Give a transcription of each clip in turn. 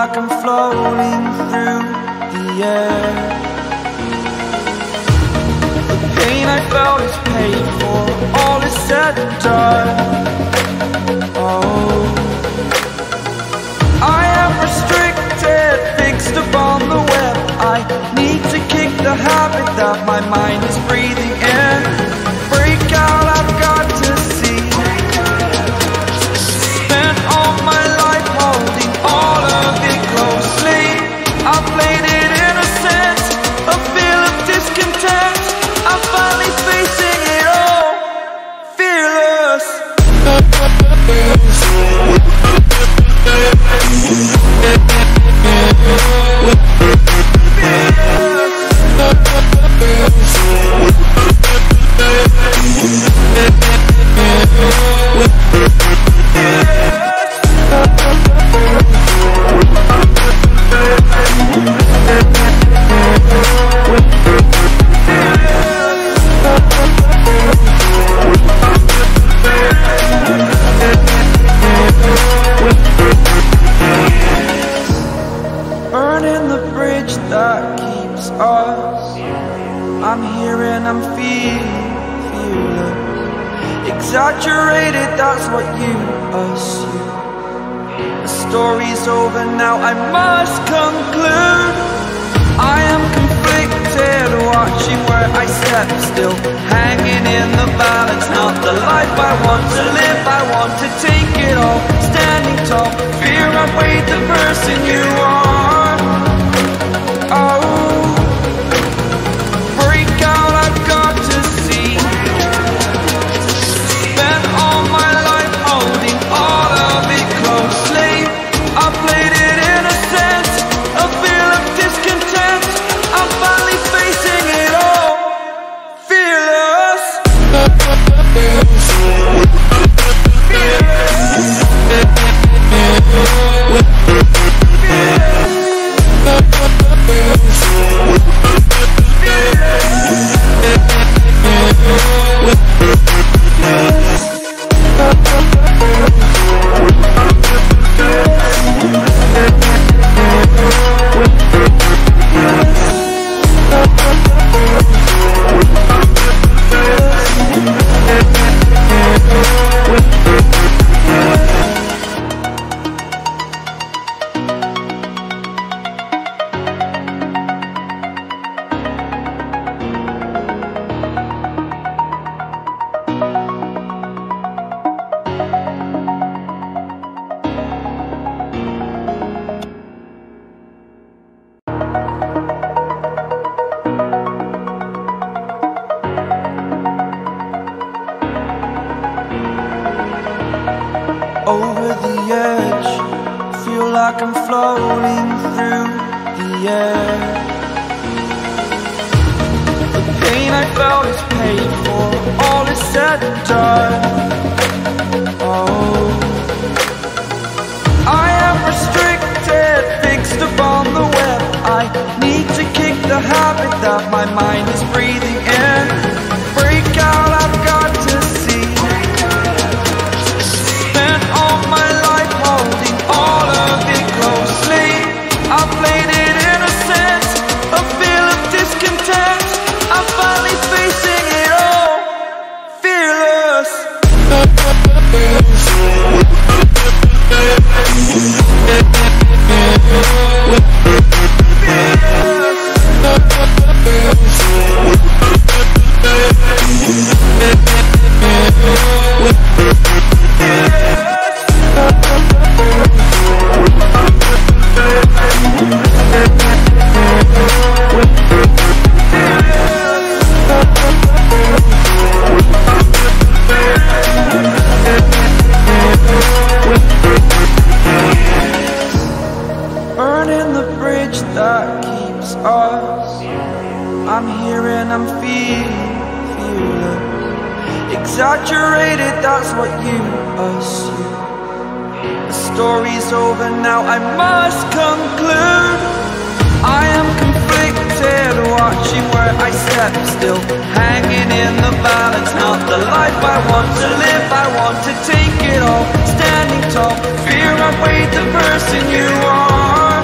like I'm floating through the air. The pain I felt is paid for, all is said and done. Oh, I am restricted, fixed upon the web. I need to kick the habit that my mind is breathing in. Break out, I've got to see. Spent all my life holding all of it closely. I played it innocent, a feel of discontent. I'm finally facing it all, fearless. Burning the bridge that keeps us. I'm here and I'm feeling exaggerated, that's what you assume. The story's over now, I must conclude. I am conflicted, watching where I step still, hanging in the balance. Not the life I want to live, I want to take it all. Standing tall, fear I've weighed the person you are. Oh, break out, I've got to see. Spent all my life holding all of it closely. I played it innocent, a feel of discontent. I'm finally facing it all, fearless. Over the edge, feel like I'm floating through the air. The pain I felt is paid for, all is said and done. Oh, I am restricted, fixed upon the web. I need to kick the habit that my mind is breathing in. Break out, I've got to see. Spent all my life holding all of it closely. I played it innocent, a feel of discontent. I'm finally facing it all, fearless. Burning the bridge that keeps us. I'm here and I'm feeling exaggerated, that's what you assume. The story's over now, I must conclude. I am conflicted, watching where I step still, hanging in the balance. Not the life I want to live, I want to take it all. Standing tall, fear I've weighed the person you are.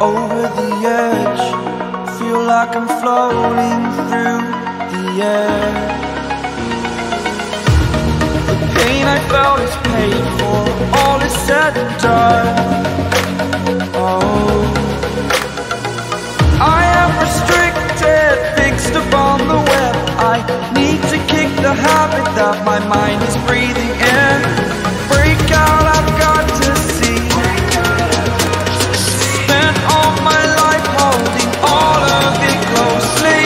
over the edge. Feel like I'm floating through the air. The pain I felt is paid for, all is said and done. Oh, I am restricted, fixed upon the web. I need to kick the habit that my mind is breathing in. Break out, I've got to see. Spent all my life holding all of it closely.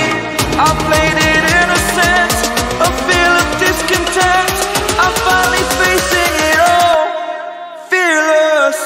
I played it innocent, a feel of discontent. I'm finally facing it all, fearless.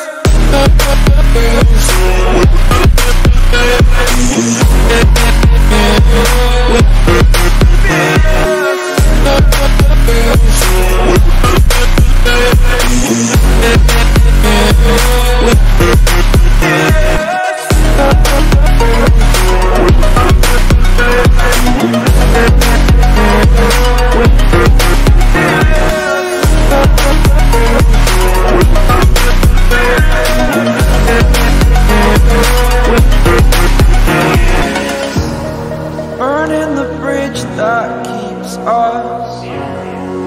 Burning the bridge that keeps us.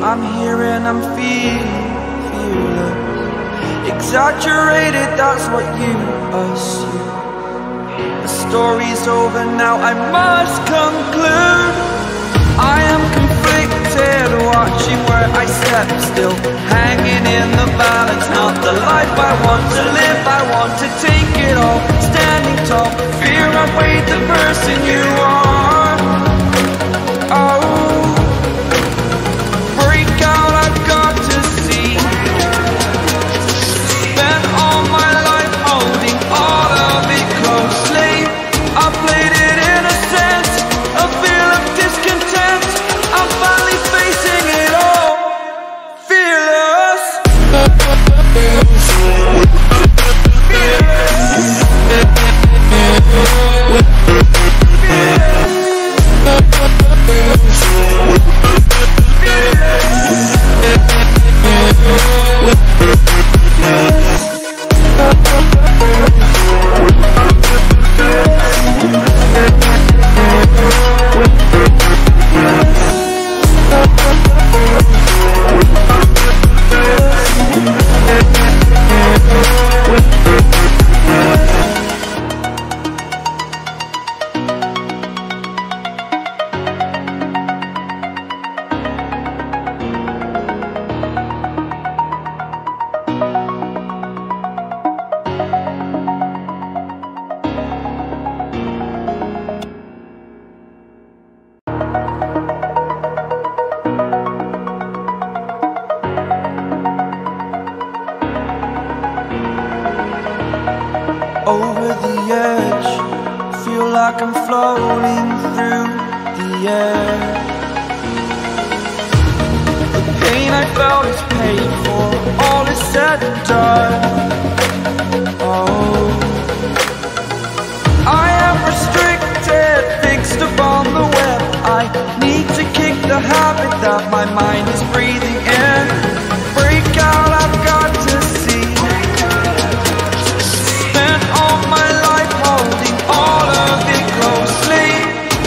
I'm here and I'm fearless. Exaggerated, that's what you assume. The story's over now, I must conclude. I am conflicted, watching where I step still, hanging in the balance. Not the life I want to live, I want to take it all. Standing tall, fear I've weighed the person you are. Oh, break out, I've got to see. Spent all my life holding all of it closely. I played it innocent, a feel of discontent. I'm finally facing it all, fearless. Over the edge, feel like I'm floating through the air. The pain I felt is paid for, all is said and done. Oh, I am restricted, fixed upon the web. I need to kick the habit that my mind is breathing in. Break out, I've got to see. Spent all my life holding all of it closely.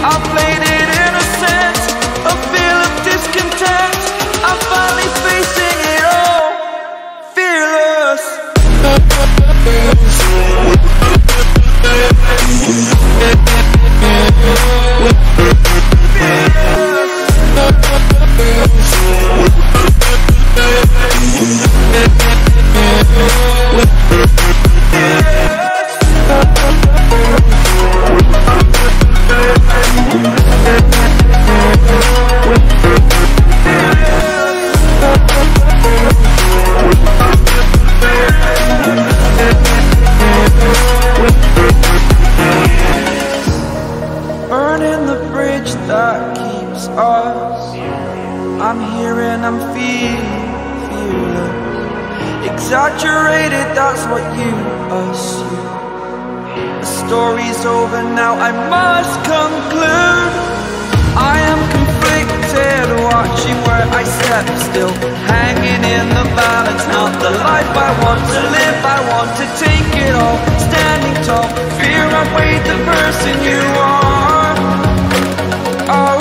I played it innocent, a feel of discontent. I'm finally facing it all, fearless. Burning the bridge that keeps us. I'm here and I'm fearless. Exaggerated, that's what you assume. The story's over now, I must conclude. I am conflicted, watching where I step still, hanging in the balance. Not the life I want to live, I want to take it all. Standing tall, outweighed the person you are. Oh,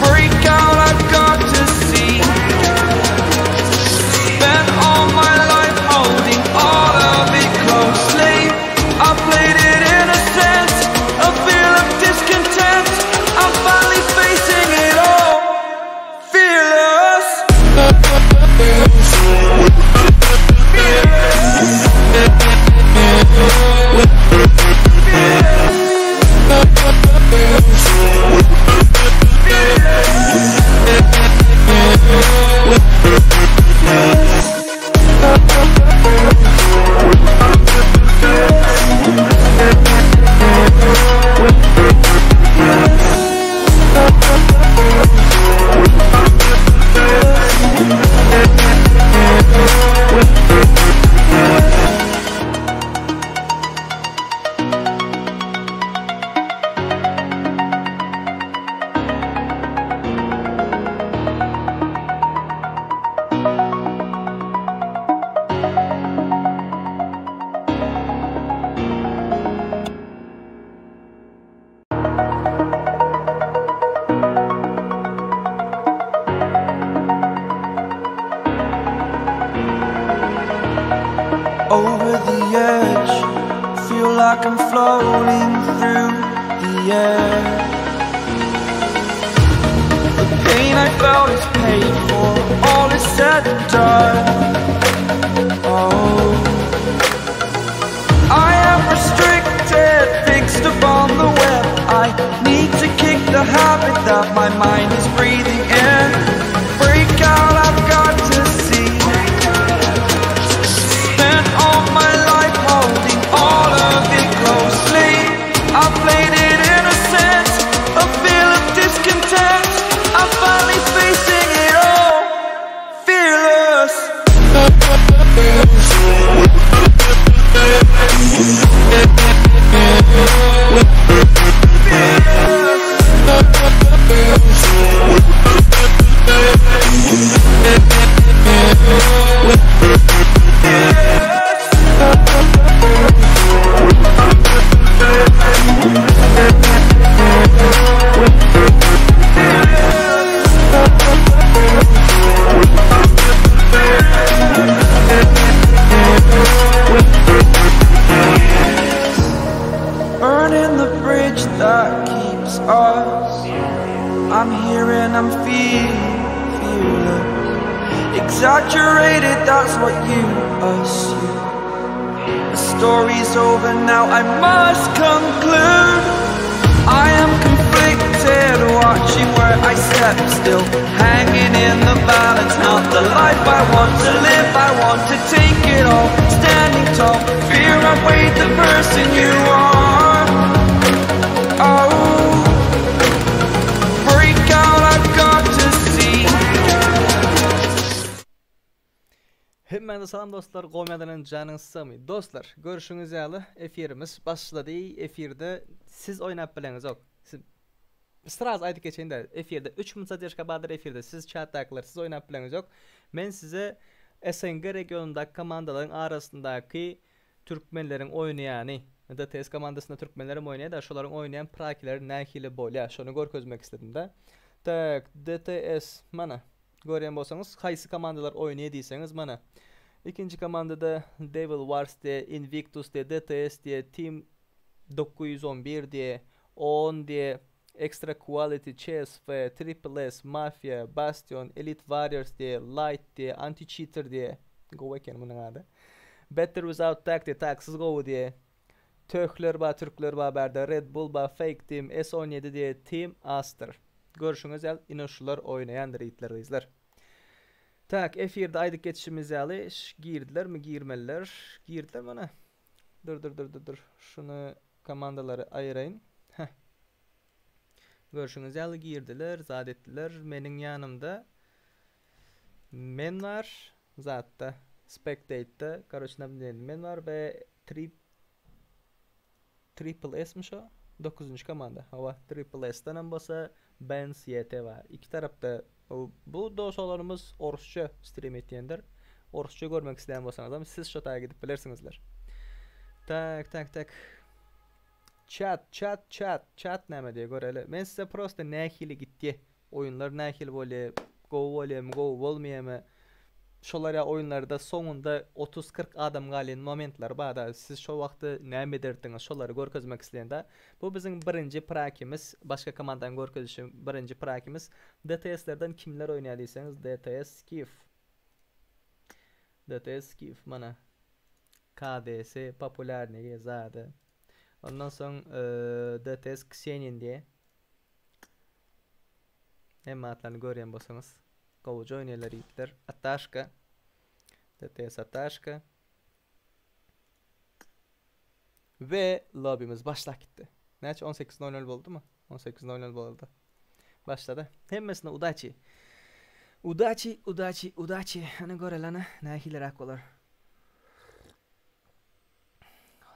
break out, I've got to see. Spent all my life holding all of it closely. I played it innocent, a feel of discontent. I'm finally facing it all, fearless. Over the edge, feel like I'm floating through the air. The pain I felt is paid for, all is said and done. Oh, I am restricted, fixed upon the web. I need to kick the habit that my mind is breathing in. Break out, I've got to see. Spent all my life holding all of it closely. I played it innocent, a feel of discontent. I'm finally facing it all, fearless. Burning the bridge that keeps us. I'm here and I'm fearless. Exaggerated, that's what you assume. The story's over now, I must conclude. I am conflicted, watching where I step still, hanging in the balance. Not the life I want to live, I want to take it all. Standing tall, fear outweighed the person you are. Oh, break out, I've got to see. Hepinize salam dostlar, Qo'miyadaning canını sığmay. Dostlar, görüşünüz yalı, efirimiz başladı. Efirde siz oynap bileniz yok. Sıraz aytıp geçeyin de, efirde 3 mınsatyaşka badır efirde siz chat'takiler, siz oynap bileniz yok. Men size SNG regionundaki komandaların arasındaki Türkmenlerin oynayanı, DTS komandasında Türkmenlerim oynayan da şoların oynayan prakileri nahili bolya, şonu görkezmek istedim de. Tak, DTS mana görýän bolsaňyz, haýsy komandalar oynaya diýseňiz mana. İkinci komandada Devil Wars diye, Invictus diye, DTS diye, Team 911 diye, 10 diye, Extra Quality, CSF, Triple S, Mafia, Bastion, Elite Warriors diye, Light diye, Anti-Cheater diye, go eken munyň ady. Better Without Tag diye, tagsız go diye, Tökler ba, Türkler ba berde, Red Bull ba, Fake Team, S17 diye, Team Aster. Görüşüňiz ýaly, inoşlar oynaýandyr ýitler gyzlar. Tak, efirde aydyk geçişimiz ýaly, girdiler mi, girmeliler? Girdiler mana. Dur. Şunu komandalary aýyraýyn. Görüşüňiz ýaly girdiler, zat etdiler. Meniň ýanymda men var, zatda, Spectate'da, karoçna men var ve Triple S mi şo? 9. komanda. Hava Triple S'den hem bolsa Benz YT var. İki tarafta bu dostlarımız Orsça stream etýändir. Orsça görmek isleýän bolsaňyz, siz şo taýip edip bilersiňizler. Tak. Chat näme diye göreli. Men size prosta nähili gitdi. Oyunlar nähil bole, go bolem, go bolmayamy. Şolar ya oyunlarda soňunda 30-40 adam galan momentler bada. Siz şo wagty näme derdiňiz? Şolary görkezmek isleýände. Bu biziň birinji prakimiz, başga komandadan görkezişim birinji prakimiz. DTS'lerden kimler oýnaýar diýseňiz, DTS Skif mana. KDS populärnigi zady. Ondan soň DTS Xenin diye. Hem atlarını görýän bolsaňyz, gowy oýnaýarlar ýigitler. Atashka. DTS Atashka. Ve lobbymiz başlap gitdi. Näçe 18:00 boldumy? 18:00 boldy. Başlady. Hemmesine Udachi. Ana görelana nähiler bolar.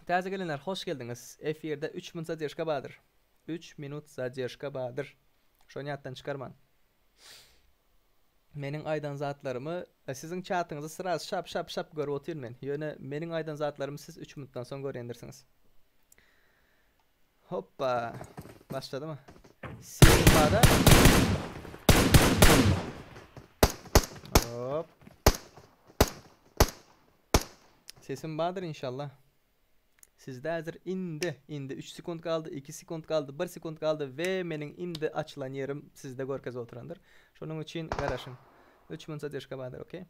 Täze gelenler, hoş geldiňiz. Efirde 3 minut zadержка badyr. 3 minut zadержка badyr. Şonu ýatdan çykarman. Meniň aýdan zatlarymı, siziň chatyňyzy sıraz şap görüp oturmen. Ýöne meniň aýdan zatlarymı siz 3 minutdan soň görýändirsiňiz. Hoppa. Başladymy? Sesim bada. Hop. Sesim badyr inşallah. Sizde hazır indi 3 sekund kaldı, 2 sekund kaldı, 1 sekund kaldı ve meniň indi açılan yerim sizde görkez oturandır. Şonun için garaşın. 3 minut zadержка badyr, okey?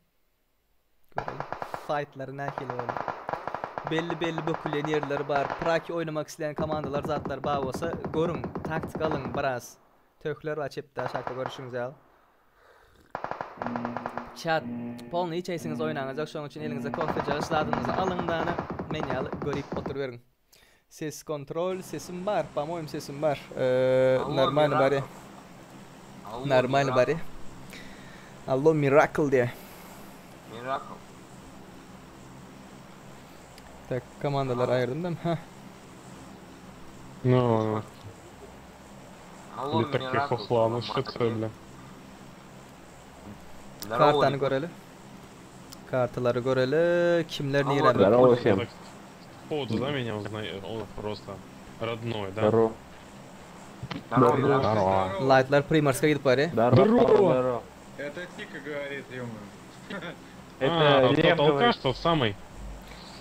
Görelim. Fightlar nähili olur. Belli bökülen yerleri bar. Praki oynamak isteyen komandalar zatlar bar bolsa görün, taktik alın biraz. Tökler açıp da şakda görüşüňiz al. Chat, polny içeýsiňiz oynaňyz, şoň üçin eliňize kohta jaýyşladyňyzy alın dany men ýaly görüp oturuverin. Ses kontrol, sesim bar, по-моему sesim bar. Нормально bari. Нормально bari. Allo Miracle diye. Miracle. Так, komandalar aýyrdım da. Hah. Ну, Алло, для таких Miracle. осланов что-то, бля. Kartany göreli. Kartları göreli. Kimler Алло, nirem? Здорово Он всем. так сходу, да, меня узнает, он просто родной, да? Здорово. Здорово, Здорово. Miracle. Здорово. Lightlar Primarska gidip bari. Здорово. Это Тика говорит, ё-моё. Это тот Лев алкаш, говорит. тот самый.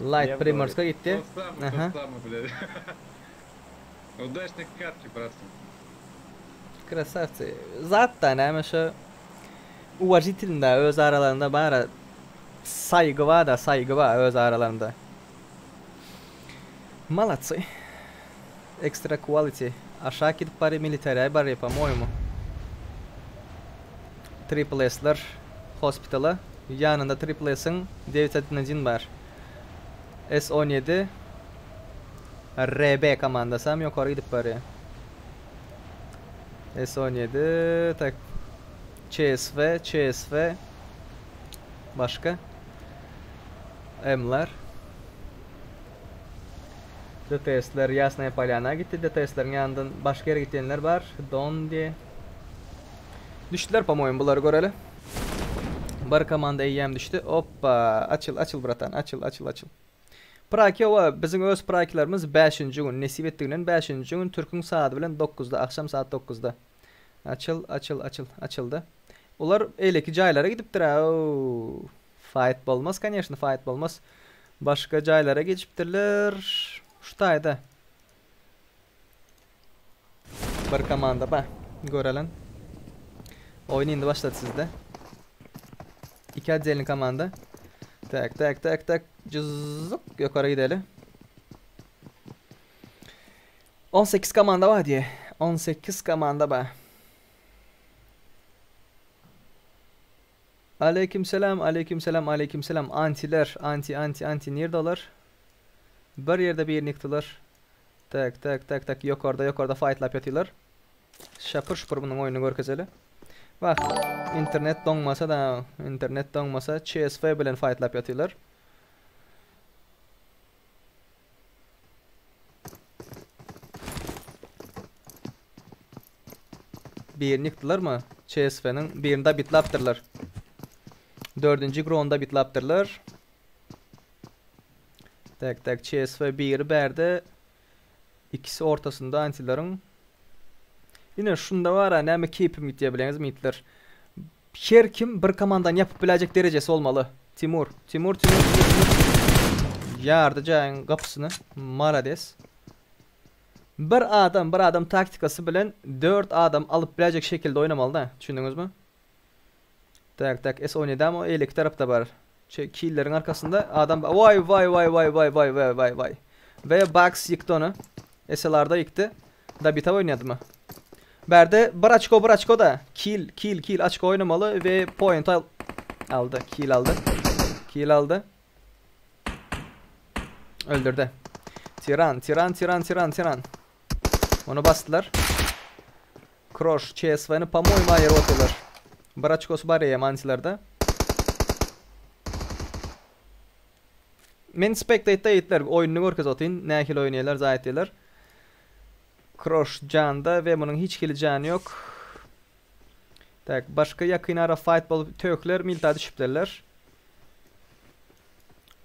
Light Я Primarska gitti. Тот Ага. самый, блядь. Удачной катки просто. Krasavцы. Zaten hem şu UAJ tilinde öz aralarında bana saygı var öz aralarında. Молодцы. Extra quality. Aşağı gidip bari military bari, по-моему. Triple S'ler hospitala. Yanında Triple S'in 911 var. S17 RB komandası hem yukarı gidip bari. S17 tak CSV başka M'ler DTS'ler Yasnaya Polyana gitti. DTS'lerin yanından başka yere gittiyenler var. Don diye düştüler, по-моему, bunları göreli. Bir komanda EM düştü. Hoppa, açıl bratan, açıl. Praki o bizim öz prakilerimiz 5-nji gün nesip etdiginden 5-nji gün Türk'ün saati bilen 9'da, akşam saat 9'da. Açıldı. Ular eleki jaýlara gidipdir. Fight bolmaz, конечно, fight bolmaz. Başka jaýlara geçipdirler. Şutaýda. Bir komanda ba, görelen. Oyun indi başladı sizde. 2 adzelin komanda. Tak. Cızık yukarı gidelim. 18 komanda var diye. 18 komanda var. Aleykümselam. Antiler. Anti. Neredeler? Bir yerde bir yıktılar. Tak. Yukarıda fightlap yatıyorlar. Şapır bunun oyunu görkezeli. Bak. internet donmasa CSV bilen fightlap yatıyorlar. Birini yıktılar mı? CSV'nin birinde bitlaptırlar. 4. ground'da bitlaptırlar. Tak tak CSV 1 berde. İkisi ortasında antilerin. Yine şunda var ha, näme keep'im diye bileniz mitler. Her kim bir komandan yapıp bilecek derecesi olmalı. Timur. Yardıcağın kapısını. Malades. Bir adam taktikası bilen 4 adam alıp bilecek şekilde oynamalı da. Düşündünüz mü? Tak S17'de ama elik tarafta var. Killerin arkasında adam vay. Ve Bugs yıktı onu. SLR'da yıktı. Da bita oynadı mı? Berde Braçko da kill açık oynamalı ve point aldı. Kill aldı. Öldürdü. Tiran. Onu bastılar. Kroş CSV'ni pamoyma yere atıyorlar. Braçkosu var ya mantilerde. Men spectate'da eğitler. Oyununu görkez atayın. Nähil oynayalar, zayetler. Kroş canda ve bunun hiç kili canı yok. Tak, başka yakın ara fightball tökler, milta düşüplerler.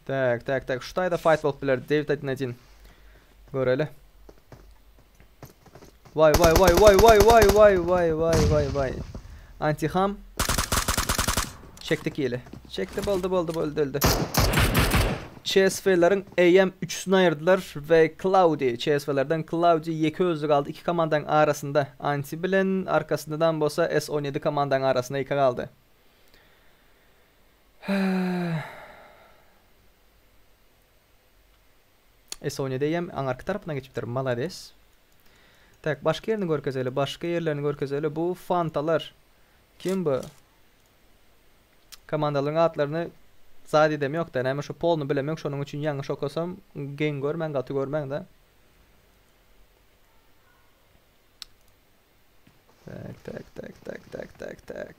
Tak. Şutayda fightball bilir. David Adinadin. Göreli. Vay. Antiham. Çekti kili. Çekti, oldu. Öldü. CSV'lerin AM 3'sünü ayırdılar ve Cloudy, CSV'lerden Cloudy 2 özlü kaldı. 2 komandan arasında anti bilen, arkasından bolsa S17 komandan arasında 2 kaldı. S17'yem arka tarafına geçiptir. Malades. Tak, başka yerlerini görkezeyle. Bu fantalar. Kim bu? Komandaların adlarını zadi edem yok da, näme şu polnu bilem yok, şonun üçün yanlış okasam gen görmen, gatı görmen de. Tak.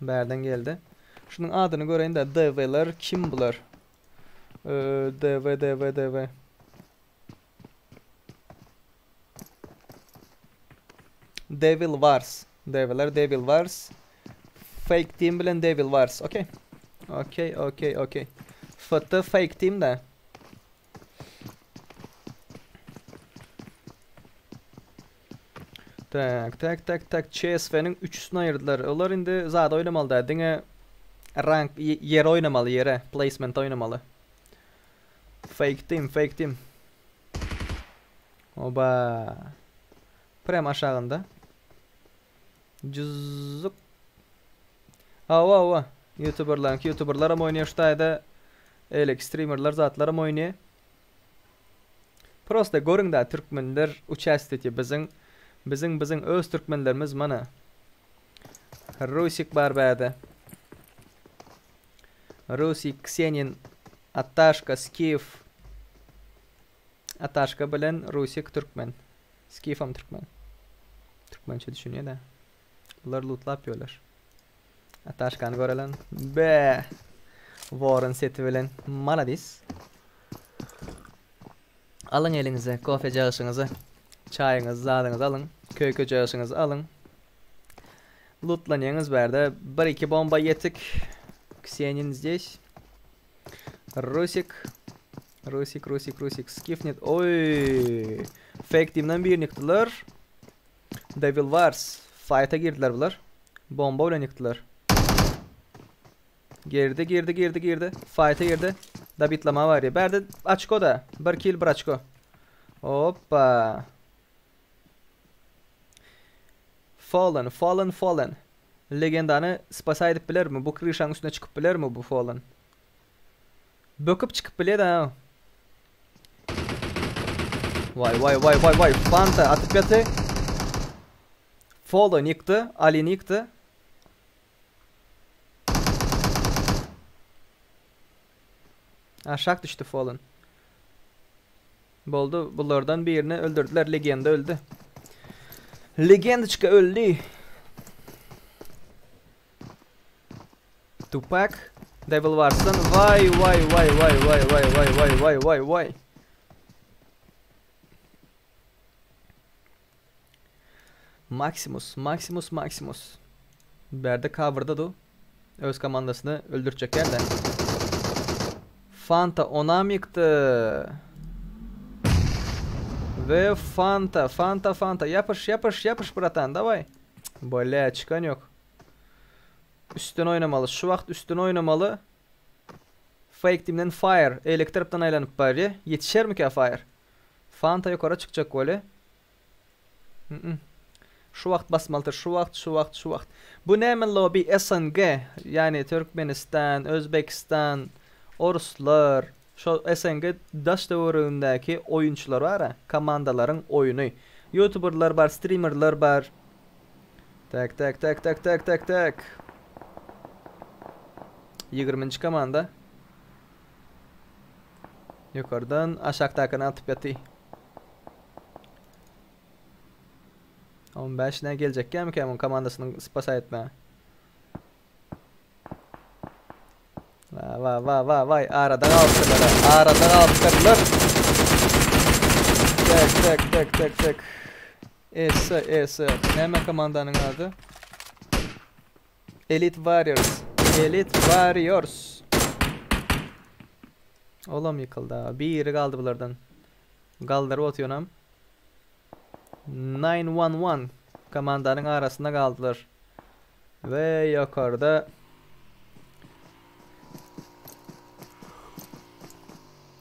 Berden geldi. Şunun adını göreyin de, DV'ler kim bular? DV. Devil Wars. Devil Wars. Fake team bilen Devil Wars. Okey. Fıttı fake team de. Tak. CSV'nin 3'üsünü ayırdılar. Onlar indi zada oynamalı da. Dine rank yere oynamalı, yere. Placement oynamalı. Fake team. Oba. Prem aşağında. Cüzzük. Ava. YouTuber'lar oynuyor şutayda. Elek streamer'lar zatlarım oynuyor. Prosta görün da Türkmenler uçasteti bizim öz Türkmenlerimiz mana. Rusik var bäde. Rusik, Ksenin, Atashka, Skif. Atashka bilen Rusik Türkmen. Skifam Türkmen. Türkmençe düşünüyor da. Bunlar lootla yapıyorlar. Atashka'nı görelen. Be. Warren seti bilen. Maladis. Alın elinize kofe cağışınızı. Çayınızı, zadınızı alın. Köy cağışınızı alın. Lootlanıyorsunuz berde. 1-2 bomba yetik. Ksenin здесь. Rusik. Skifnet. Oy. Fake team'den bir yıktılar. Devil Wars. Fight'a girdiler bunlar. Bomba ile yıktılar. Girdi. Fight'a girdi. Da bitlama var ya. Berde açko da. 1 kill braçko. Hoppa. Fallen. Legendanı spasa edip bilir mi? Bu krişanın üstüne çıkıp bilir mi bu Fallen? Böküp çıkıp bilir de. Vay. Fanta atıp yatı. Fallen yıktı. Ali'ni yıktı. Aşağı düştü Fallen. Boldu. Bunlardan birini öldürdüler. Legenda öldü. Legendiçka öldü. Tupac. Devil Wars'tan. Vay. Maximus. Berde cover'da da öz komandasını öldürecek yerden. Fanta onam yıktı. Ve Fanta. Yapış bratan, davay. Böyle çıkan yok. Üstün oynamalı. Şu vaxt üstün oynamalı. Fake team'den Fire. Elektripten aylanıp bari. Yetişer mi ki Fire? Fanta yukarı çıkacak böyle. Şu vaxt basmalıdır. Şu vaxt. Bu ne hemen lobby SNG. Yani Türkmenistan, Özbekistan, Ruslar. Şu SNG daş devrindeki oyuncular var ha. Komandaların oyunu. YouTuberlar var, streamerlar var. Tak. 20. komanda. Yukarıdan aşağıdakine atıp yatı. 15 ne gelecek mi komandasının spasa etme. Vay aradan aldılar. Tak. Esa. Ne komandanın adı? Elite Warriors. Olam yıkıldı ha. Biri kaldı bunlardan. Kaldırıp atıyonam. 911 komandanın arasında kaldılar. Ve yukarıda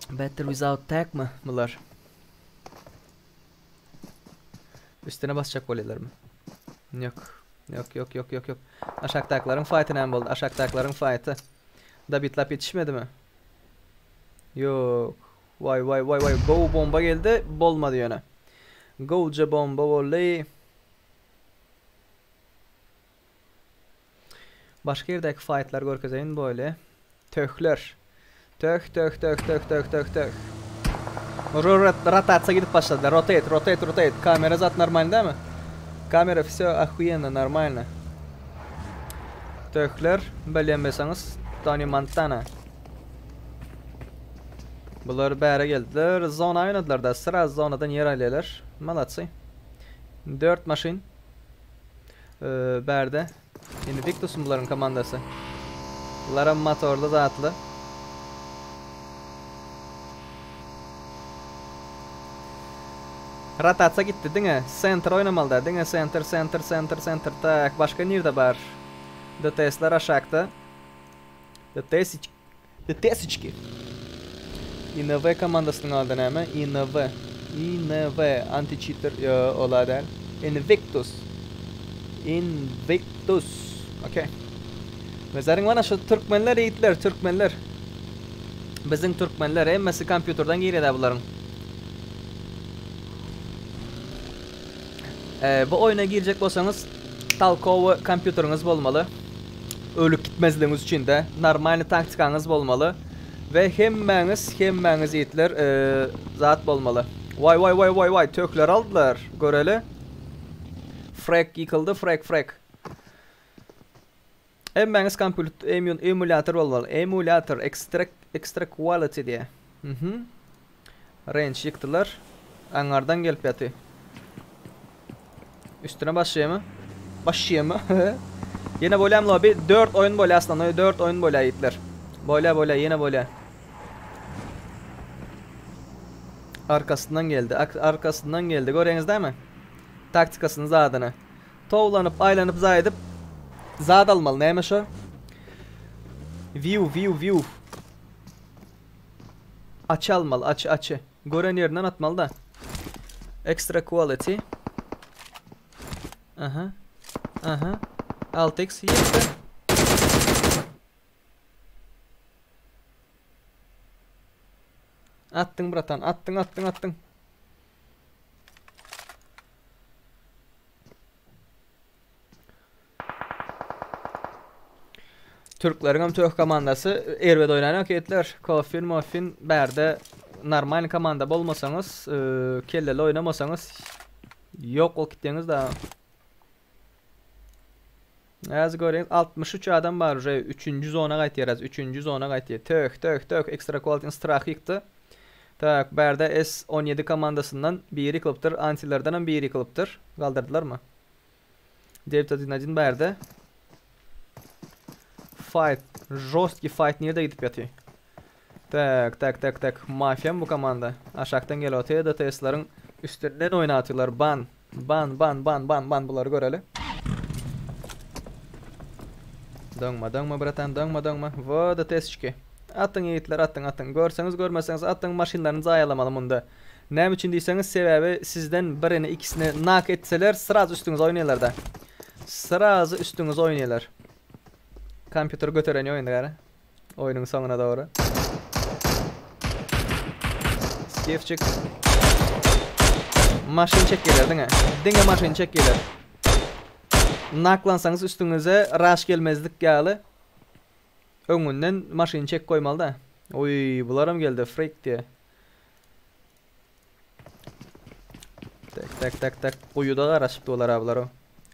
Better Without Tag mı bunlar? Üstüne basacak voleler mi? Yok. Aşağıdakilerin fight'ı ne oldu? Aşağıdakilerin fight'ı. Dabitlap yetişmedi mi? Yok. Vay. Go bomba geldi. Bolmadı yöne. Go'ca bomba volley. Başka yerdeki fight'lar görkezeyin böyle. Tökler. Tök. Rotatsa gidip başladılar. Rotate. Kamera zaten normal değil mi? Kamera все охуенно, нормально. Tökler. Bilemeseniz Tony Montana. Bunlar beri geldiler. Zona oynadılar da sıra zonadan yer alıyorlar. Malatsi. 4 maşin. Berde. Invictus'un bunların komandası. Bunların motorlu zatlı. Ratatsa gitti değil mi? Center oynamalılar değil mi? Center. Tak. Başka nerede var? DTS'ler aşağıda. DTS'çki. INV komandasının adı ne mi? INV. Anti-cheater ola der. Invictus. Okey. Mezerin bana şu Türkmenler eğitler. Türkmenler. Bizim Türkmenler emmesi kompüterden giriyor bunların. Bu oyuna girecek olsanız talkovu kompüteriniz olmalı. Ölüp gitmezliğiniz için de normal taktikanız olmalı. Ve hemmeniz yiğitler zat olmalı. Vay tökler aldılar. Göreli. Frag yıkıldı. Frag. Hemmeniz emulator olmalı. Emulator extra quality diye. Range yıktılar. Anlardan gelip yatı. Üstüne başlayayım mı? Yine böyle lobby 4 oyun böyle aslında 4 oyun böyle ayıtlar. Böyle yine böyle. Arkasından geldi. Görüyorsunuz değil mi? Taktikasının zadını. Tovlanıp aylanıp zayedip zad almalı. Neymiş o? View. Açı almalı. Açı. Gören yerinden atmalı da. Extra quality. Aha. 6x yetti. Attın bratan. Attın. Türklerin hem Türk komandası Erved oynayan ketler. Kofin berde normal komanda bolmasanız, kelleli oynamasanız yok ol gittiğiniz daha. Az görün 63 adam var. 3. zona qaytıyarız. 3. zona qaytıyar. Tök. Extra quality strah yıktı. Tak, berde S17 komandasından biri kılıptır. Antilerden biri kılıptır. Kaldırdılar mı? Devlet dinacın berde. Fight. Jostki fight nerede gidip yatıyor? Tak. Mafyam bu komanda. Aşaktan geliyor. DTS'ların üstlerinden oynatıyorlar. Ban. Bunları göreli. Dönme bratan, dönme. Vo DTS2. Atın yiğitler, atın. Görseniz görmeseniz atın, maşinlarınızı ayalamalı bunda. Ne için deyseniz sebebi sizden birini ikisini nak etseler sırazı üstünüz oynuyorlar da. Sırazı üstünüz oynuyorlar. Kompüter götüreni oyunu gara. Oyunun sonuna doğru. Skifçik. Maşin çekiyorlar değil mi? Denge maşin çekiyorlar. Naklansanız üstünüze raş gelmezlik geldi. Öngünden maşin çek koymalı da. Oy bularım geldi freak diye. Tak. Kuyuda araşıp dolar abiler o.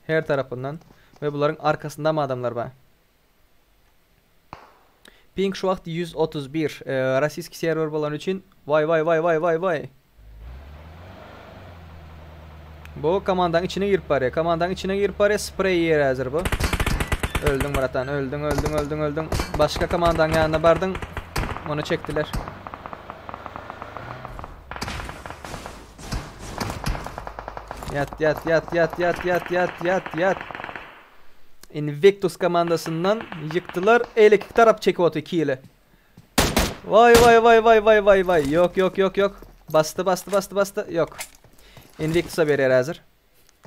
Her tarafından. Ve bunların arkasında mı adamlar var? Ping şu vakti 131. Rasiski server olan için. Vay. Bu komandanın içine girip var ya. Sprey yer hazır bu. Öldün Muratan. Öldün. Başka komandanın yanına bardın. Onu çektiler. Yat. Invictus komandasından yıktılar. Elektrik taraf çekip otu 2 ile. Vay. Yok. Bastı. Yok. Invictus'a bir yer hazır.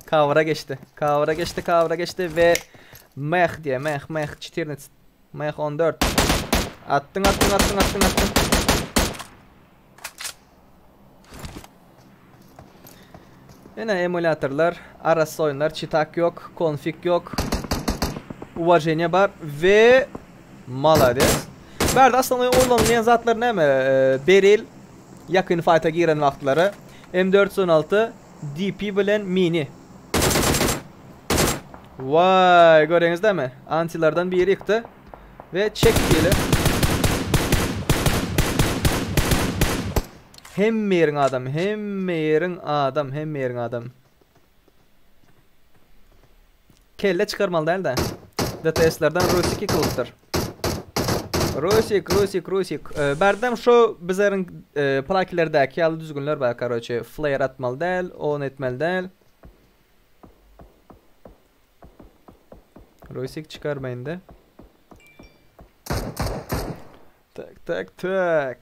Kavra geçti ve meh diye meh 14. Meh 14. Attın. Yine emülatörler, arası oyunlar, çitak yok, config yok. Уважение var ve malades. Berde aslında oylanlayan zatlar ne mi? Beril, yakın fight'a giren vaktları. M416, DP bilen mini. Vay, görüyorsunuz değil mi? Antilardan biri yıktı. Ve çektiyle. Hem yerin adam. Kelle çıkarmalı değil de. DTS'lerden Rusik kılıktır. Rusik. Berdem şu bizlerin plakilerdeki yalı düzgünler var karoçe. Flare atmalı değil, on etmeli değil. Rusik çıkarmayın da. Tak.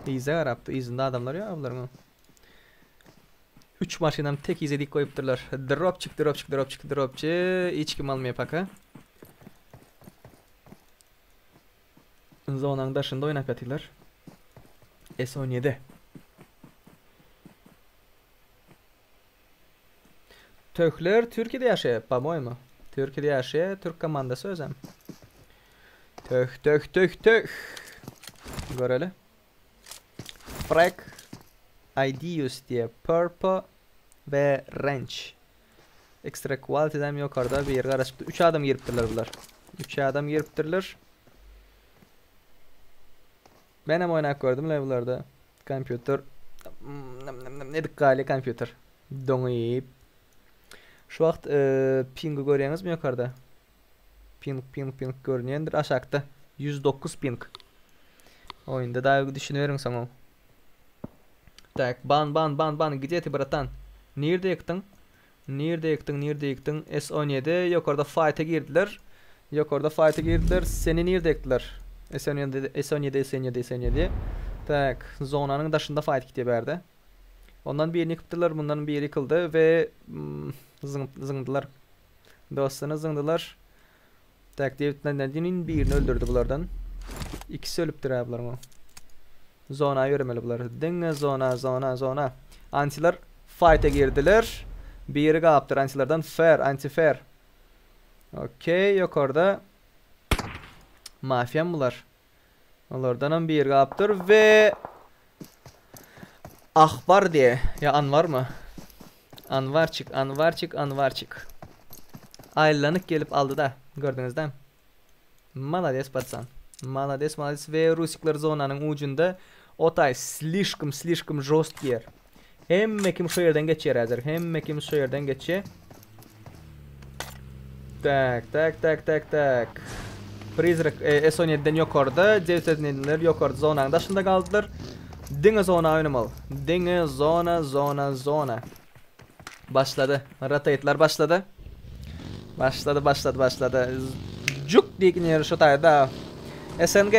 İze araptı. İzinde adamlar ya ablarım. 3 maşinam tek izledik koyuptırlar. Dropçık. Hiç kim almaya paka. Zonanın daşında oynap yatırlar. S17. Tökler Türkiye'de yaşaya, по-моему. Türkiye'de yaşaya, Türk komandası özem. Tök. Göreli. Frag, Ideus diye Purple ve Range. Extra quality'den yukarıda bir yer araştırdı. 3 adam giriptirler bunlar. 3 adam giriptirler. Ben hem oynak gördüm level'larda. Computer. Nedik gali computer. Donuyip. Şu vakt ping'i görüyorsunuz mu yukarıda? Ping görünüyordur aşağıda. 109 ping. Oyunda daha düşünüyorum sana. Tak ban gideti bratan. Nerede yıktın? S17 yukarıda fight'a girdiler. Seni nerede yıktılar? S17. Tak zonanın dışında fight gidiyor berde. Ondan birini yıktılar, bundan biri yıkıldı ve zıngdılar. Dostlarını zıngdılar. Tak David'den birini öldürdü bunlardan. İkisi ölüptür abiler o. Zona yürümeli bunlar. Denge zona. Antiler fight'e girdiler. Biri kaptır antilerden anti-fair. Okey, yok orada. Mafyam bunlar. Onlardan bir kaptır ve Ahbar diye. Ya Anvar mı? Anvar çık. Aylanık gelip aldı da. Gördünüz değil mi? Malades patsan. Malades ve Rusikler zonanın ucunda otay слишком жесткий yer. Hem kim şu yerden geçer hazır. Tak. Prizrak S17'den yukarıda, C17'ler yukarıda zonanın daşında kaldılar. Denge zona oynamalı. Denge zona. Başladı. Rotate'lar başladı. Başladı. Juk diye yer şu tayda. SNG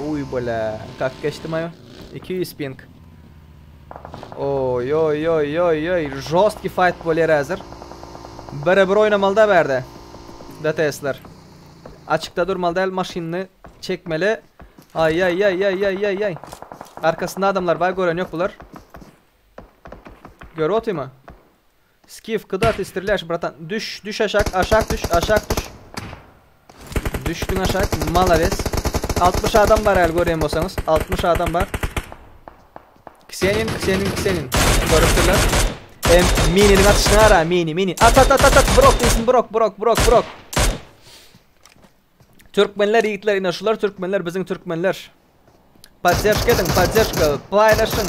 uy bola. Kak geçtim ayo. 200 ping. Oy. Jostki fight bolar hazır. Beraber oynamalı da verdi. DTS'ler. Açıkta durmalı değil, maşinini çekmeli. Ay. Arkasında adamlar var, gören yok bular. Görüyor otu mu? Skif, kıdat istirlaş bratan. Düş aşağı düş. Düştün aşağı, malades. 60 adam var eğer göreyim olsanız. 60 adam var. Ksenin. Görüntüler. Mini'nin atışını ara, mini. At. Brok. Türkmenler yiğitler inaşılar, Türkmenler bizim Türkmenler. Поддержка, paylaşın.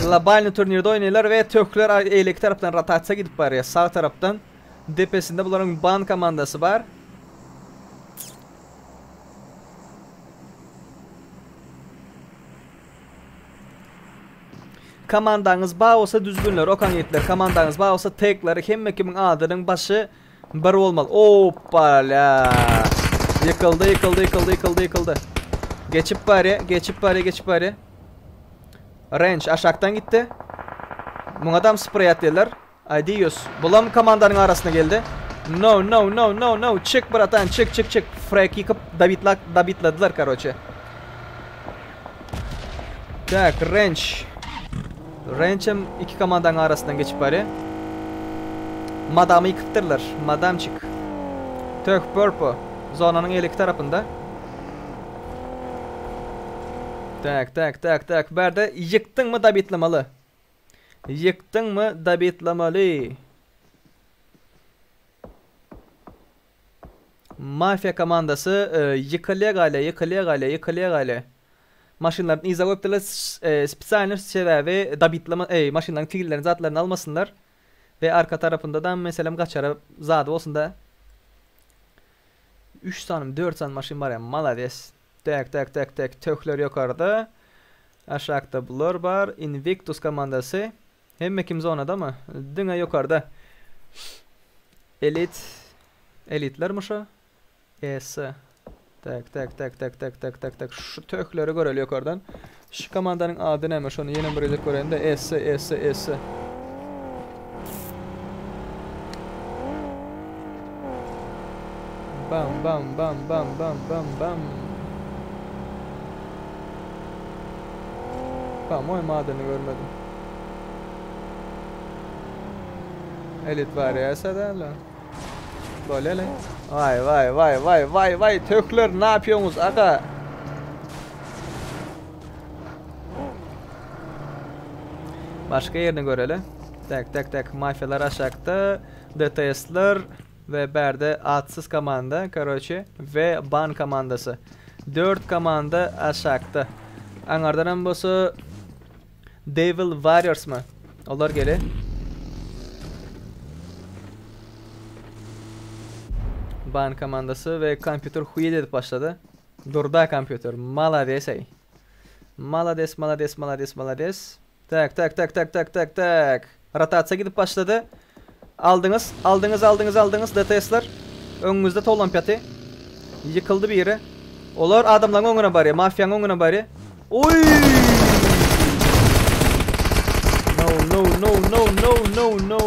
Globalni turnirde oynuyorlar ve Türkler eylek taraftan rotatsiya gidip var ya, sağ taraftan. Depesinde bunların ban komandası var. Komandanız bağ olsa düzgünler, okan yiğitler. Komandanız bağ olsa tekleri, hem kimin adının başı bir olmalı. Hoppala. Yıkıldı. Geçip bari. Range aşağıdan gitti. Bu adam sprey atıyorlar. Adios. Bulam komandanın arasına geldi. No. Çık bratan, çık. Frag yıkıp dabitladılar karoçe. Tak, range. Range'em iki komandanın arasından geçip bari. Madamı yıkıttırlar. Madamçık. Tök purple. Zonanın elik tarafında. Tak. Berde yıktın mı dabitlamalı. Mafya komandası yıkılıya gale. Maşinlerin iza koyuptalar spesialini sebebi dabitlama maşinlerin tigillerini zatlarını almasınlar. Ve arka tarafında da mesela kaçara zadı olsun da 3 tane 4 tane maşin var ya, malades. Tak. Tökler yukarıda. Aşağıda Blur var. Invictus komandası. Hem kim zonada mı? Dına yukarıda. Elitlermiş o. S. Tak. Şu tökleri görelim yukarıdan. Şu komandanın adı neymiş onu yine buraya koyayım da S. Bam. Bam, o madeni görmedim. Elit var ya sadala. Böyle lan. Vay. Tökler ne yapıyorsunuz aga? Başka yerini görelim. Tak. Mafyalar aşağıda. DTS'ler. Ve berde atsız komanda karoçe ve ban komandası. 4 komanda aşağıda. Anardan bosu Devil Warriors mı? Onlar gele. Ban komandası ve kompütür huye edip başladı. Durda kompütür. Malades. Tak. Rotatsiya gidip başladı. Aldınız. DTS'ler. Önünüzde tolampiyatı. Yıkıldı bir yere. Olar adamların önüne bari. Mafyanın önüne bari. Oy! No.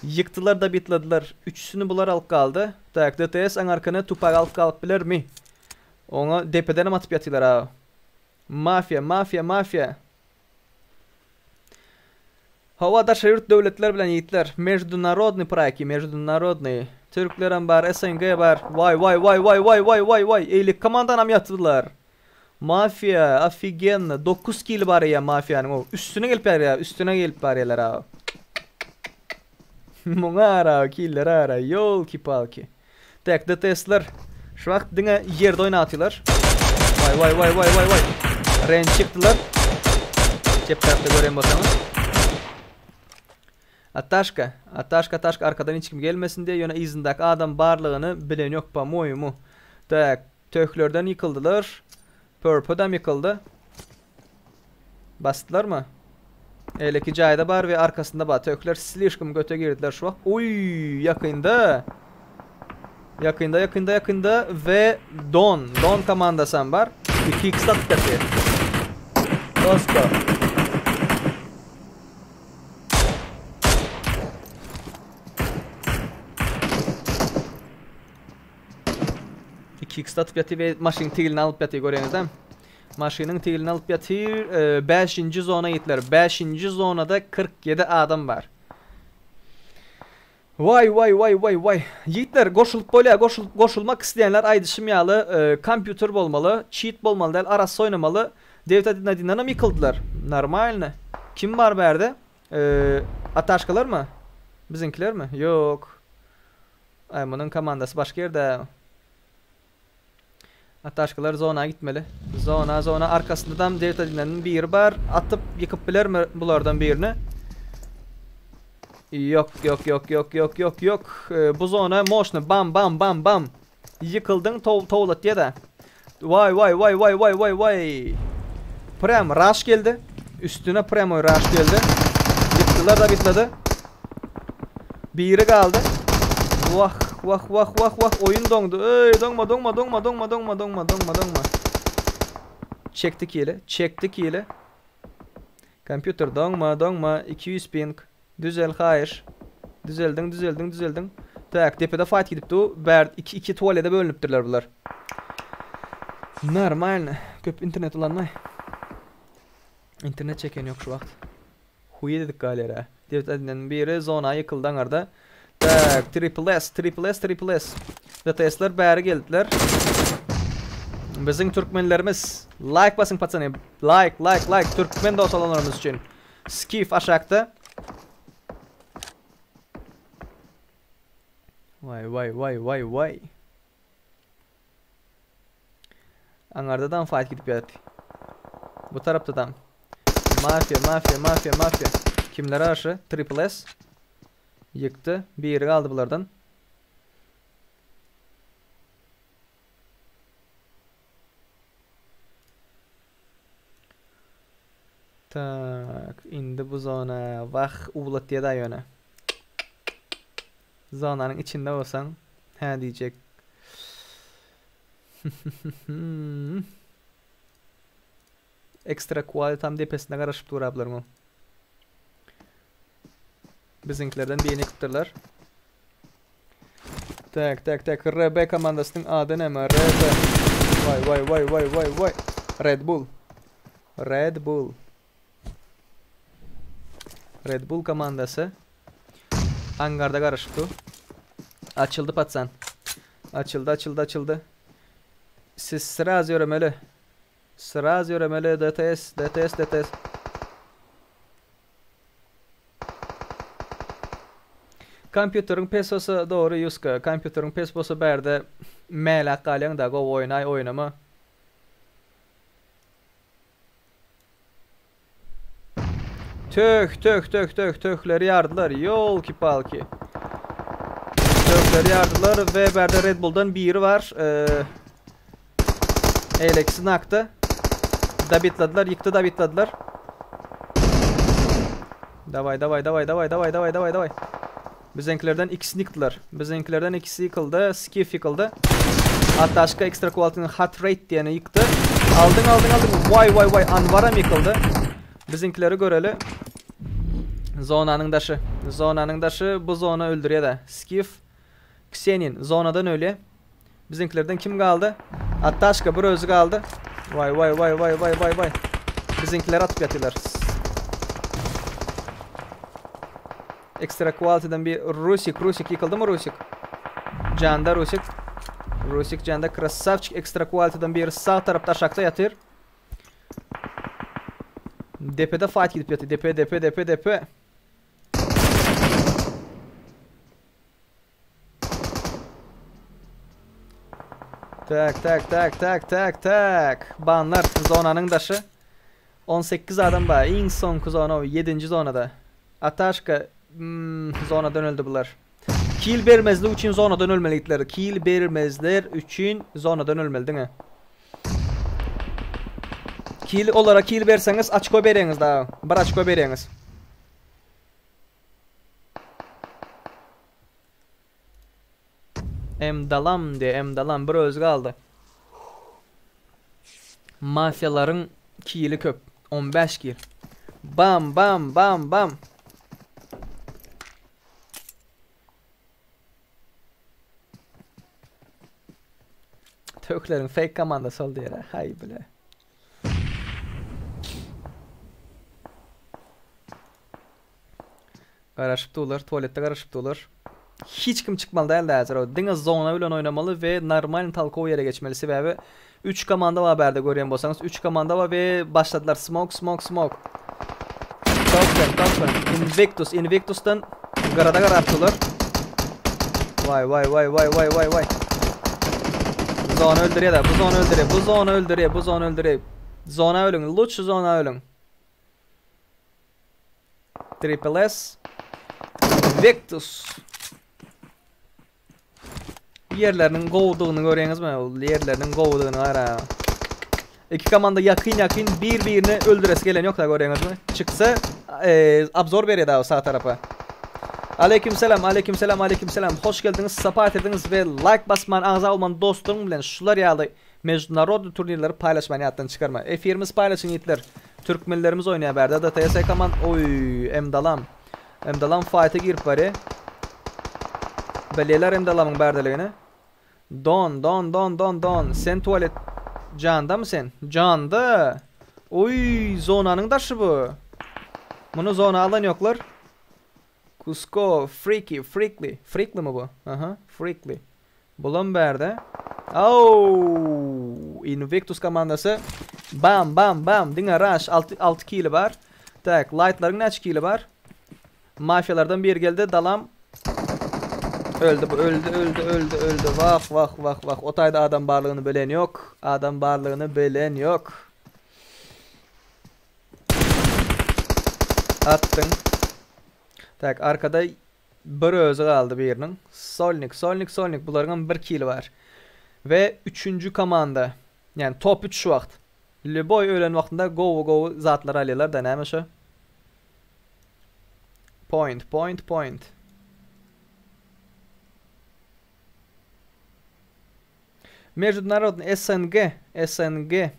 Yıktılar da bitlediler. Üçsünü bular alıp kaldı. Tak, DTS en arkana tupak alıp kalıp bilir mi? Onu depeden atıp yatıyorlar ha. Mafya. Havada şehir devletler bilen yiğitler. Международный проект, международный. Türklerin var, SNG var. Vay. Eylik komandanam yattılar. Mafya, afigen. 9 kill var ya mafyanın o. Üstüne gelip var ha. Mungara, killer ara. Yol ki palki. Tek DTS'ler. Şu vakt dine yerde oynatıyorlar. Vay. Range çıktılar. Cep tarafta göreyim bakalım. Ataşka arkadan hiç kim gelmesin diye yöne izindeki adam barlığını bilen yok pa moyumu. Tak töklerden yıkıldılar. Purpo'dan yıkıldı. Bastılar mı? Eleki cayda bar ve arkasında bar. Tökler silişkim göte girdiler şu an. Uy yakında. Yakında ve Don komandası var. 2x atlatıyor. Dosta. Kickstart yatı ve maşın tilini alıp yatı görüyorsunuz değil mi? Maşının tilini alıp yatı 5. zona gittiler. 5. zonada 47 adam var. Vay. Yiğitler koşulmak isteyenler aydı şimyalı kompüter bolmalı, cheat bolmalı değil, arası oynamalı. Devlet adına yıkıldılar. Normal ne? Kim var berde? Ataşkalar mı? Bizimkiler mi? Yok. Bunun komandası başka yerde. Ataşkalar zona gitmeli. Zona arkasından devlet adinanın bir yeri var. Atıp yıkıp bilir mi bulardan birini? Yok. Bu zona moşnu bam. Yıkıldın tovlat diye de. Vay. Prem rush geldi. Üstüne Premo rush geldi. Yıktılar da bitledi. Biri kaldı. Vah. Oyun dondu. Ey donma. Çektik ile. Computer donma. 200 ping. Düzel hayır. Düzeldin. Tak tepede fight gidipti. Ber iki tuvalete bölünüptürler bunlar. Normal. Köp internet ulanmay. İnternet çeken yok şu vakt. Huye dedik galera. Devlet adından biri zona yıkıldan arada. Tak triple S. DTS'ler beri geldiler. Bizim Türkmenlerimiz like basın patsani. Like Türkmen dostalarımız için. Skif aşağıda. Vay. Angardadan fight gidip yatı. Bu tarafta da Mafya. Kimler arşı? Triple S. Yıktı. Biri kaldı bunlardan. Tak. Indi bu zona. Vah. Uğulat diye daha yöne. Zonanın içinde olsan. He diyecek. Ekstra quality tam tepesine karışıp durablar mı? Bizimkilerden birini yıkıptırlar. Tak. RB komandasının adı ne mi? RB. Vay. Red Bull komandası. Angarda karışıktı. Açıldı patsan. Açıldı. Siz sıra yazıyorum öyle. DTS. Kompüterin pesosu doğru yuska. Kompüterin pesosu berde melak kalyan da go oynama. Tökleri yardılar. Yol ki palki. Tökleri yardılar ve berde Red Bull'dan biri var. Alex'i naktı. Dabitladılar. Yıktı dabitladılar. Davay. Bizimkilerden ikisini yıktılar. Bizimkilerden ikisi yıkıldı. Skiff yıkıldı. Ataşka ekstra quality'nin hot rate diyeni yıktı. Aldın. Vay. Anvaram yıkıldı. Bizimkileri göreli. Zonanın daşı bu zona öldürüyor da. Skiff Xenin zonadan öyle. Bizimkilerden kim kaldı? Ataşka bir özü kaldı. Vay. Bizimkiler atıp yatıyorlar. Ekstra quality'den bir Rusik yıkıldı mı Rusik? Canda Rusik canda krasavçık ekstra quality'den bir sağ tarafta aşağıda yatır. Depede fight gidip yatır. Depe. Tak. Banlar zonanın daşı. 18 adam var. En son zona o 7. zonada. Ataşka Zona dönüldü bular. Kill bermezlik üçün zona dönülmelikler. Kill bermezler üçün zona dönülmeli, değil mi? Kill olarak kill berseniz açko bereniz daha. Bir açko bereniz. Emdalam de, emdalam bir öz kaldı. Mafyaların kill'i köp. 15 kill. Bam bam bam bam. Töklerin fake komandası oldu yere. Hay bile. Qarashıp dolar, tuvalette qarashıp dolar. Hiç kim çıkmalı değil de hazır o. Deniz zona bilen oynamalı ve normal talko yere geçmeli. Sebebi 3 komanda var berde görüyen bolsanız. 3 komanda var ve başladılar. Smoke. Talkman. Invictus'tan garada qaraptılar. Vay. Zona öldürüyor da, bu zona öldürüyor. Zona ölün, luç zona ölün. Triple S. Invictus. Yerlerinin qovduğunu görüyorsunuz mu? Yerlerinin qovduğunu ara. İki komanda yakın birbirini öldüresi gelen yok da görüyorsunuz mu? Çıksa absorb veriyor da o sağ tarafa. Aleykümselam. Hoş geldiniz, sapat ediniz ve like basman, ağza olman dostlarım bilen şular yağlı Mecnunarod turnirleri paylaşman hayattan çıkarma. Efirimiz paylaşın yiğitler. Türkmenlerimiz oynaya berdi. Da TS kaman oy emdalam. Emdalam fight'a girip var ya. Beleler emdalamın berdeliğine. Don. Sen tuvalet canda mı sen? Canda. Oy zonanın taşı bu. Bunu zona alan yoklar. Cusco, Freakly mi bu? Aha, Freakly. Bulan berde. Invictus komandası. Bam. Dina rush 6 kill var. Tak, light'ların kaç kill var? Mafyalardan bir geldi, dalam. Öldü. Vah. Otayda adam barlığını bölen yok. Attın. Tak, arkada bir özü kaldı birinin. Solnik. Bunların bir kill var. Ve 3. komanda. Yani top 3 şu vakt. Leboy ölen vaktinde go zatlar alıyorlar da neymiş o? Point. Mevcut narodun SNG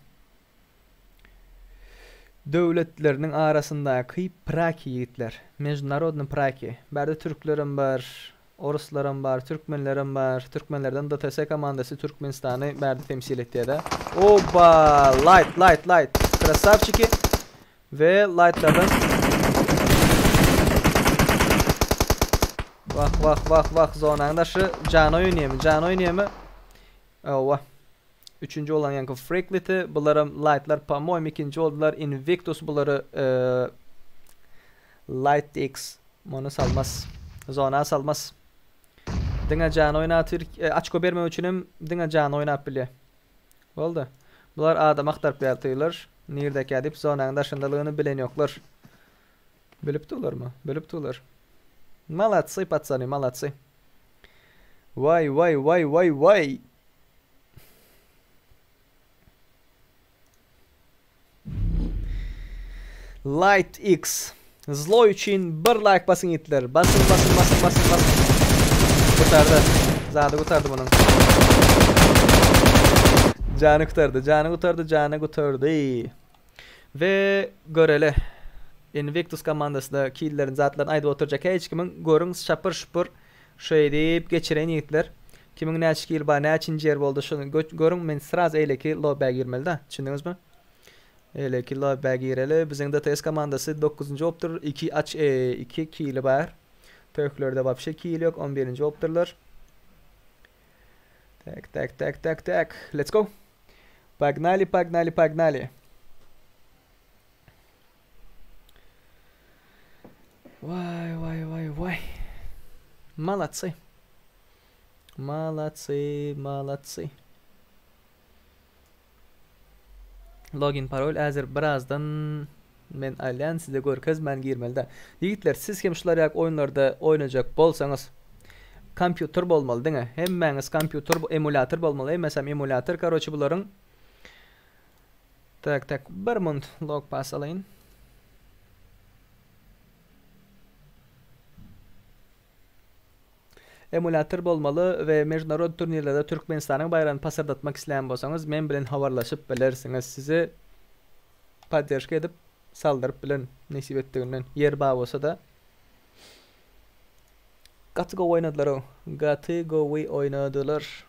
devletlerinin arasındaki Praki yiğitler. Mevcut narodun Praki. Berde Türklerim var, Oruslarım var, Türkmenlerim var. Türkmenlerden de TS komandası Türkmenistan'ı berde temsil ettiği de. Oba! Light. Krasavçiki. Ve lightlardan Vah. Zonanda şu can oynuyor mu? Ova. 3. olan yankı Freakly'ti. Bunların lightlar pamoyum. 2. oldular. Invictus bunları Light X. Onu salmaz. Zona salmaz. Dina can oynatır. Açko berme üçünüm. Dina can oynat bile. Oldu. Bunlar adam aktarıp yaptılar. Nirdeki adip zonanın daşındalığını bilen yoklar. Bölüp tuğlar mı? Bölüp tuğlar. Malatsy, patsani, malatsy. Vay. Light X. Zlo için bir like basın yiğitler. Basın. Kurtardı. Zadı kurtardı bunun. Canı kurtardı. Ve görele. Invictus komandası da killerin zatlarını ayda oturacak. Hiç kimin görün şapır şey deyip geçiren yiğitler. Kimin ne kill var, ne için yer oldu şunu görün. Men sıraz eyle ki lobby'e girmeli de. Düşündünüz mü? Eyle ki lobby'e gireli. Bizim de TS komandası 9. optur. 2 kill var. Töklerde vapşe kill yok. 11. opturlar. Tak. Let's go. Pagnali. Vay. Malatsy. Login parol hazır birazdan Men alyan size görkez men girmelde. Yigitler siz hem şular yak oyunlarda oynayacak bolsanız kompüter bolmaly diňe. Hemmäňiz kompüter emulator bolmaly. Mesem emulator karoçy bularyň. Tak bir minut log pass alaýyn. Emulator bolmaly we mejnarod turnirlerde Türkmenistanyň bayrağını pasardatmak isleýän bolsaňyz men bilen habarlaşyp bilersiňiz. Sizi podдержка edip saldyryp bilen nesip etdiginden yer ba bolsa da gaty go oynadylar o. Gaty go oynadylar.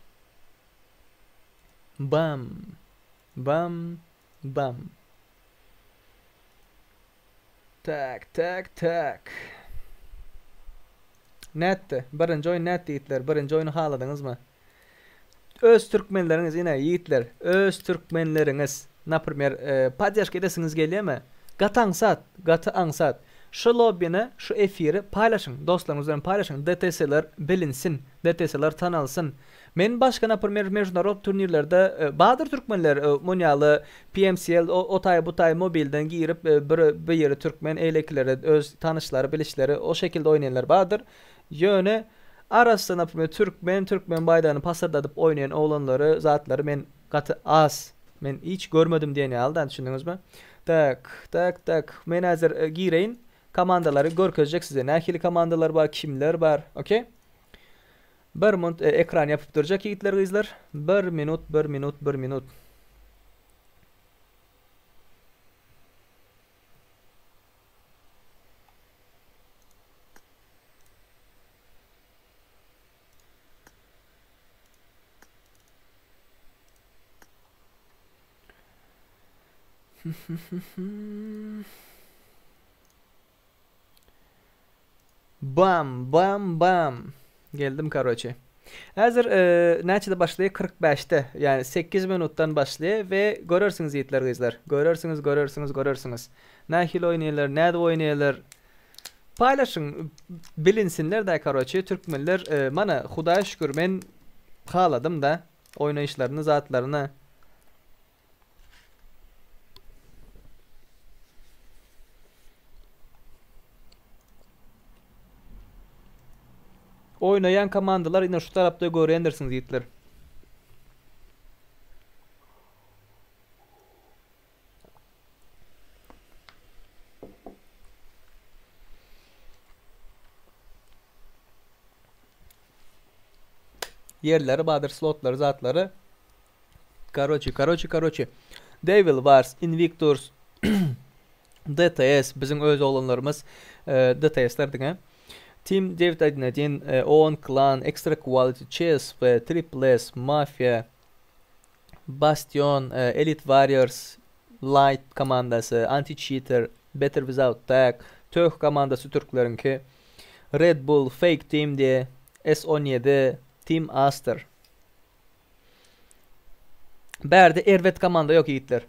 Bam. Bam. Bam. Tak. Nätte? Birinji oýun nätte ýigitler? Birinji oýuny haladyňyzmy? Öz türkmenleriňiz ine ýigitler, öz türkmenleriňiz, naprimер, podдержка edesiňiz gelýärmi? Gaty aňsat. Şu lobbyny, şu efiri paylaşyň, dostlaryňyz bilen paylaşyň. DTS'ler bilinsin, DTS'ler tanalsyn. Men başga naprimер mejnarod turnirlerde badyr türkmenler monýaly PMCL o tay bu tay mobilden girip bir ýere türkmen eýlekleri, öz tanışlary, bilişleri o şekilde oýnayanlar badyr. Ýöne arasynda naprimер türkmen baýdany pasardadyp oýnayan oglanlary, zatlary men gaty az. Men hiç görmedim diýeni aldan düşündiňizmi? Tak. Men hazır gireýin. Komandalary görkezjek size. Nähili komandalar bar, kimler bar? Okey? 1 minut ekran yapıp duracak yiğitler gızlar. 1 minut. Bam. Geldim karoçe. Hazır näçede başlaýar? 45'te. Yani 8 minuttan başlaýar ve görürsüňiz yiğitler gızlar. Görürsüňiz. Nähil oýnaýarlar, näde oýnaýarlar? Paylaşyň, bilinsinler da karoçe türkmenler mana Hudaýa şükür men haladym da oýnaýyşlaryny, zatlaryny. Oynayan komandalar ine şu tarapda görendirsiniz yiğitler. Yerleri, badır, slotları, zatları. Karoçi. Devil Wars, Invictus, DTS, bizim öz olanlarımız DTS'ler diňe. Team David Adinadin, Owen Clan, Extra Quality Chess ve Triple S, Mafia, Bastion, Elite Warriors, Light komandası, Anti-Cheater, Better Without Tag, Tök komandası Türklerinki, Red Bull, Fake Team diye, S17, Team Aster. Berde Ervet komanda yok yiğitler.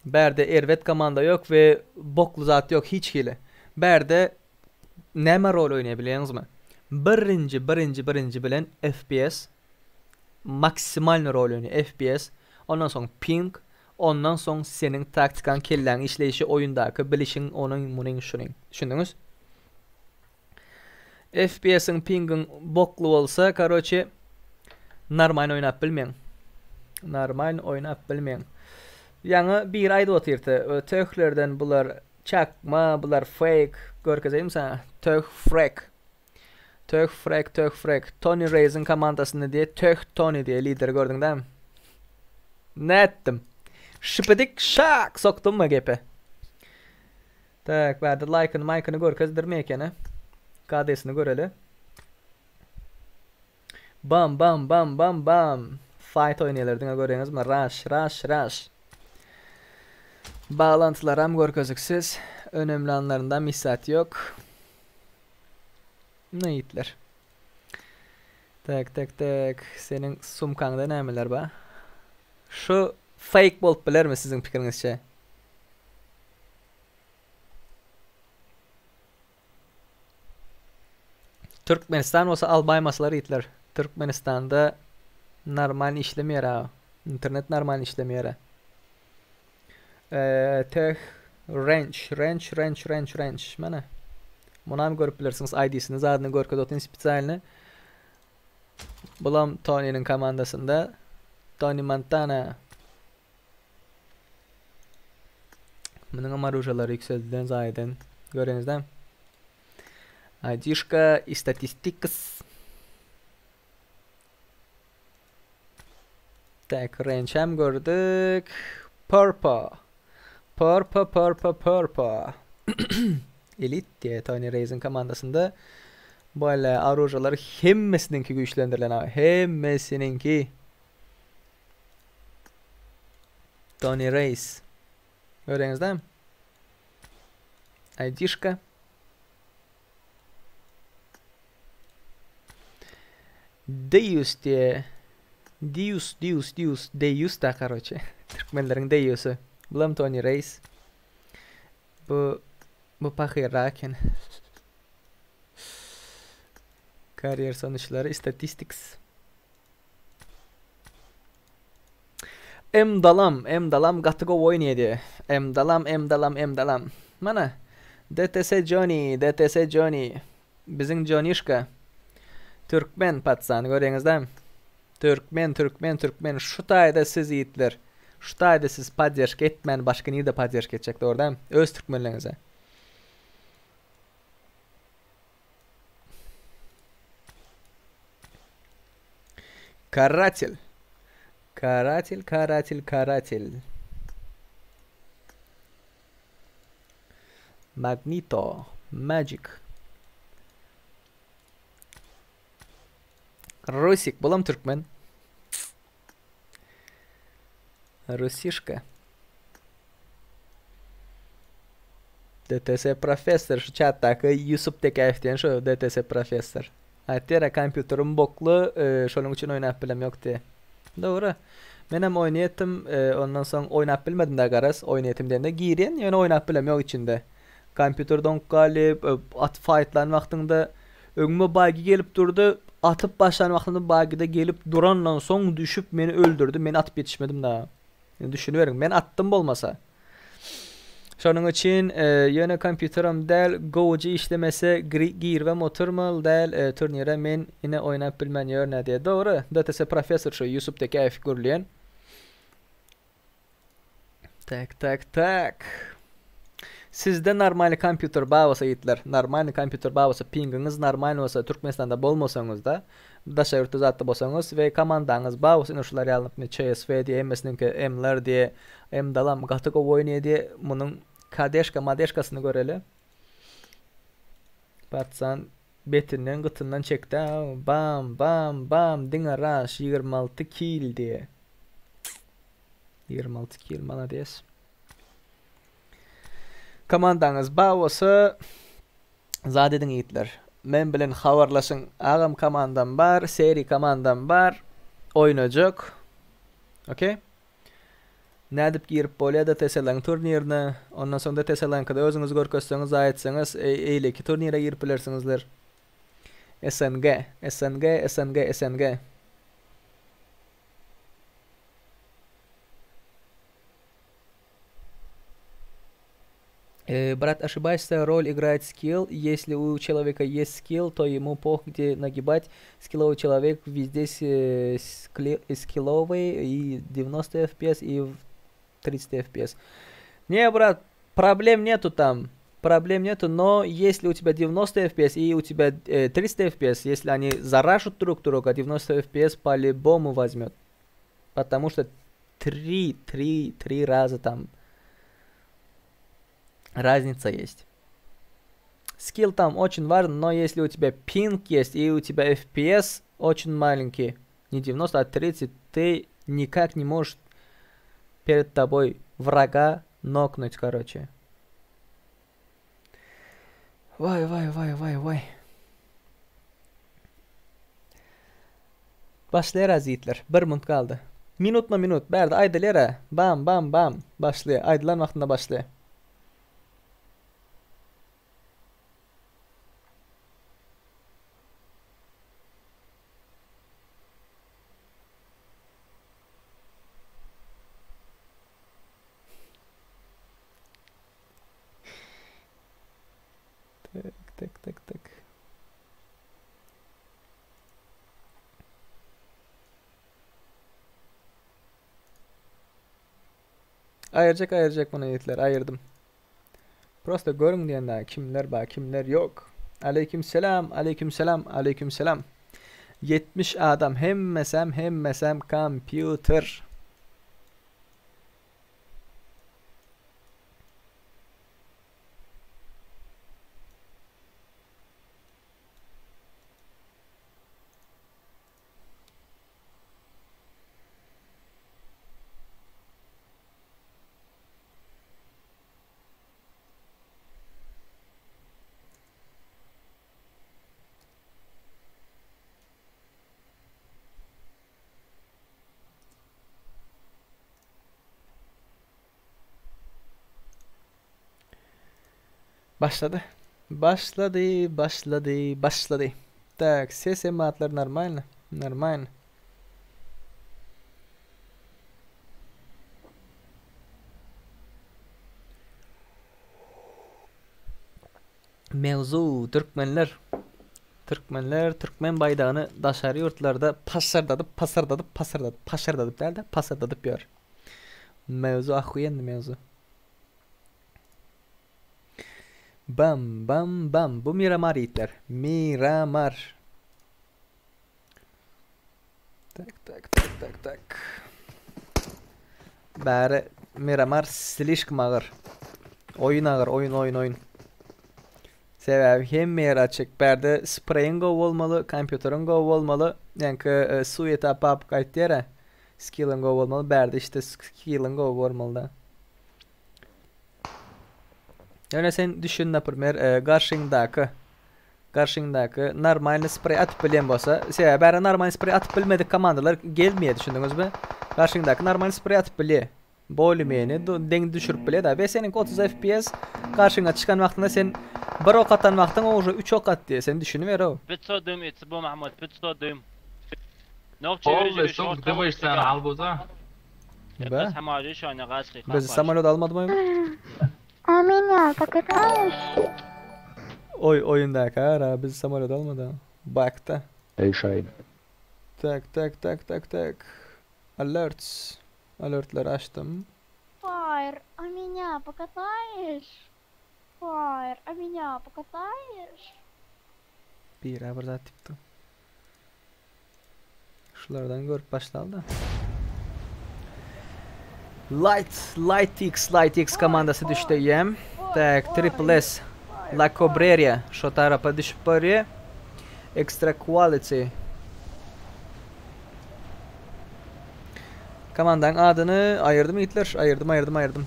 Berde Ervet komanda yok ve boklu zat yok hiç hile. Berde näme rol oýnaýabilýäňizmi? Birinji bilen FPS maksimal rol oýnaýar. FPS, ondan soň ping, ondan soň seniň taktikan kelläň işleýişi oýundaky bilişiň onuň munyň şunyň. Düşündiňiz? FPS'iň pingin boklu bolsa, karoçe normal oýnap bilmeň. Ýa-ni bir aýda otirdi. Töklerden bular çakma, bular fake. Görkezeyim sana. Tök frek. Tony Reis'in komandasyny diye Tök Tony diye lider gördüň dämi? Nettim. Şıpıdik şak soktum mu gepe? Tak, bäde like'ını mike'ını görkezdirme ekeni. KD'sini göreli. Bam. Fight oynayalır diňe göreňiz mi? Rush. Bağlantılar hem görkezüksiz. Önemli anlarından misat yok. Ne yiğitler? Tak. Senin sumkanda nämeler ba? Şu fake bolup bilermi sizin pikirinizçe? Türkmenistan olsa albaymasalar yiğitler. Türkmenistan'da normal işlemeýär ha. İnternet normal işlemeýär. Ranch. Mana. Bunu ham görüp bilirsiniz ID'sini, zadını görkedotin spesialini. Bulam Tony'nin komandasında. Tony Montana. Bunun amarujaları yükseldiğinden zaten. Görenizden. ID'şka istatistics. Tak, range hem gördük. Purple. Elite diye Tony Reis'in komandasında böyle arujalar hemmesininki güçlendirilen abi. Hemmesininki. Tony Reis. Görüyorsunuz değil mi? Aydişka. Deus diye. Deus da короче. Türkmenlerin Deus'u. Bulam Tony Reis. Bu pakiraken. Kariyer sonuçları statistics. Emdalam gatıgo oynaydı. Emdalam. Mana? DTS Johnny. Bizim Johnny'şka. Türkmen patsan görüyorsunuz değil mi? Türkmen. Şu tayda siz yiğitler. Şu tayda siz padyaşk etmen başka neyde padyaşk edecek doğru değil mi? Öz Türkmenlerinize. Karatil. Magneto. Magic. Rusik. Bulam Türkmen. Rusişka. DTS Professor. Şu chattaki Yusuf Tekayev'den şu DTS Professor. Hatta kompüterim boklu. Şolun için oynayıp bilem yok diye. Doğru. Men hem oynayettim. Ondan sonra oynayıp bilmedim de garas. Oynayettim diye de giren. Yani oynayıp bilem yok içinde. Kompüterden galip. At fightlan vaktinde. Öngüme bagi gelip durdu. Atıp başlan vaktinde bagide gelip duranla son düşüp beni öldürdü. Beni atıp yetişmedim daha. Yani düşünüverin. Ben attım bolmasa. Şonun için yine kompüterim del go'cu işlemese gir ve motormal del turnire men yine oynayıp bilmen yer ne diye. Doğru. DTS Professor şu Yusuf Tekayef görleyen. Tak. Sizde normal kompüter bağısa yiğitler. Normal kompüter bağısa pinginiz normal olsa Türkmenistan'da bolmasanız da daşa yurtta zatta bolsanız ve komandanız bağısa inuşlar yalıp CSV diye emmesinki M'ler diye M'dalam gatıko oynuyor diye bunun madeşkasını göreli. Patsan betinden gıtından çekti. Bam. Dine rush 26 kill diye. 26 kill mana diyes. Komandanız bağısa zadedin yiğitler. Men bilen havarlaşın. Ağam komandam var. Seri komandam var. Oynayacak. Okey. Nädip girip bolya da teselan turnirine. Ondan sonra da teselan kada özünüz görkötseniz ayetseniz eyleki turnire girip bilersinizler. SNG. Брат, ошибаешься, роль играет скилл. Если у человека есть скилл, то ему похуй где нагибать. Скилловый человек везде скилловый и 90 FPS и 30 FPS. Не, брат, проблем нету там. Но если у тебя 90 FPS и у тебя 300 FPS, если они зарашут друг друга, 90 FPS по-любому возьмет. Потому что 3 раза там разница есть. Скилл там очень важен, но если у тебя пинг есть и у тебя FPS очень маленький, не 90, а 30, ты никак не можешь перед тобой врага нокнуть, короче. Vay. Başlayarız yiğitler. 1 minut kaldı. Minut. Berdi aydılera. Bam. Başlıyor. Aydılan vaktinde başlıyor. tak. Ayıracak bana yiğitler, ayırdım. Prosta görün diyenler kimler var, kimler yok. Aleykümselam. 70 adam hemmesem computer. Başladı. Так, ses ematlar нормально. Mevzu Türkmen bayrağını dışarı yurtlarda pasardadıp diyor. Mevzu ahuyenli mevzu. Bam. Bu Miramar yiğitler. Miramar. Tak. Bari Miramar slishkım ağır. Oyun. Sebebi hem yer açık. Berde sprayın go olmalı, kompüterin go olmalı. Yani su etapı apıp kayıt yere. Skill'ın go olmalı. Berde işte skill'ın go olmalı da. Yani sen düşün например, karşındaki normal sprey atıp bilen bolsa, sebebi bari normal sprey atıp bilmedik komandalar gelmeye düşündünüz mü? Karşındaki normal sprey atıp bile. Bölümeni deng düşürüp bile da ve senin 30 FPS karşına çıkan vaktinde sen bir ok atan vaktinde o 3 ok at diye sen düşünüver o. بتصدم يتسبو محمود بتصدم والله صوت دمج سنة على البوزة. بس حماجي شو أنا غاش خيخ Biz samolyot almadım mı? Меня покатаешь? Oyundaki ara biz samolyot almadı. Bakta. Ey Şahin. Tak. Alertler açtım. Фаер, а меня покатаешь? Фаер, а меня покатаешь? Bir zat tipti. Şulardan görüp başladı. Light X komandası düştü yem. Tak, Triple S. La Cobreria. Şu tarafa düşüp oraya. Extra Quality. Komandanın adını ayırdım Hitler. Ayırdım.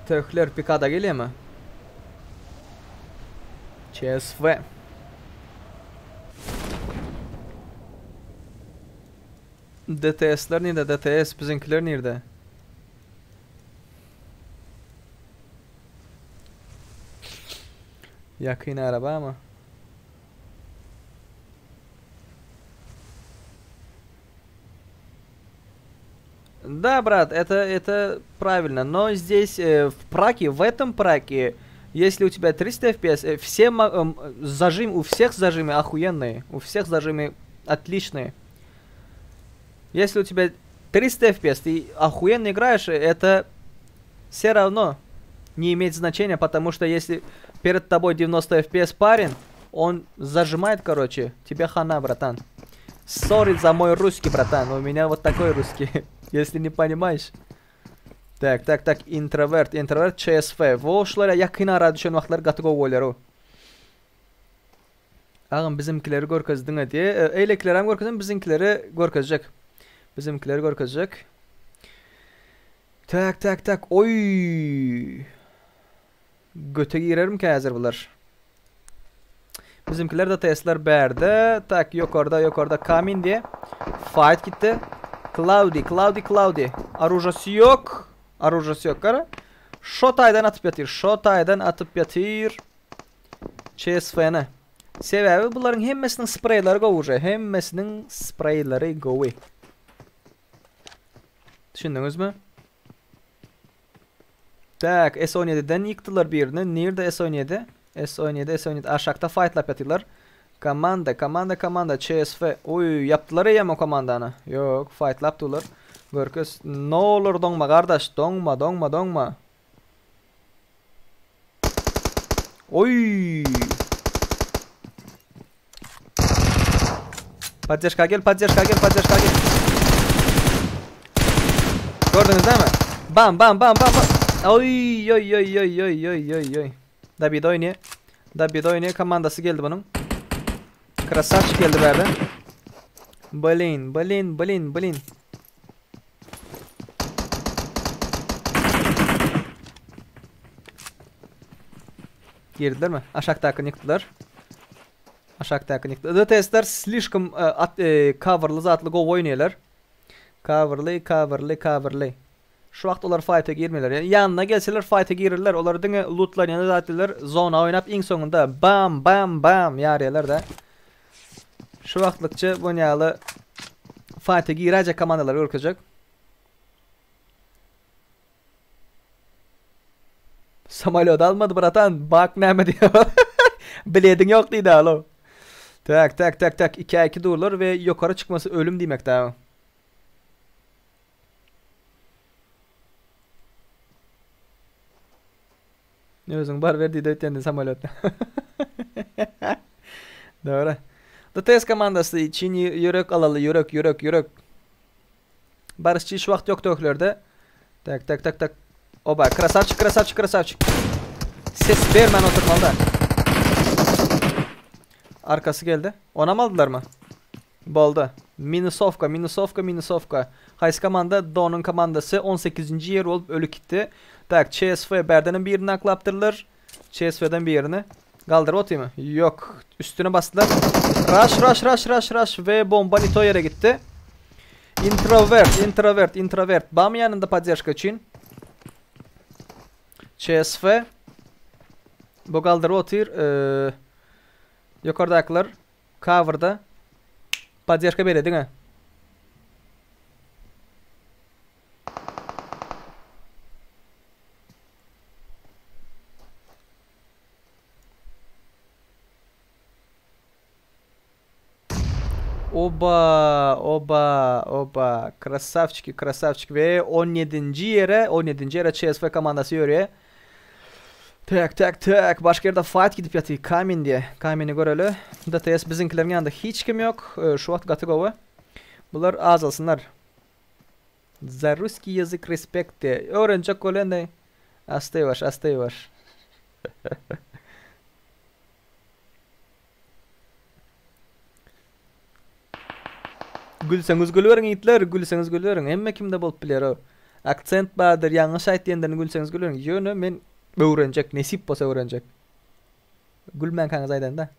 Tökler pikada geliyor mu? CSV. DTS'ler nerede? DTS bizimkiler nerede? Yakın araba ama. Да, брат, это правильно, но здесь в этом праке, если у тебя 300 FPS, все у всех зажимы охуенные, у всех зажимы отличные. Если у тебя 300 FPS, ты охуенно играешь, это все равно не имеет значения, потому что если перед тобой 90 FPS парень, он зажимает, короче, тебе хана, братан. Sorry за мой русский, братан, у меня вот такой русский. Если не понимаешь. Так, интроверт, CSV. Во şulara yakın ara düşen vaxtlar qatıq oğullar o. Ağam bizimkileri görkezdin diye. Eylekileri hem görkezden bizimkileri görkezecek. Tak. Oy. Göte girerim ki hazır bunlar. Bizimkiler de testler berdi. Tak yok orada Kamin diye. Fight gitti. Cloudy. Arujası yok. Kara. Shotay'dan atıp yatır. CSF'ne. Sebebi bunların hemmesinin spreyleri govu. Düşündünüz mü? Tak, S17'den yıktılar birini. Nerede S17? S17 aşağıda fightlap yatıyorlar. Komanda CSF. Oy, yaptılar ya o komandana. Yok, fightlap dular. Görkes ne olur donma kardeş, donma. Oy. Поддержка gel. Gördünüz değil mi? Bam. Oy. David oynuyor. Komandası geldi bunun. Krasavçı geldi berden. Blin. Girdiler mi? Aşağıdaki yıktılar. DTS'ler слишком coverlı zatlı go oynuyorlar. Coverlı. Şu vaqt olar fight'a girmeler. Yani yanına gelseler fight'a girirler. Olar dine lootlar yana zatlılar. Zona oynap in sonunda bam yarıyorlar da. Şu vaqtlıkça bunyalı fight'a girecek komandalar ürkecek. Samolyot almadı bratan. Bak neme diyor. Biledin yok deydi alo. Tak. 2-2 dururlar ve yukarı çıkması ölüm demek daha. Ne özün bar verdi de ötende samolyot. Doğru. DTS komandası için yürek alalı yürek. Barışçı hiç vakt yok döklerde. Tak. Oba krasavçık. Ses vermen oturmalı. Arkası geldi. Ona mı aldılar mı? Bolda. Minusovka. Hays komanda Don'un komandası 18. yer olup ölü gitti. Tak CSF Berden'in birini aklaptırılır. CSF'den birini. Kaldır otayım mı? Yok. Üstüne bastılar. Rush ve bomba Nito yere gitti. Introvert. Bam yanında поддержка için. CSF. Bu kaldır otur. Yukarıdakiler cover'da поддержка beredi, değil mi? Oba. Krasavçık ve 17. yere CSF komandası yürüyor. Tak. Başka yerde fight gidip yatıyor. Kamin diye. Kamin'i göreli. DTS bizimkilerin yanında hiç kim yok. Şu vaqt Gatıgova. Bunlar azalsınlar. За русский язык respect diye. Öğrenecek olan ne? Astay var. Gülseniz gülüverin yiğitler. Hemme kimde bolup biler o. Akcent bardır, yanlış aytdiyenlerini gülseniz gülüverin. Yönü men öğrenecek, nesip bolsa öğrenecek. Gülmen kanız aydan da.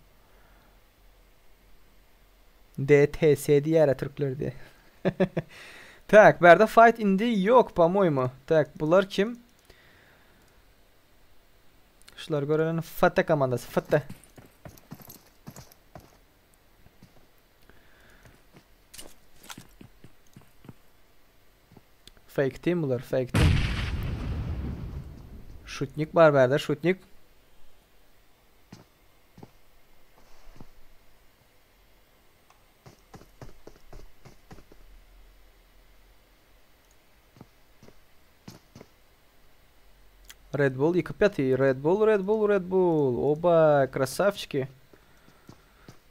DTS diye Türkler diye. Tak, berda fight indi yok, по-моему. Tak, bunlar kim? Şular görelen Fateh komandası. Fateh. Fake team bunlar, fake team. Şutnik var berda, şutnik. Red Bull yıkıp yatıyor. Red Bull. Oba krasavчики.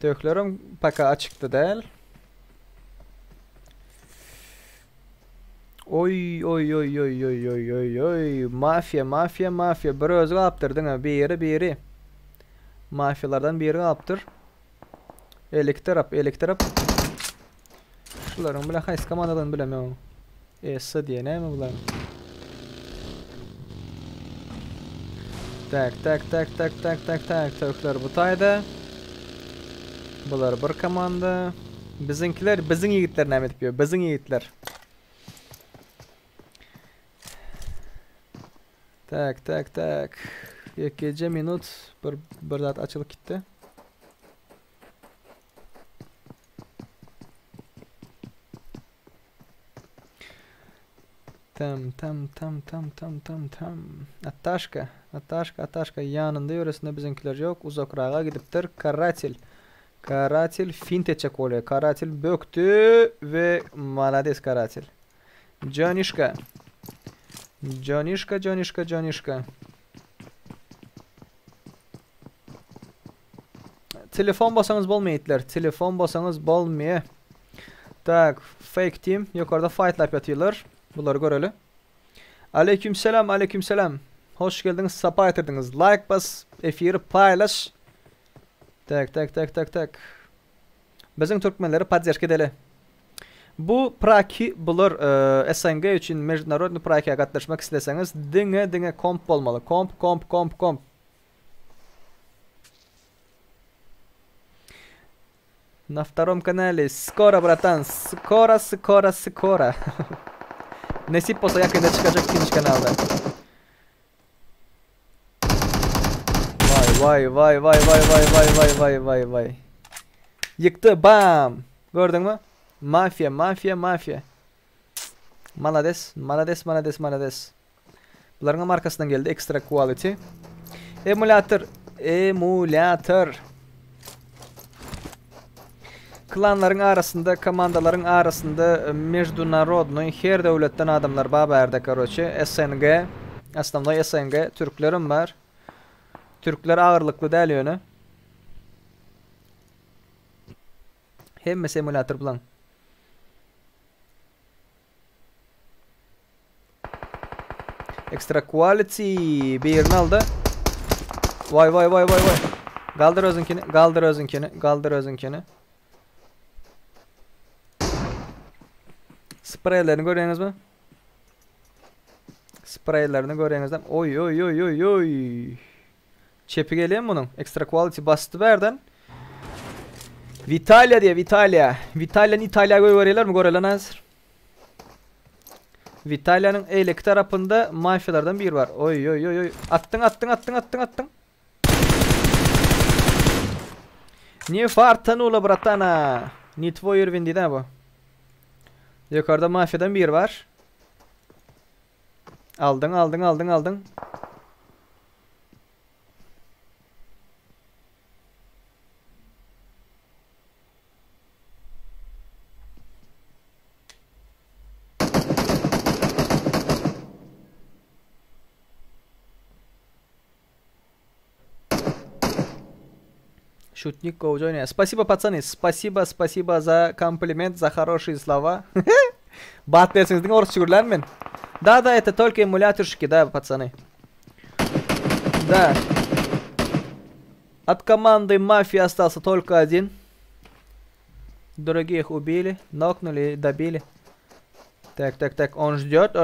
Töklerim paka açıktı değil. Oy. Mafya. Bir özü kaptırdın ha. Bir yeri. Mafyalardan biri kaptır. Elektrap. Şuların bile hays komandadan bilemiyorum. Essa diye ne mi bunlar? Tak. Türkler bu tayda. Bunlar bir komanda. Bizimkiler bizim yiğitler ne yapıyor? Bizim yiğitler. Tak. Gece minut bir zat açılıp gitti. Tam. Ataşka yanında yöresinde bizimkiler yok. Uzakrağa gidiptir. Karatil fint edecek oluyor. Karatil böktü ve malades Karatil. Canişka. Telefon basanız bolmayitler. Telefon basanız bolmaya. Tak, fake team yukarıda fight lap yatıyorlar. Bunları görelim. Aleykümselam. Hoş geldiniz, sapa yatırdınız. Like bas, efiri paylaş. Tak. Bizim Türkmenleri поддержка edeli. Bu praki bulur SNG için международный prakiye katlaşmak isteseniz dinge komp olmalı. Komp. На втором канале. Скоро, братан. Скоро. Nasip olsa yakında çıkacak ikinci kanalda. Vay. Yıktı, bam. Gördün mü? Mafya. Malades. Bunların markasından geldi. Extra quality. Emulator. Klanların arasında, komandaların arasında международный her devletten adamlar baberde короче. SNG, основной SNG Türklerim var. Türkler ağırlıklı değil yönü. Hem simülatör bulan. Extra quality birini aldı. Vay. Kaldır özünkini. Spreylerini görüyorsunuz mu? Oy. Çepi geliyor mu bunun? Extra quality bastı verden. Vitalya. Vitalya'nın İtalya'ya görüyorlar mı? Görüyorlar hazır. Vitalya'nın eylek tarafında mafyalardan biri var. Oy. Attın. Niye fartan ula bratana? Не твой уровень değil ha bu. Yukarıda mafyadan biri var. Aldın. Шутник Гоуджоня. Спасибо, пацаны. Спасибо за комплимент, за хорошие слова. Бат версиңиздин орус чүгүрлөрмүн. Да, это только эмуляторщики, да, пацаны. Да. От команды мафии остался только один. Других убили, нокнули, добили. Так, он ждет.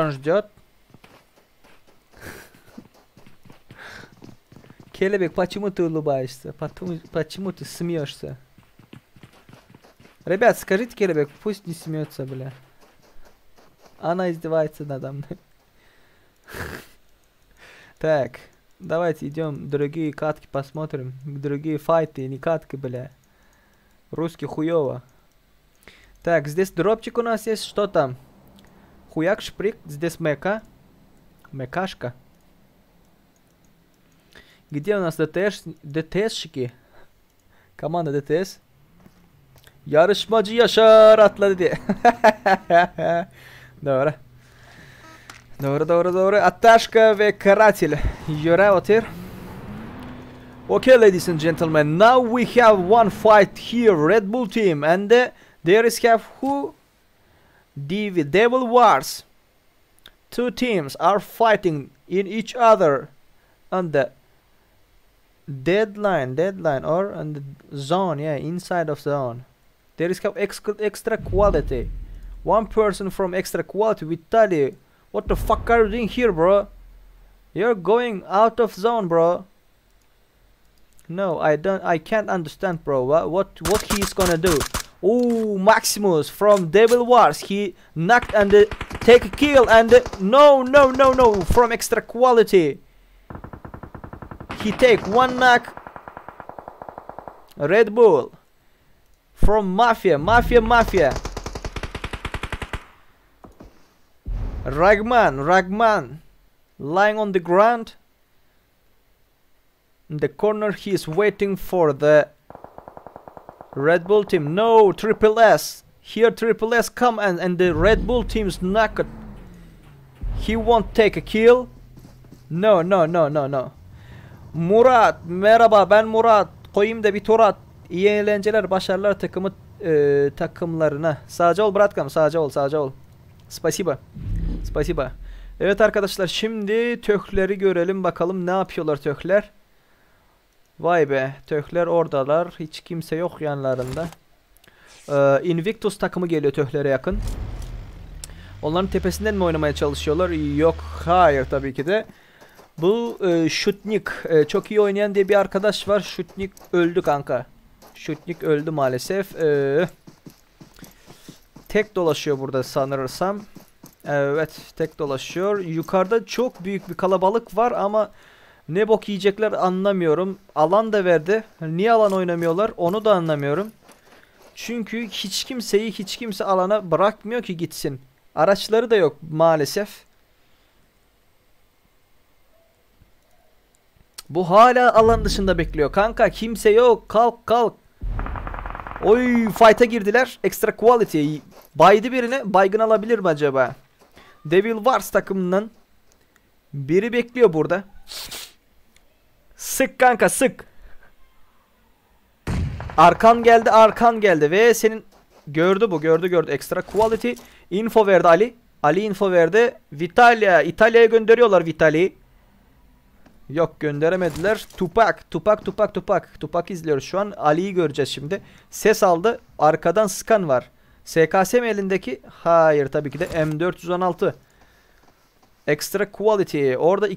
Келебек, почему ты улыбаешься? Почему ты смеешься? Ребят, скажите Келебек, пусть не смеется, бля. Она издевается надо мной. Так, давайте идем другие катки посмотрим. Другие файты, не катки, бля. Русский хуёво. Так, здесь дропчик у нас есть. Что там? Хуяк, шприк. Здесь мека. Мекашка. Где у нас DTS'щики? Команда DTS. Yarışmacı Yaşar atladı diye. Doğru. Ataşka ve Karatil. Yöre otur. Okay, ladies and gentlemen. Now we have one fight here. Red Bull team. And there is have who? Devil Wars. Two teams are fighting in each other on the deadline or on the zone. Yeah, inside of zone. There is have extra quality. One person from extra quality, Vitaly. What the fuck are you doing here, bro? You're going out of zone, bro. No, I can't understand, bro. What he's gonna do? Oh, Maximus from Devil Wars. He knocked and take a kill and no. From extra quality. He take one knock. Red Bull. From Mafia. Ragman. Lying on the ground. In the corner, he is waiting for the Red Bull team. No, Triple S. Here, Triple S come and the Red Bull team's knocked. He won't take a kill. No. Murat, merhaba, ben Murat. Koyayım da bir tur at. İyi eğlenceler, başarılar takımlarına. Sağca ol bratkam, sağca ol. Spasiba. Evet arkadaşlar, şimdi tökleri görelim bakalım ne yapıyorlar tökler. Vay be, tökler oradalar. Hiç kimse yok yanlarında. Invictus takımı geliyor töklere yakın. Onların tepesinden mi oynamaya çalışıyorlar? Yok, hayır tabii ki de. Bu Şutnik çok iyi oynayan diye bir arkadaş var. Şutnik öldü kanka. Şutnik öldü maalesef. Tek dolaşıyor burada sanırsam. Evet, tek dolaşıyor. Yukarıda çok büyük bir kalabalık var ama ne bok yiyecekler anlamıyorum. Alan da verdi. Niye alan oynamıyorlar onu da anlamıyorum. Çünkü hiç kimse alana bırakmıyor ki gitsin. Araçları da yok maalesef. Bu hala alan dışında bekliyor. Kanka kimse yok. Kalk. Oy, fight'a girdiler. Extra quality. Baydı birine. Baygın alabilir mi acaba? Devil Wars takımından biri bekliyor burada. Sık kanka, sık. Arkan geldi ve senin gördü. Extra quality info verdi Ali. Ali info verdi. İtalya'ya gönderiyorlar Vitali'yi. Yok, gönderemediler. Tupak izliyoruz şu an. Ali'yi göreceğiz şimdi. Ses aldı. Arkadan scan var. SKS mi elindeki? Hayır tabii ki de M416. Extra quality. Orada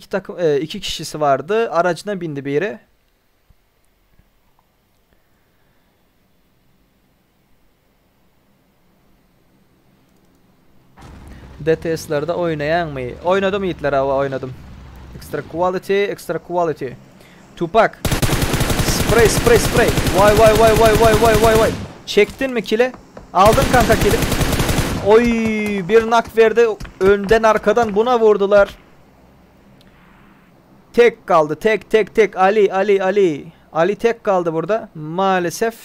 iki kişisi vardı. Aracına bindi biri. DTS'lerde oynayan mı? Oynadım Hitler abi, oynadım. Extra quality. Tupak. Spray. Vay. Çektin mi kile? Aldın kanka kili. Oy, bir nak verdi. Önden arkadan buna vurdular. Tek kaldı. Tek. Ali tek kaldı burada. Maalesef.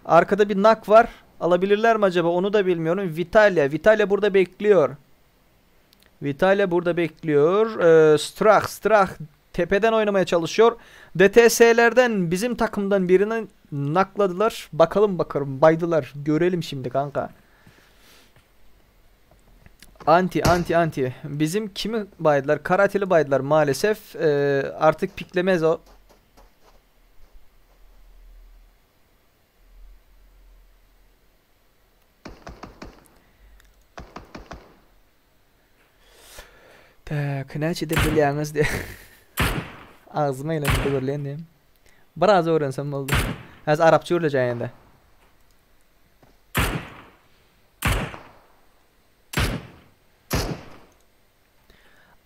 Arkada bir nak var. Alabilirler mi acaba? Onu da bilmiyorum. Vitalya burada bekliyor. Strach tepeden oynamaya çalışıyor. DTS'lerden bizim takımdan birini nakladılar. Bakalım baydılar. Görelim şimdi kanka. Anti. Bizim kimi baydılar? Karatil'i baydılar maalesef. Artık piklemez o. Tak, neçede biliyorsunuz diye. Ağzıma ile doğrulayın diyeyim. Biraz öğrensem oldu. Az Arapça öğreneceğim de.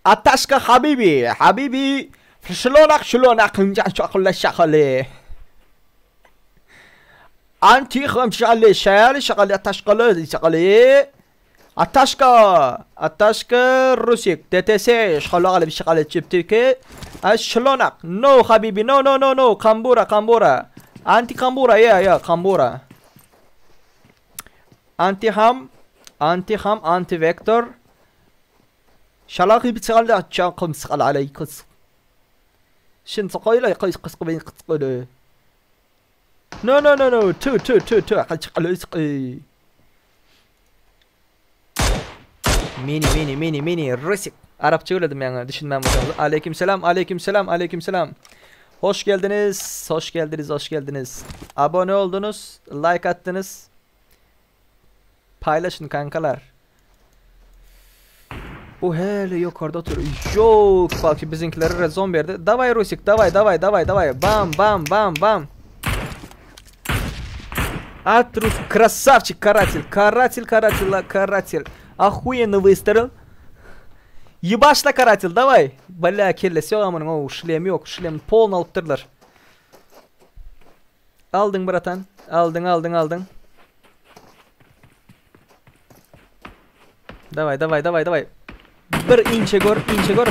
Ataşka Habibi. شلونك نجح شغله. Anti خمشالي شغله شغله. Ataşka Rusik DTS şغله بشغله جبتك شلونك no حبيبي no Kambura anti Kambura ya Kambura anti ham anti vektör شلاقي بتشغل تشاقم سقل علي قص شن ثقيله يقيس قص بين قصقله no تو قلق mini Rusik. Arapça söyledim yani, düşünmem bakalım. Aleykümselam. Hoş geldiniz. Abone oldunuz, like attınız. Paylaşın kankalar. Bu hele yukarıda oturuyor. Yok bak bizimkileri rezon verdi. Davay Rusik, davay. Bam. Atrus красавчик, каратель. Охуенно выстрел. Ебашla каратель, давай. Бля, kellesi yok amına, o şlem yok. Şlem poln alıptırlar. Aldın bratan. Aldın. Давай. Bir inçe gör,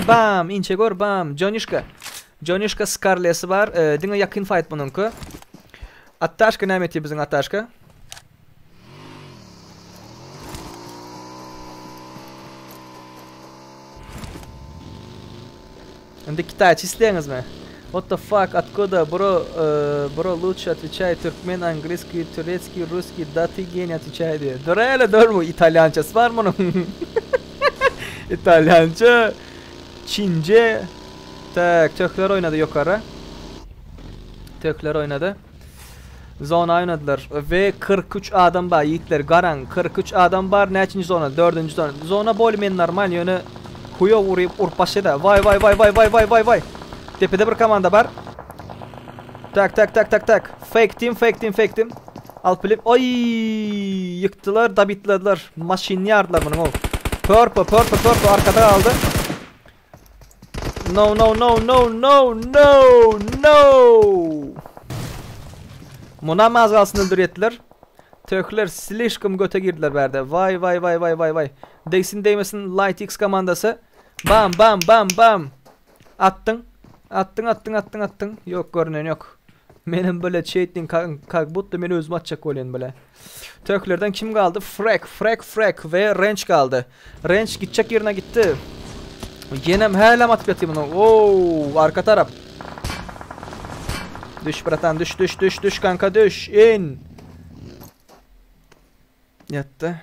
bam, inçe gör, bam. Jonishka Scarlesi var. Diňe yakın fight bununki. Attashka näme bizin Attashka? Endi Kitaycha isteýiňizmi? What the fuck? Откуда, bro лучше отвечает türkmen, английский, турецкий, русский, да ты гений отвечает diye. Dur hele dur bu İtalyançası var bunun. İtalyanca, Çince. Tak, Türkler oynadı yukarı. Türkler oynadı. Zona oynadılar ve 43 adam var yiğitler garan 43 adam var neçinci zona 4. zona bolmen normal yönü huyo vurup urpaşeda vay tepede bir komanda var tak fake team alplip oy yıktılar da bitladılar maşin yardılar bunu purple arkada kaldı no Muna mazgalsını öldürettiler. Tökler slishkum göte girdiler berde. Vay. Değsin değmesin Light X komandası. Bam. Attın. Yok görünen yok. Benim böyle çeytin kalkbuttu meni özüm atacak olen böyle. Töklerden kim kaldı? Frek ve Range kaldı. Range gidecek yerine gitti. Yenem hala atıp yatayım bunu. Oo, arka taraf. Düş bratan düş kanka düş in. Yattı.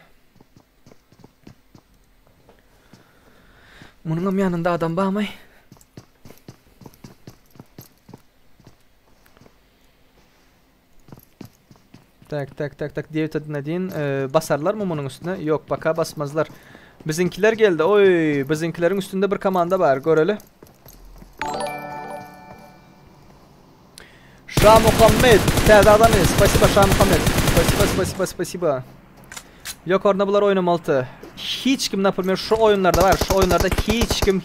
Bunun yanında adam bağmay. Tak diye tadına deyin basarlar mı bunun üstüne? Yok baka basmazlar. Bizinkiler geldi. Oy bizinkilerin üstünde bir komanda var göreli. Шah Muhammed, təzədən spasiba Şah Muhammed. Spasiba. Yok orada bunlar oynamalı. Hiç kim например şu oyunlarda var. Şu oyunlarda hiç kim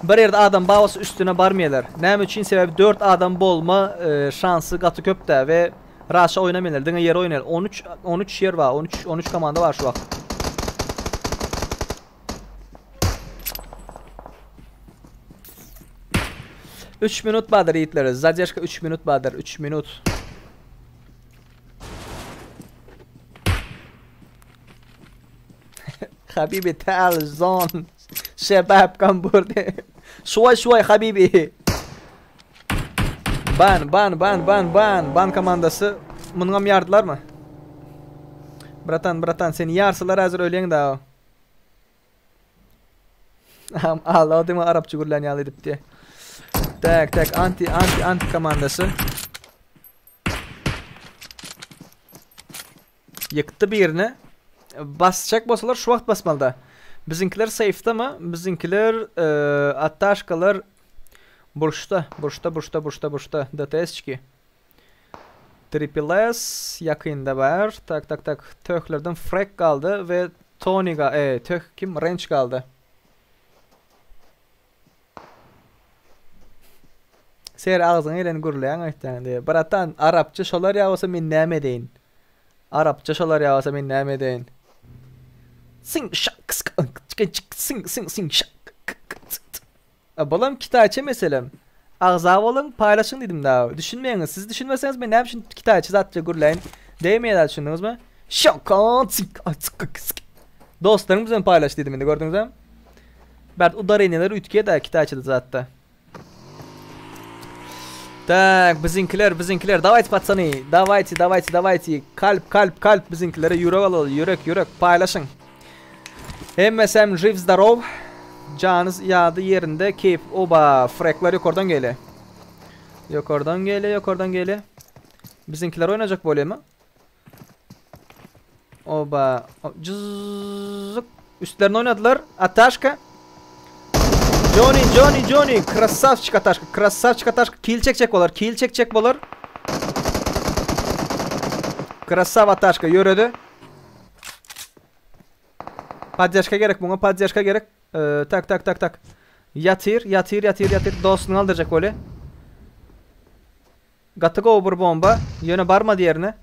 bir yerde adam bağısı üstüne barmıyorlar. Näme üçün sebep 4 adam bolma şansı qatı köpdə ve raşa oynamıyorlar. Diňe yer oynayar. 13 yer var. 13 komanda var şu an. 3 minut badır yiğitleri. Zadержка 3 minut badır. 3 minut. Habibi ta'al zon. Şebab kan burada. Şuay habibi. Ban komandası. Bunun yardılar mı? Bratan seni yarsılar hazır öleyen daha. Allah o değil mi Arapça gurlan yalı edip diye. Tak anti komandası. Yıktı birini. Basacak basalar şu vakt basmalıda. Bizinkiler safe'da mı? Bizinkiler Attashkalar burçta. DTS2. Triple S yakında var. Tak. Töklerden Frek kaldı ve Tony'ga Tök kim? Range kaldı. Ser ağzını elini gurlayan aytan diye. Baratan Arapça şolar yağsa min näme deyin. Arapça şolar yağsa min näme deyin. Sing şak sing şak. Balam Kitayça meselem. Ağza olun paylaşın dedim daha. Düşünmeyiniz. Siz düşünmeseniz ben ne yapayım Kitayça zatça gurlayın. Değmeyeler düşündünüz mü? Şak dostlarım bizden paylaş dedim indi gördünüz mü? Bert udarayneler ütkiye de Kitayça'da zatta. Так, bizimkiler, давайте пацаны, давайте, kalp bizimkilere yürek, paylaşın. Hem jiv zdarov, canınız yadı yerinde, keyif, oba, frekler yukarıdan gele. Yukarıdan gele. Bizimkiler oynayacak böyle mi? Oba, cızık, üstlerine oynadılar, Attashka. Johnny, krasavчик Attashka, kill çekecek bolar. Krasav Attashka yürüdü. Поддержка gerek buna, поддержка gerek. Tak. Yatır, dostunu aldıracak öyle. Gatık over bomba, yöne barma diğerine.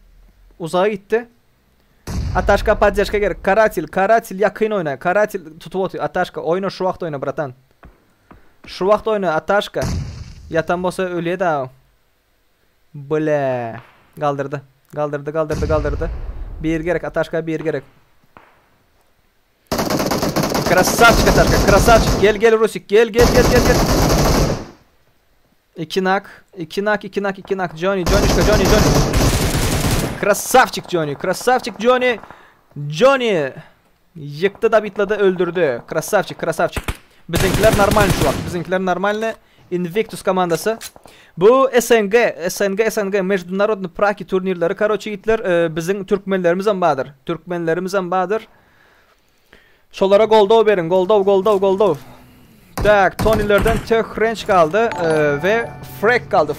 Uzağa gitti. Ataşka поддержка gerek. Karatil yakın oyna. Karatil tutup oturuyor. Ataşka oyna şu vaqt oyna bratan. Şu vaqt oyna Ataşka. Yatan bolsa ölüye da. Bile. Kaldırdı. Bir gerek Ataşka bir gerek. Krasavчик Ataşka. Krasavчик. Gel Rusik. Gel. İki nak. Johnny. Krasavчик Johnny. Yıktı da bitledi öldürdü. Krasavчик. Bizimkiler normal şu an. Bizimkiler normal. Invictus komandası. Bu SNG Международный Praki turnirleri karoçi gitler bizim Türkmenlerimizden badır. Şolara goldov verin. Goldov. Tak, Tony'lerden tek range kaldı ve Frek kaldı.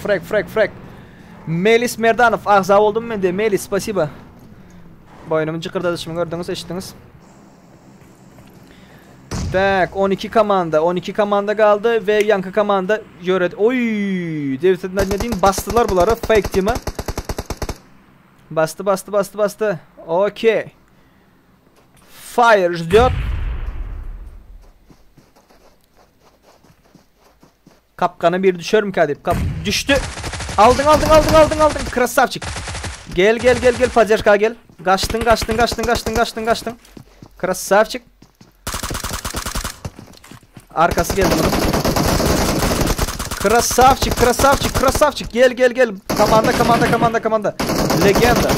Frek. Melis Merdanov. Ağza oldum ben de. Melis, spasiba. Boynumun cıkırdadışımı gördünüz, eşittiniz. Tak, 12 komanda kaldı ve yankı komanda yöret. Oy! Devletin ne diyeyim? Bastılar bunları. Fake team'e. Bastı. Okey. Fire ждет. Kapkanı bir düşürüm kadip. Düştü. Aldın. Krasavчик. Gel. Поддержка gel. Kaçtın. Krasavчик. Arkası geldi bunun. Krasavчик. Gel. Komanda. Legenda.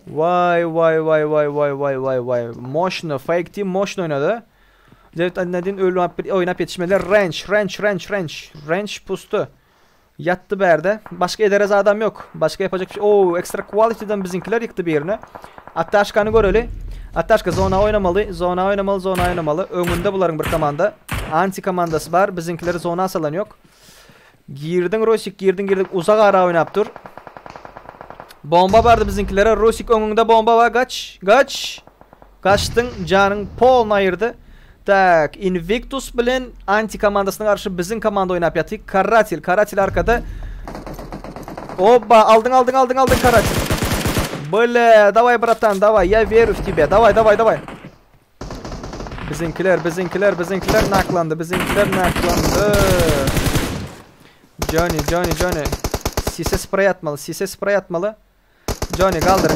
Vay. Moşno. Fake team moşno oynadı. Devlet Adnedin ölü oynap yetişmeler. Range pustu. Yattı berde. Başka ederez adam yok. Başka yapacak bir şey. Oo, extra quality'den bizimkiler yıktı bir yerine. Ataşkan'ı gör öyle. Ataşka zona oynamalı. Önünde bunların bir komanda. Anti komandası var. Bizimkileri zona asalan yok. Girdin Rosik. Girdin. Uzak ara oynap dur. Bomba vardı bizimkilere. Rosik önünde bomba var. Kaç. Kaçtın. Canın Paul'un ayırdı. Tak, Invictus bilen anti komandasına karşı bizim komanda oynap yatı. Karatil arkada. Oba, aldın Karatil. Böyle, davay bratan, davay. Ya ver в тебе. Davay. Bizimkiler naklandı. Johnny. Sise sprey atmalı. Johnny kaldır.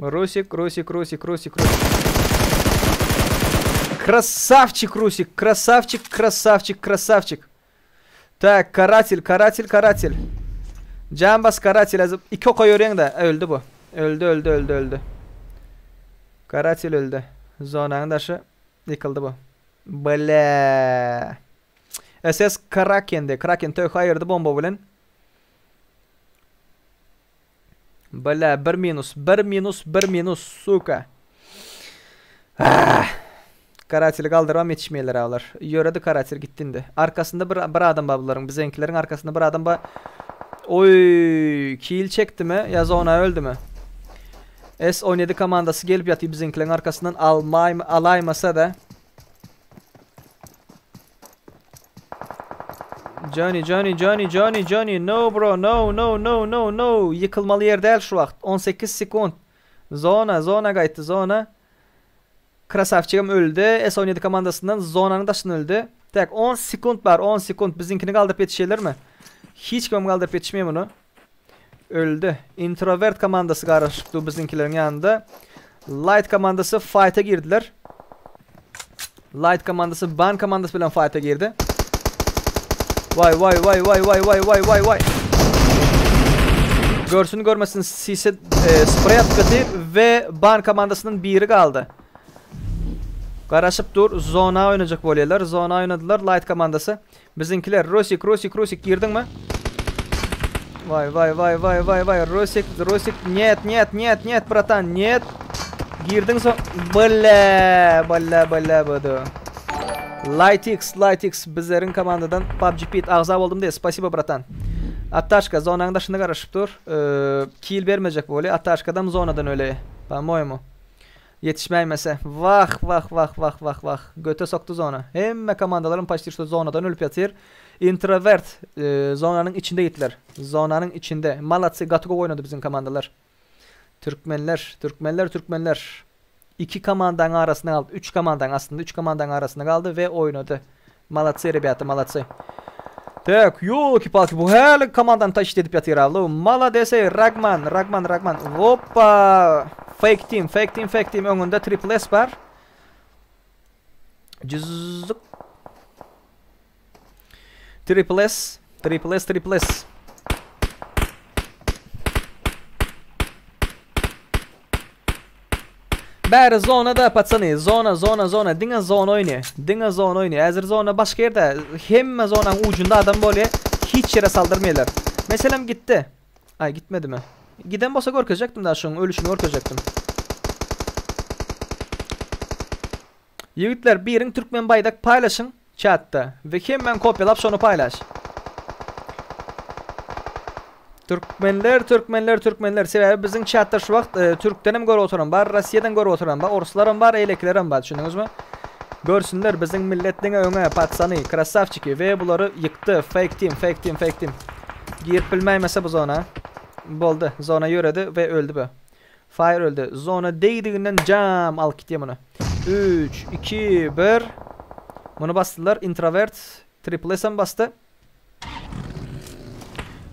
Русик. Красавчик. Так, Karatil. Cambas Karatil azıp iki oka yörüyen de öldü bu. Öldü. Karatil öldü. Zonanın daşı yıkıldı bu. Böyle. SS Kraken tök ayırdı bomba bilen. Böyle bir minus suka. Karatil kaldırmam yetişmeyeler ağlar. Yöredi Karatil gittindi. Arkasında bir adam babların. Bizimkilerin arkasında bir adam Oy, kill çekti mi? Ya zona öldü mü? S17 komandası gelip yatıyor bizimkilerin arkasından alaymasa da. Johnny. No bro, no. Yıkılmalı yer değil şu vakt. 18 sekund. Zona gaydı zona. Krasavчик'im öldü. S17 komandasından zonanın taşını öldü. Tak 10 sekund var. 10 sekund. Bizimkini kaldırıp yetişirler mi? Hiç kim kaldırıp yetişmiyor bunu. Öldü. Introvert komandası karışıktı bizimkilerin yanında. Light komandası fight'a girdiler. Light komandası ban komandası bilen fight'a girdi. Vay. Görsün görmesin sise sprey atkatı ve ban komandasının biri kaldı. Karışıp dur. Zona oynayacak voleyler. Zona oynadılar. Light komandası. Bizimkiler Rosik girdin mi? Vay. Rosik. Нет, bratan. Нет. Girdin son. Balla budu. Light X bizlerin komandadan PUBG Pit ağza oldum diye. Spasiba bratan. Ataşka zonanın dışında karışıp dur. Kill vermeyecek voley. Ataşka'dan zonadan öyle. По-моему. Yetişmeymese. Vah. Göte soktu zona. Hem komandaların paştırıştı zonadan ölüp yatır. Introvert zonanın içinde gittiler. Zonanın içinde. Malatsi Gatugov oynadı bizim komandalar. Türkmenler. 2 komandanın arasında kaldı. 3 komandanın aslında 3 komandanın arasında kaldı ve oynadı. Malatsi rебята, malatsi. Так, ёлки-палки, bu her komandan taş edip yatıyor abi. Mala dese Ragman. Hoppa. Fake team. Önünde triple S var. Cızık. Triple S. Bari zonada patsani. Zona. Dinga zona oynuyor. Hazır zona başka yerde. Hemme zonanın ucunda adam böyle hiç yere saldırmıyorlar. Mesela gitti. Ay gitmedi mi? Giden bossa korkacaktım daha şu an. Ölüşünü korkacaktım. Yiğitler birin Türkmen baydak paylaşın chatta. Ve hemen kopyalap şunu paylaş. Türkmenler sebebi bizim chatta şu vakt Türk'tenim göre oturan var, Rusya'dan göre oturan var, Orslarım var, eylekilerim var, düşündünüz mü? Görsünler bizim milletin öne patsani, krasavçiki ve bunları yıktı. Fake team. Girip bilmeymese bu zona. Boldu, zona yürüdü ve öldü bu. Fire öldü. Zona değdiğinden cam al git bunu. 3, 2, 1. Bunu bastılar. Introvert. Triple S'en bastı.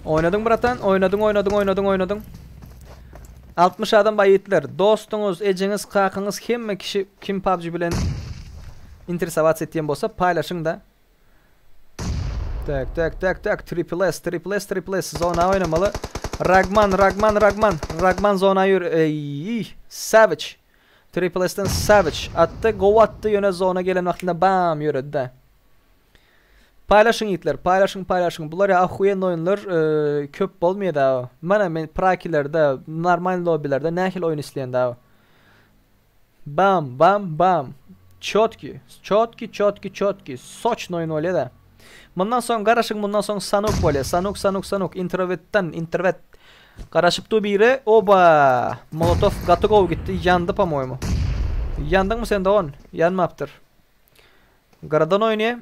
Oynadın bratan. Oynadın. 60 adam bayitler. Dostunuz, eciniz, kakınız, kim PUBG bilen intersavat ettiğim bolsa paylaşın da. Tak. Triple S. Zona oynamalı. Ragman zona yürü. Savage. Triple S'ten Savage attı. Go attı yöne zona gelen vaktinde bam yürüdü de. Paylaşın yiğitler. Paylaşın. Bunlar ya ahuyen oyunlar köp olmuyor da. Bana prakilerde, normal lobilerde nehil oyun isteyen da. Bam. Çotki. Soçn oyun oluyor da. Bundan sonra karışık, bundan sonra sanuk böyle. Sanuk. Introvert. Karışıktı biri. Oba. Molotov Gatugov gitti. Yandı по-моему. Yandın mı sen de on? Yanmaptır. Garadan oynuyor.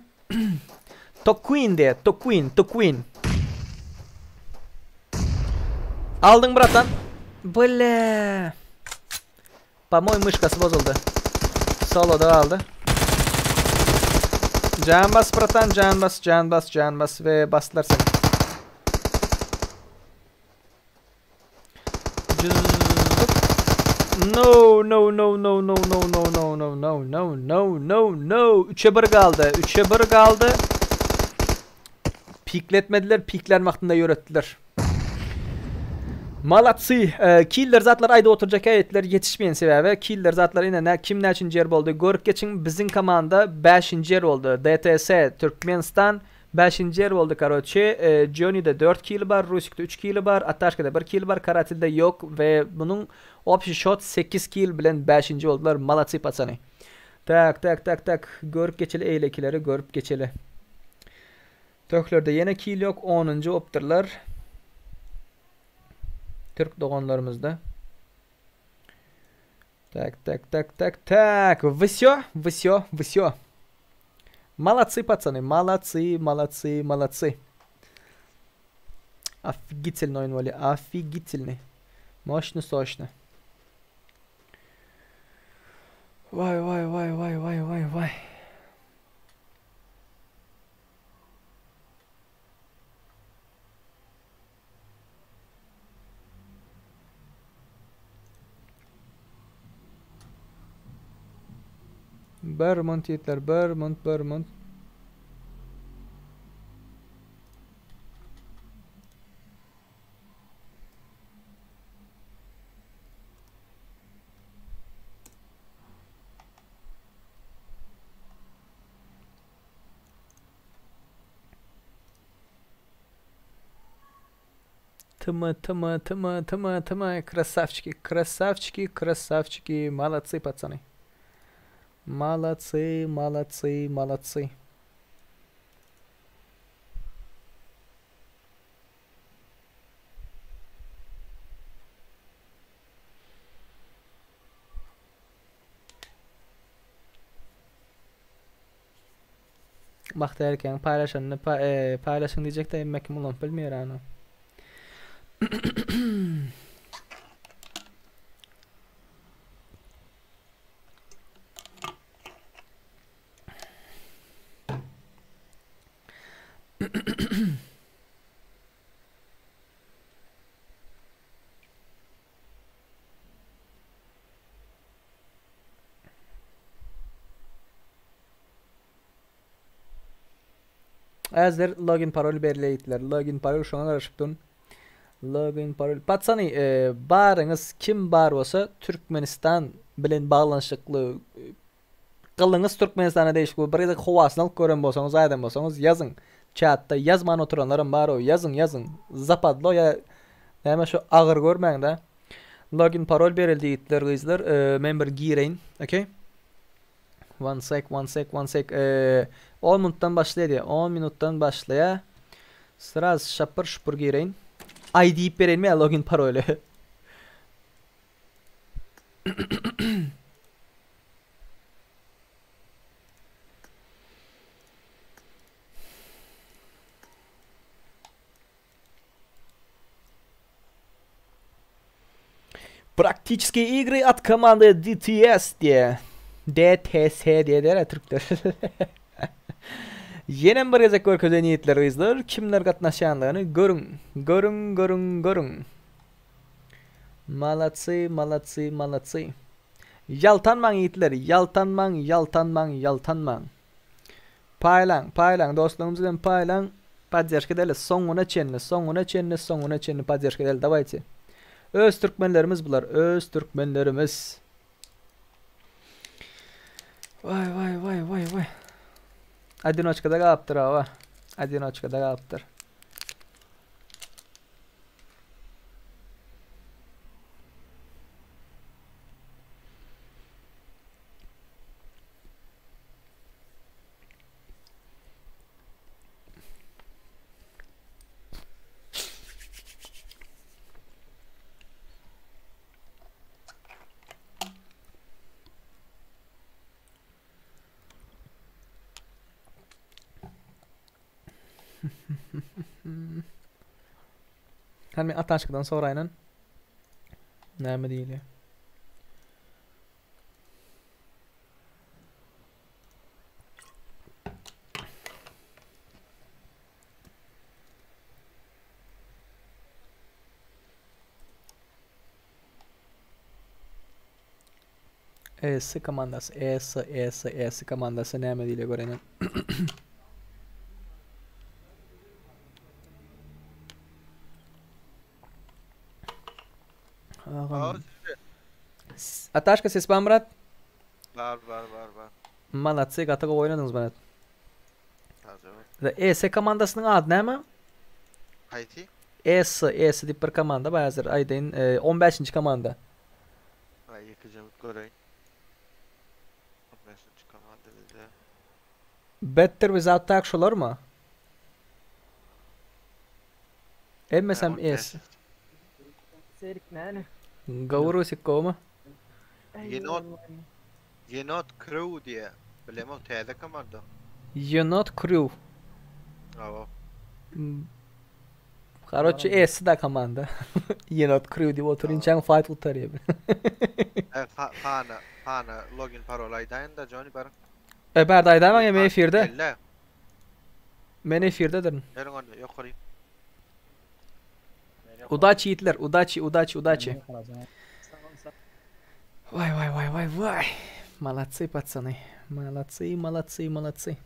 Toqueen diye. Toqueen. Aldın bratan. Böyle. По-моему mышкası bozuldu. Solo da aldı. Can bas bratan. Can bas ve bastılar seni. No. 3'e 1 kaldı. Pikletmediler. Pikler vaktinde yörettiler. Malatsi. Killer zatlar ayda oturacak ayetler yetişmeyen sebebi. Killer zatlar yine kim ne için yer oldu? Görüp geçin bizim komanda 5. yer oldu. DTS Türkmenistan 5. yer oldu karoçe. Johnny'de 4 kill var. Rusik'te 3 kill var. Ataşka'da 1 kill var. Karatil'de yok. Ve bunun option shot 8 kill bilen 5. oldular. Malatsi patsani. Tak. Görüp geçeli eylekileri görüp geçeli. Töklerde yine kill yok. 10. optırlar. Türk doğanlarımızda. Так. Всё. Молодцы, пацаны. Молодцы. Офигительно oyun var. Офигительный. Мощно, сочно. Vay. Bermont yetler. Bermont. Тыма. Красавчики. Молодцы, пацаны. Молодцы. Makta erken paylaşanını paylaşın diyecek de emmek ulan bilmiyor onu. Azir login parol belirleyitler. Login parol şuna karışıptın. Login parol. Patsani barınız kim bar olsa Türkmenistan bilen bağlanışıklı kılınız Türkmenistan'a değişik bu. Bir de kovasını alıp gören bolsanız, aydan bolsanız yazın. Chat'ta yazman oturanların bar o. Yazın. Zapadlo ya hemen şu ağır görmeyin de. Login parol belirleyitler kızlar. Member gireyin. Okay? One sec. 10 minuttan başlaydı. 10 minuttan başlaya. Sıraz şapır şupur gireyin. ID verin mi login parolü. Практические игры от команды DTS diye. DTS diye der Türkler. Yenen bir gezek görköze niyetler izler. Kimler katnaşanlarını görün. Malatsi. Yaltanman yiğitler. Yaltanman. Paylan. Dostlarımızdan paylan. Поддержка deli. Sonuna çenli. Поддержка deli. Давайте. Öz Türkmenlerimiz bular. Vay. Одиночкада калыптыр aba. Одиночкада калыптыр. Hani Ataşkı'dan sonrayla näme diýilýär? S komandası, S komandası näme diýilýär görenin. Ataşka ses var mı brat? Var. Malatsi gatak oynadınız bana. Tabii. ES komandasının adı ne mi? Hayti? ES deyip bir komanda bayazır. Aydın 15. komanda. Ay yakacağım göreyim. 15. komanda bize. Better without tag şolar mı? Emmesem ES. Serik nane. Gavuru sikko mu? Yenot Crew diye. Bilmem teyze komanda. Yenot Crew. Ava. Короче, ES da komanda. Yenot Crew diye oturunca fight utarıyor. Fana login parolaydan da Johnny bar. Berdaydan ya men efirde. Men efirdedir. Nerede onu yukarı. Udachi Hitler, Udachi. Вай. Молодцы, пацаны. Молодцы.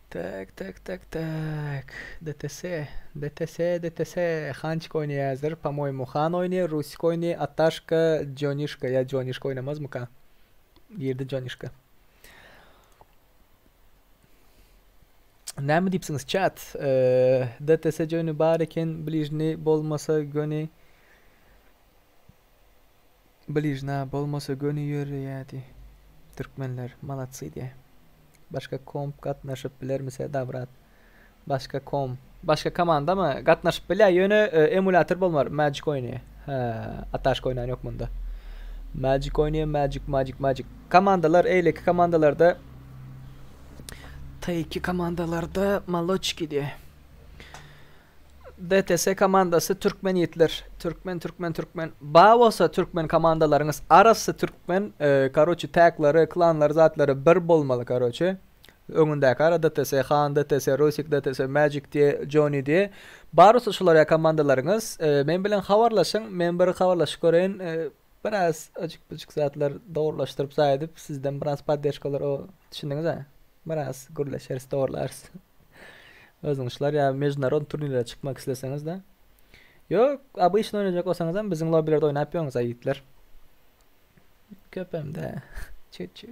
Так. ДТС. Ханчик oynuyor, по-моему. Хан oynuyor, Rusik oynuyor, Ataşka, Jonishka. Ya Jonishka oynamaz mı ka? Girdi Jonishka. Näme diýipsiňiz chat? DTS joyny bar eken, blижний bolmasa göni. Bolmasa göni ýörýärdi. Türkmenler malatsy diýe. Başka komp gatnaşyp bilermise da brat. Başka komanda mı gatnaşyp bilýär ýöne emulator bolmar, Magic oynaya. Ataşk oynayan yok bunda. Magic oynayan Magic. Komandalar eyleki komandalarda T2 komandalarda Maloçki diye. DTS komandası Türkmen yetler. Türkmen. Bağ olsa Türkmen komandalarınız arası Türkmen karoçu tagları, klanları, zatları bir bolmalı karoçu. Öňünde kara DTS, Han DTS, Rusik DTS, Magic diye, Johnny diye. Barısı şulara komandalarınız. Men bilen habarlaşın, men bir habarlaşıp göreyin. Biraz açık zatlar doğrulaştırıp saydıp sizden biraz paddeşkalar o düşündünüz ha? Biraz gürleşeriz doğrularız. Özünüşler ya mecnarod turnirlere çıkmak isteseniz de. Yok, abi işin oynayacak olsanız da bizim lobilerde oynayıp yapıyorsunuz ayıtlar. Köpem de. Çıt.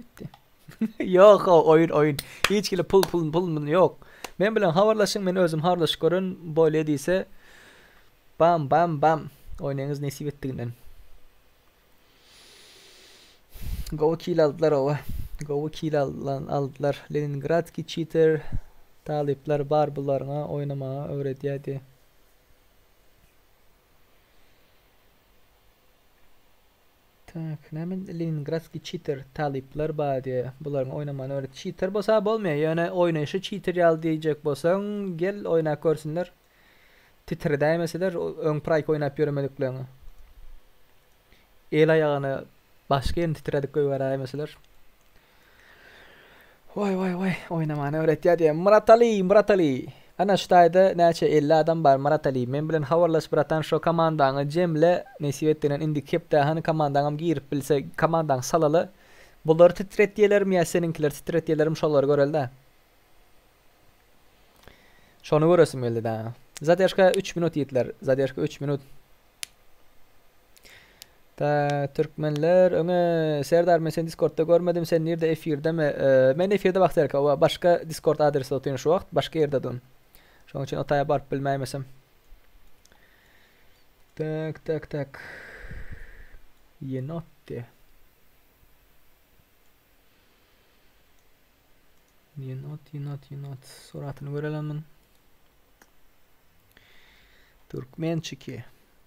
Yok o oyun. Hiç kile pul yok. Men bilen havarlaşın, men özüm havarlaşıp görün. Böyle değilse bam. Oynayınız nesip ettiğinden. Go kill aldılar ova. Go kill aldılar. Leningradski cheater. Talipler bar bularına oynamaya öğretiyordu. Tak, nemin Leningradski cheater talipler bar diye bularına oynamaya öğret. Cheater bolsa bolmuyor. Yani oynayışı cheater yal diyecek bolsan gel oyna görsünler. Titre değmeseler ön prike oynayıp görmediklerini. El ayağını başka yerini titredik koyuver mesela. Vay oynamanı öğretiyor diye. Murat Ali. Ana şutayda neçe 50 adam var Murat Ali. Men bilen havarlaş biratan şu komandaňy Cemle nesibetden indi kepde hani komandaňam girip bilse komandaň salalı. Bular titretdiler mi ya seninkiler titretdilerim şolar göreldi. Şonu görürsün elde da. Zadyashka 3 minut yetler. Zadyashka 3 minut. Ta Türkmenler öňe Serdar men sen Discord'da görmedim sen nerede efirde mi? Men efirde bakdyk o başka Discord adresi otuýan şu wagt başka ýerde dun. Şoň üçin otaya barıp bilmäýmesem. Tak. Yenotdi. Yenot. Suratyny görelemmin. Türkmençiki.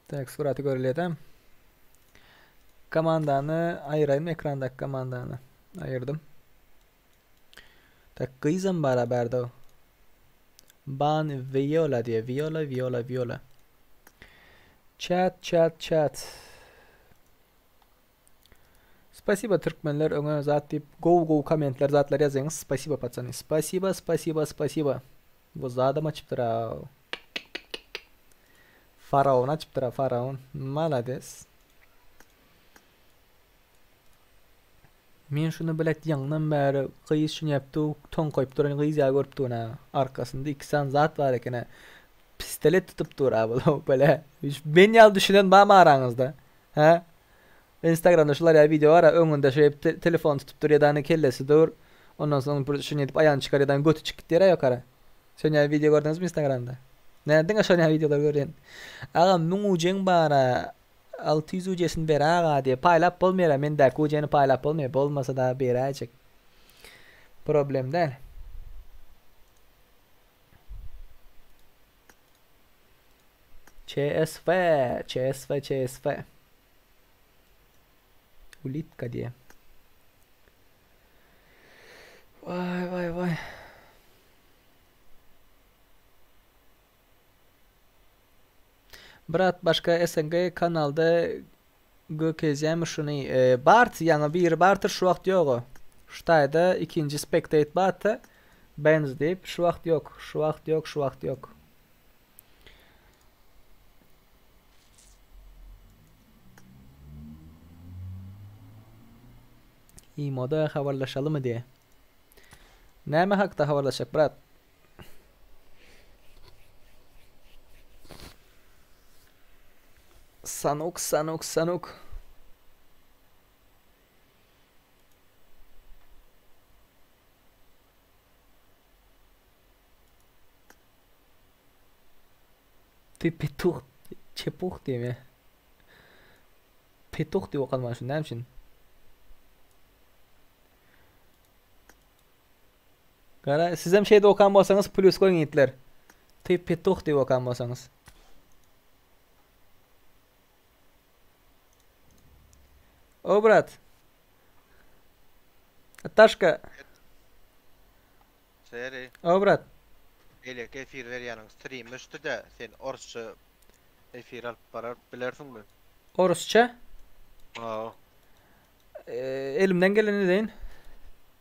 Tak suraty görelýär. Komandanı ayırayım, ekrandaki komandanı ayırdım. Tak kıyızım beraber o. Ban Viola diye. Viola. Chat. Spasiba Türkmenler öňe zat dip go komentler zatlar yazýaňyz. Spasiba patsany. Spasiba. Bu zadam açıpdyr ha. Faraon açıpdyr ha, Faraon. Malades. Men şunu bilet ýaňdan bäri gyýyş şunu ýapdy, ton goýup duran gyýyş ýa görüp durna. Arkasynda 2 san zat bar ekene. Pistolet tutup dur bu böyle. Ben ýal düşünen bama araňyzda. Ha? Instagramda şular ýa video ara öňünde şeýip telefon tutup dur ýa-da kellesi dur. Ondan soň şunu edip aýan çykar ýa-da götü çykyp dere ýokara. Şonu ýa video gördüňizmi Instagramda? Näden şonu ýa videolar görýän? Aga muňujeň bara 600 ucesin beraga diye paylap bolmaýar. Men de uceni paylap bolmaýar. Bolmasa da berajek. Problem değil. CSV. Ulitka diye. Vay. Brat başka SNG kanalda gökezýäm şuny Bart ýa bir Bartır şu wagt ýok. Şutaýda ikinji spectate batda benz diýip şu wagt ýok. Moda habarlaşalım diye. Näme hakda habarlaşak brat? Sanok. Petuh çepuh diye mi? Petuh diye okalman şun nämişin? Gara siz hem şeyde okan bolsaňyz plus koyun ýetler. Petuh diye okan bolsaňyz. О, брат. Tashka. Seri. O, brат. Elek efir veriyanın stream üstüde sen Orsça efir alıp barar bilersin mi? Orusça. Aa. Elimden geleni deyin.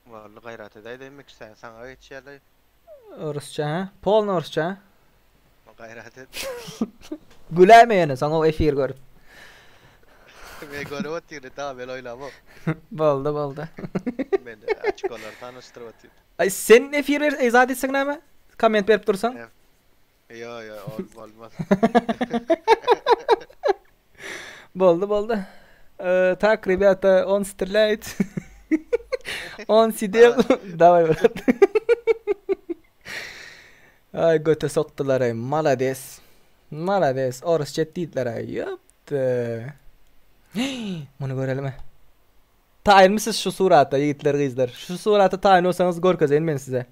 Vallahi gayret edey demek sen sana geçerli. Orusça ha? Polna Orusça ha? Gayret et. Güleme yani sana o efir görüp. Ben görüp oturdu daha ben oynamam. Boldu. Ben de açık olar tanıştırıp oturdu. Ay senin efiri izah etsin näme? Komment berip dursan. Yo olmaz. Boldu. Так, ребята, он стреляет. Он сидел. Давай, брат. Ay göte soktular ay. Malades. Orusça deydiler ay. Yaptı. Bunu görelim mi? Tayin misiniz şu surata yigitler kızlar? Şu surata tayin olsanız gorkazayın ben size.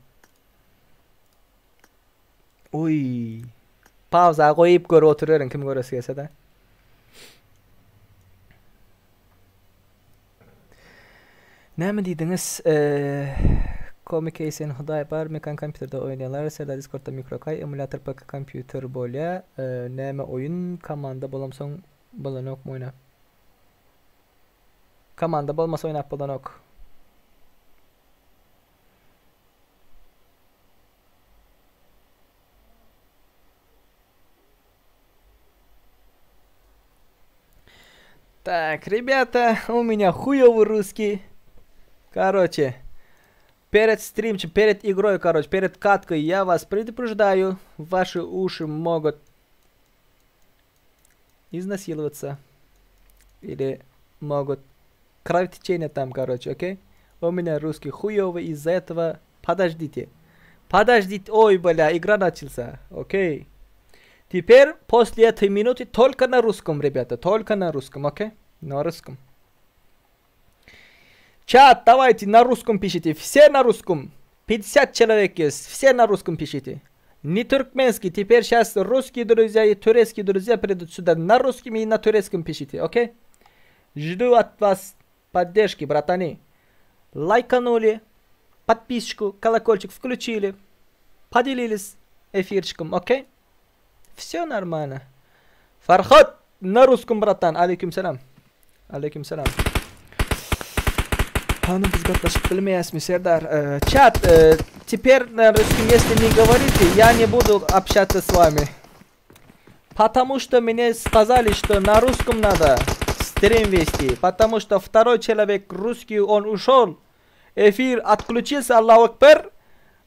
Uy. Pauza koyup görüp oturuyorum kim göresi gelse de. Näme diýdiňiz? Comic Case'in Huday bar mekan kompýuterde oýnaýarlar. Seda Discord'da mikrokay, emulator pak kompýuter bolýa. Näme oyun komanda bolamsoň bolanok mu oýnap? Komanda bolmasa oýnap bolanok. Так, ребята, у меня хуёвый русский. Короче, перед стримчем, перед игрой, короче, перед каткой я вас предупреждаю, ваши уши могут изнасиловаться или могут кровотечение там, короче, окей? У меня русский хуёвый, из-за этого подождите, ой, бля, игра начался, окей? Теперь, после этой минуты, только на русском, ребята, только на русском, окей? На русском. Чат, давайте на русском пишите, все на русском. 50 человек есть, все на русском пишите. Не туркменский, теперь сейчас русские друзья и турецкие друзья придут сюда. На русском и на турецком пишите, окей? Жду от вас поддержки, братаны. Лайканули, подписчику, колокольчик включили, поделились эфирчиком, окей? Все нормально. Фархат на русском, братан. Алейкум салам. Ну, без гаташек пельмясми, Сердар. Чат, теперь на русском, если не говорите, я не буду общаться с вами. Потому что мне сказали, что на русском надо стрим вести. Потому что второй человек русский, он ушел. Эфир отключился, Аллаху Акбар.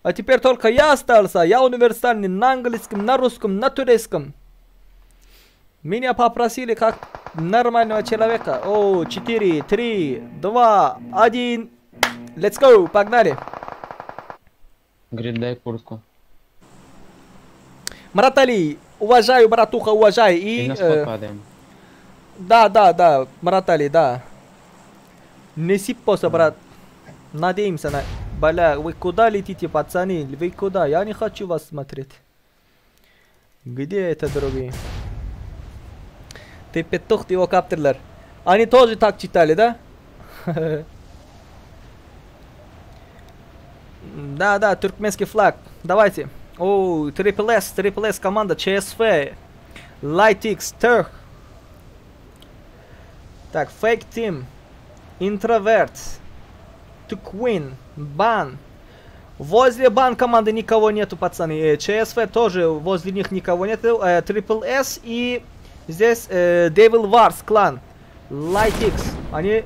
А теперь только я остался. Я универсальный на английском, на русском, на турецком. Меня попросили как нормального человека. О, 4, 3, 2, 1. Let's go, погнали. Говорит, дай куртку. Маратали, уважаю, братуха, уважаю. И на спот падаем. Да, Маратали, да. Не сиппоса, брат. Надеемся на... Бля, вы куда летите, пацаны? Вы куда? Я не хочу вас смотреть. Где это, другие? Ты петух, ты его каптерлер. Они тоже так читали, да? Да, туркменский флаг. Давайте. О, Triple S команда, ЧСВ. Lightx, Turk. Так, Fake Team. Introvert. To Queen. Бан. Возле бан команды никого нету, пацаны. ЧСВ тоже возле них никого нету. Triple S и здесь Devil Wars клан. Lightx. Они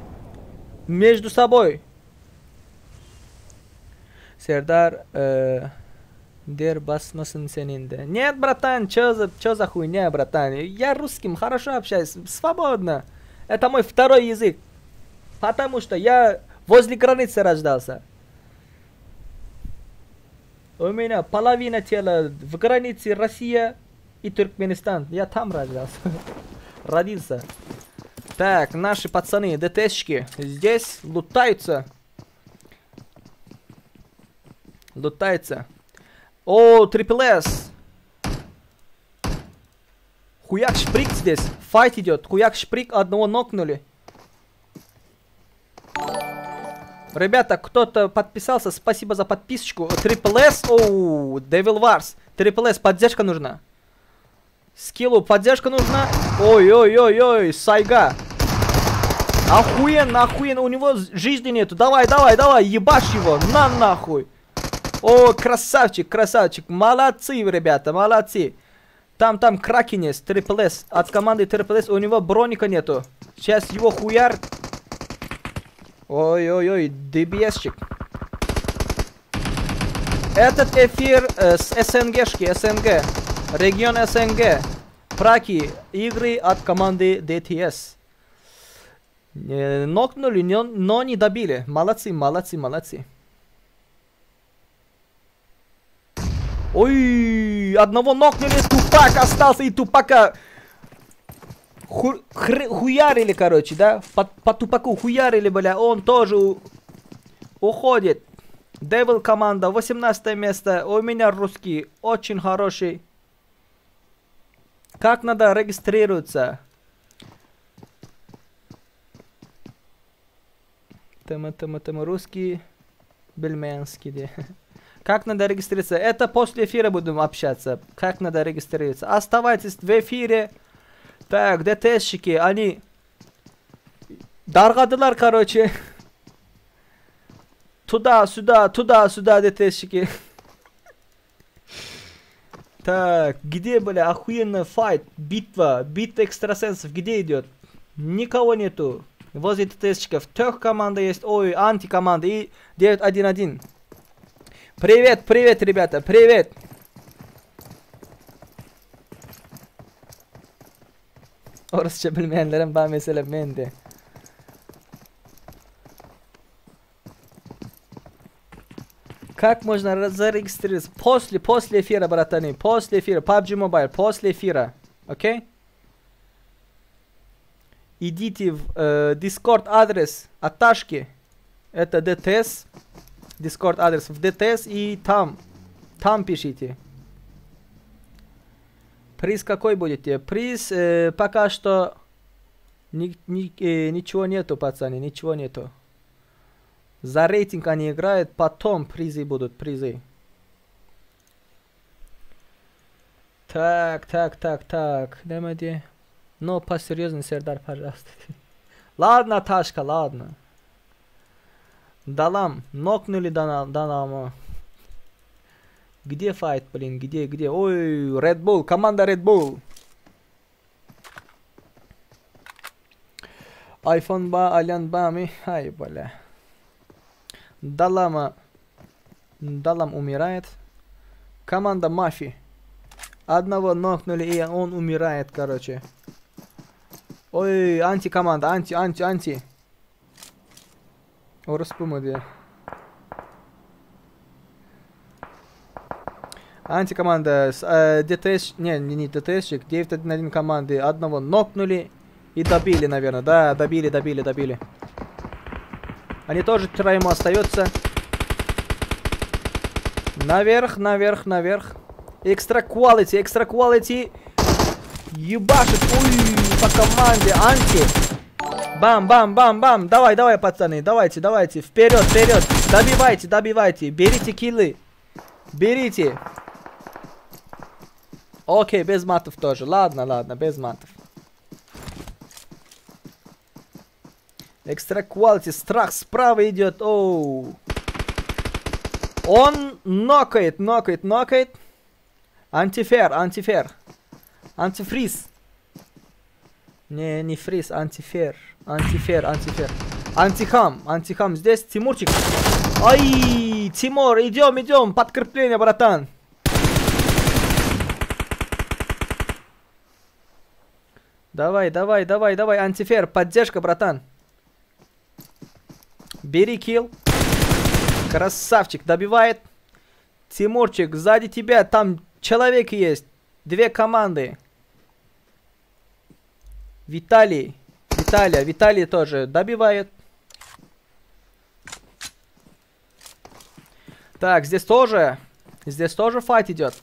между собой. Сердар, дер басмасын сенинде. Нет, братан, чё за хуйня, братан? Я русским хорошо общаюсь, свободно. Это мой второй язык. Потому что я возле границы рождался. У меня половина тела в границе Россия и Туркменистан. Я там рождался. Родился. Так, наши пацаны, ДТшки, здесь лутаются. О, Triple S. Хуяк шприк здесь. Файт идет. Хуяк шприк, одного нокнули. Ребята, кто-то подписался, спасибо за подписочку. Triple S, оу, Devil Wars. Triple S, поддержка нужна. Скиллу поддержка нужна. Ой-ой-ой-ой, Сайга. Охуенно, охуенно, у него жизни нету. Давай, давай, давай, ебашь его, на нахуй. О, красавчик, красавчик. Молодцы, ребята, молодцы. Там Кракен есть, Triple S. От команды Triple S у него броника нету. Сейчас его хуяр. Ой-ой-ой, DBS-чик. Этот эфир с СНГшки, СНГ. Регион СНГ. Праки. Игры от команды DTS. Нокнули, но не добили. Молодцы, молодцы, молодцы. Ой, одного нокнули, Тупак остался, и Тупака хуярили, короче, да? По Тупаку хуярили, бля, он тоже уходит. Devil команда, 18 место, у меня русский, очень хороший. Как надо регистрироваться? Тема русский, бельменский, да. Как надо регистрироваться? Это после эфира будем общаться. Как надо регистрироваться? Оставайтесь в эфире. Так, ДТСщики, они даргадылар, короче. Туда-сюда, ДТСщики. Так, где, бля, охуенный файт, битва экстрасенсов, где идет? Никого нету. Возле ДТСщиков. Трех команда есть, ой, антикоманда и 9-1-1. Привет, привет, ребята, привет. Orasça bilmeyenlerin ben mesela mendi. Как можно зарегистрироваться? После эфира, братаны. После эфира. PUBG Mobile. После эфира. Окей? Идите в Discord адрес Аташки. Это DTS. Discord адрес в DTS и там. Там пишите. Приз какой будете? Приз пока что ничего нету, пацаны. Ничего нету. За рейтинг они играют, потом призы будут, призы. Так. Демоди. Но по-серьезному, Сердар, пожалуйста. Ладно, Ташка, ладно. Далам. Нокнули Далама. Где файт, блин? Где? Ой, Red Bull, команда Red Bull. iPhone ба, Алян бами. Ай, бля. Далам умирает. Команда Мафи. Одного нокнули, и он умирает, короче. Ой, антикоманда, анти. Ороспу моде. Антикоманда с ДТС, не ДТСчик, 9-1 команды. Одного нокнули и добили, наверное. Да, добили. Они тоже троем остаются. Наверх. Экстра quality. Ебашит. Ой, по команде. Анти. Бам. Давай, пацаны. Давайте. Вперед. Добивайте. Берите киллы. Берите. Окей, без матов тоже. Ладно, без матов. Экстра quality. Страх справа идет. Оу. Он нокает. Антифер. Антифриз. Не фриз, антифер. Антихам. Здесь Тимурчик. Ай, Тимур, идем. Подкрепление, братан. Давай. Антифер, поддержка, братан. Бери килл. Красавчик, добивает. Тимурчик, сзади тебя там человек есть. 2 команды. Виталий тоже добивает. Так, здесь тоже файт идет.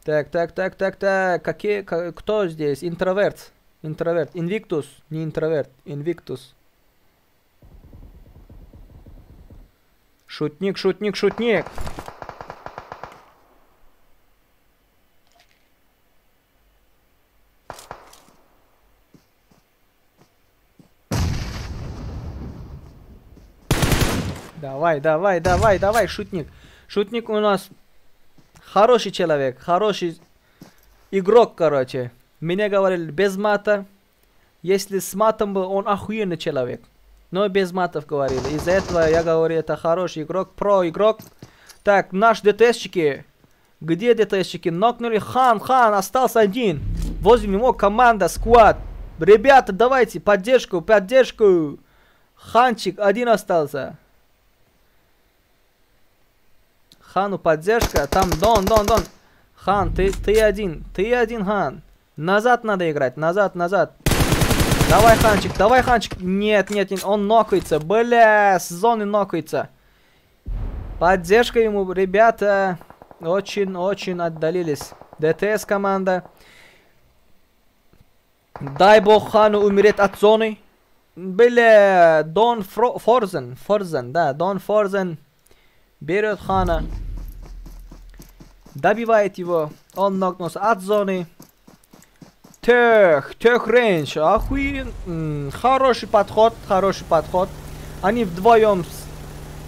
Так. Кто здесь? Интроверт. Инвиктус. Не интроверт. Инвиктус. Шутник, шутник, шутник. Давай, давай, давай, давай, шутник. Шутник у нас хороший человек, хороший игрок, короче. Мне говорили без мата. Если с матом был, он охуенный человек. Но без матов говорили. Из-за этого я говорю, это хороший игрок, про-игрок. Так, наши ДТСчики. Где ДТСчики? Нокнули Хан, остался один. Возле него команда, сквад. Ребята, давайте, поддержку, поддержку. Ханчик один остался. Хану поддержка. Там Дон. Хан, ты один, Хан. Назад надо играть, назад. Давай, Ханчик. Нет, он нокается. Бля, с зоны нокается. Поддержка ему, ребята. Очень отдалились. ДТС команда. Дай бог Хану умереть от зоны. Бля, Дон Форзен, да, Дон Форзен берет Хана. Добивает его. Он нокнулся от зоны. Тех рейндж. Охуен. Хороший подход. Они вдвоем с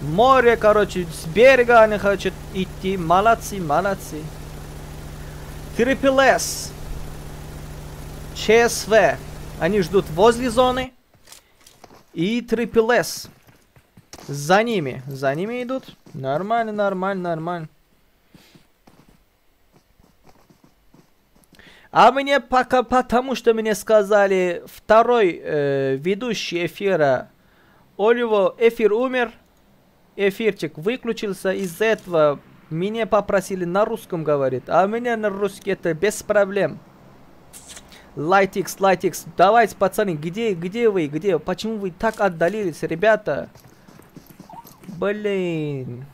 моря, короче, с берега они хотят идти. Молодцы. Трипл С. ЧСВ. Они ждут возле зоны. И Трипл С. За ними идут. Нормально. А мне пока, потому что мне сказали, второй ведущий эфира, у него эфир умер, эфирчик выключился, из-за этого меня попросили на русском говорить, а у меня на русский это без проблем. Лайтикс, давайте, пацаны, где вы, почему вы так отдалились, ребята? Блин,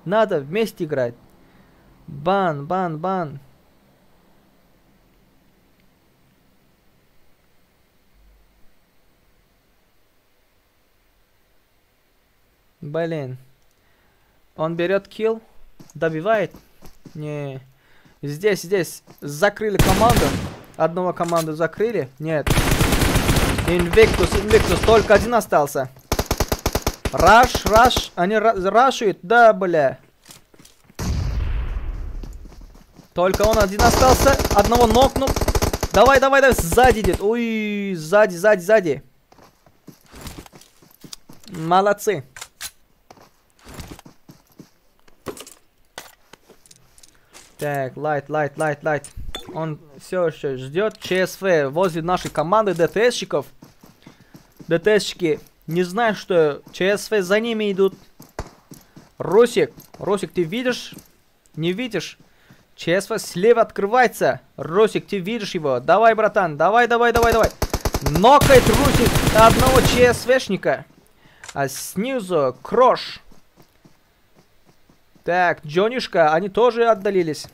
надо вместе играть. Бан. Блин. Он берет килл. Добивает. Не. Здесь. Закрыли команду. Одного команду закрыли. Нет. Инвиктус. Только один остался. Раш. Они рашуют. Да, бля. Только он один остался. Одного нокнул. Давай. Сзади идет. Ой, сзади. Молодцы. Так, лайт. Он все еще ждет. ЧСВ возле нашей команды ДТСщиков. ДТСщики не знают, что ЧСВ за ними идут. Русик, ты видишь? Не видишь? ЧСВ слева открывается. Русик, ты видишь его? Давай, братан, давай. Нокает Русик одного ЧСВшника. А снизу Крош. Так, Джонишка, они тоже отдалились.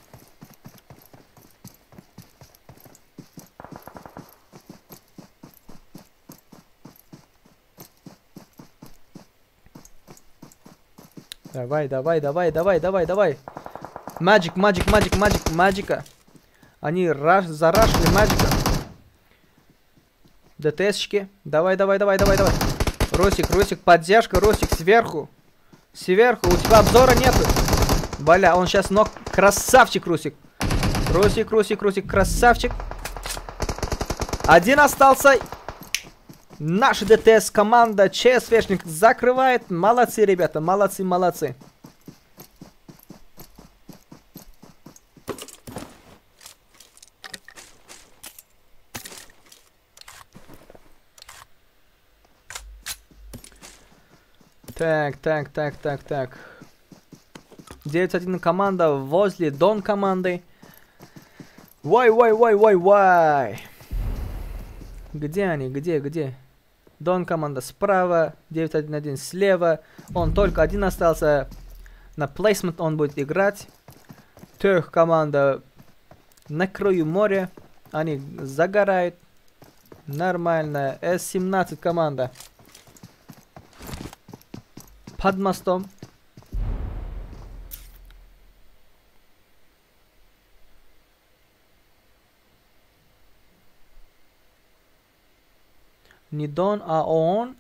Давай. Маджика. Они зарашили Маджика. ДТСчики. Давай. Русик, поддержка, Русик, сверху. У тебя обзора нету. Бля, он сейчас ног. Красавчик, Русик. Русик, красавчик. Один остался. Наша ДТС команда ЧСВшник закрывает. Молодцы, ребята, молодцы. Так. 9-1 команда возле Дон команды. Why? Где они? Где? Дон команда справа, 9-1 слева. Он только один остался. На плейсмент он будет играть. Тех команда на краю моря. Они загорают. Нормально. С-17 команда. Под мостом. Не Дон, а он.